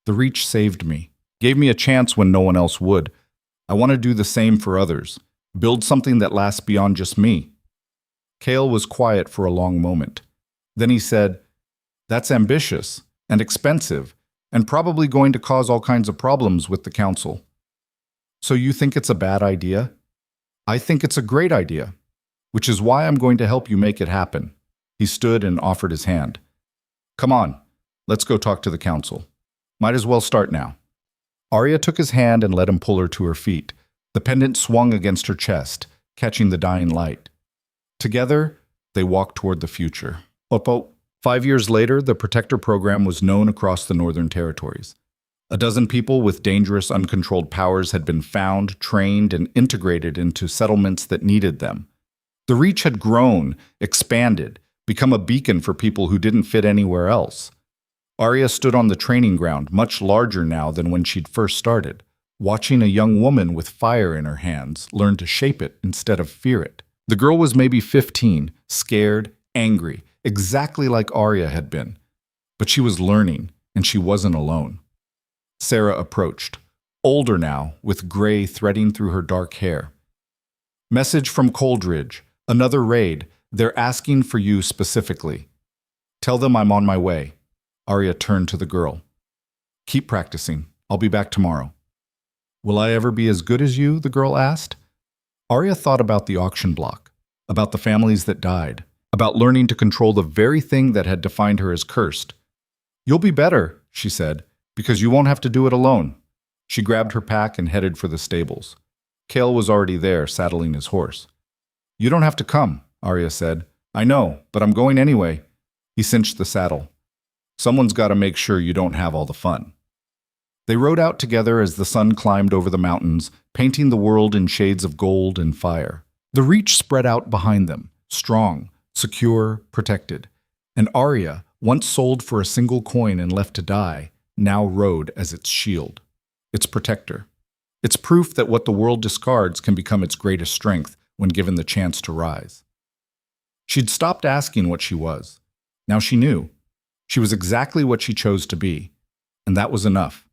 The Reach saved me, gave me a chance when no one else would. I want to do the same for others. Build something that lasts beyond just me. Kael was quiet for a long moment. Then he said, That's ambitious and expensive and probably going to cause all kinds of problems with the council. So you think it's a bad idea? I think it's a great idea, which is why I'm going to help you make it happen. He stood and offered his hand. Come on, let's go talk to the council. Might as well start now. Arya took his hand and let him pull her to her feet. The pendant swung against her chest, catching the dying light. Together, They walked toward the future. 5 years later, the Protector program was known across the Northern Territories. A dozen people with dangerous, uncontrolled powers had been found, trained, and integrated into settlements that needed them. The Reach had grown, expanded, become a beacon for people who didn't fit anywhere else. Arya stood on the training ground, much larger now than when she'd first started, watching a young woman with fire in her hands learn to shape it instead of fear it. The girl was maybe 15, scared, angry, exactly like Arya had been. But she was learning, and she wasn't alone. Sarah approached, older now, with gray threading through her dark hair. "Message from Coldridge. Another raid. They're asking for you specifically. Tell them I'm on my way." Arya turned to the girl. "Keep practicing. I'll be back tomorrow." "Will I ever be as good as you?" the girl asked. Arya thought about the auction block, about the families that died, about learning to control the very thing that had defined her as cursed. "You'll be better," she said, "because you won't have to do it alone." She grabbed her pack and headed for the stables. Cale was already there, saddling his horse. "You don't have to come," Arya said. "I know, but I'm going anyway." He cinched the saddle. "Someone's got to make sure you don't have all the fun." They rode out together as the sun climbed over the mountains, painting the world in shades of gold and fire. The Reach spread out behind them, strong, secure, protected. And Arya, once sold for a single coin and left to die, now rode as its shield, its protector. It's proof that what the world discards can become its greatest strength when given the chance to rise. She'd stopped asking what she was. Now she knew. She was exactly what she chose to be, and that was enough.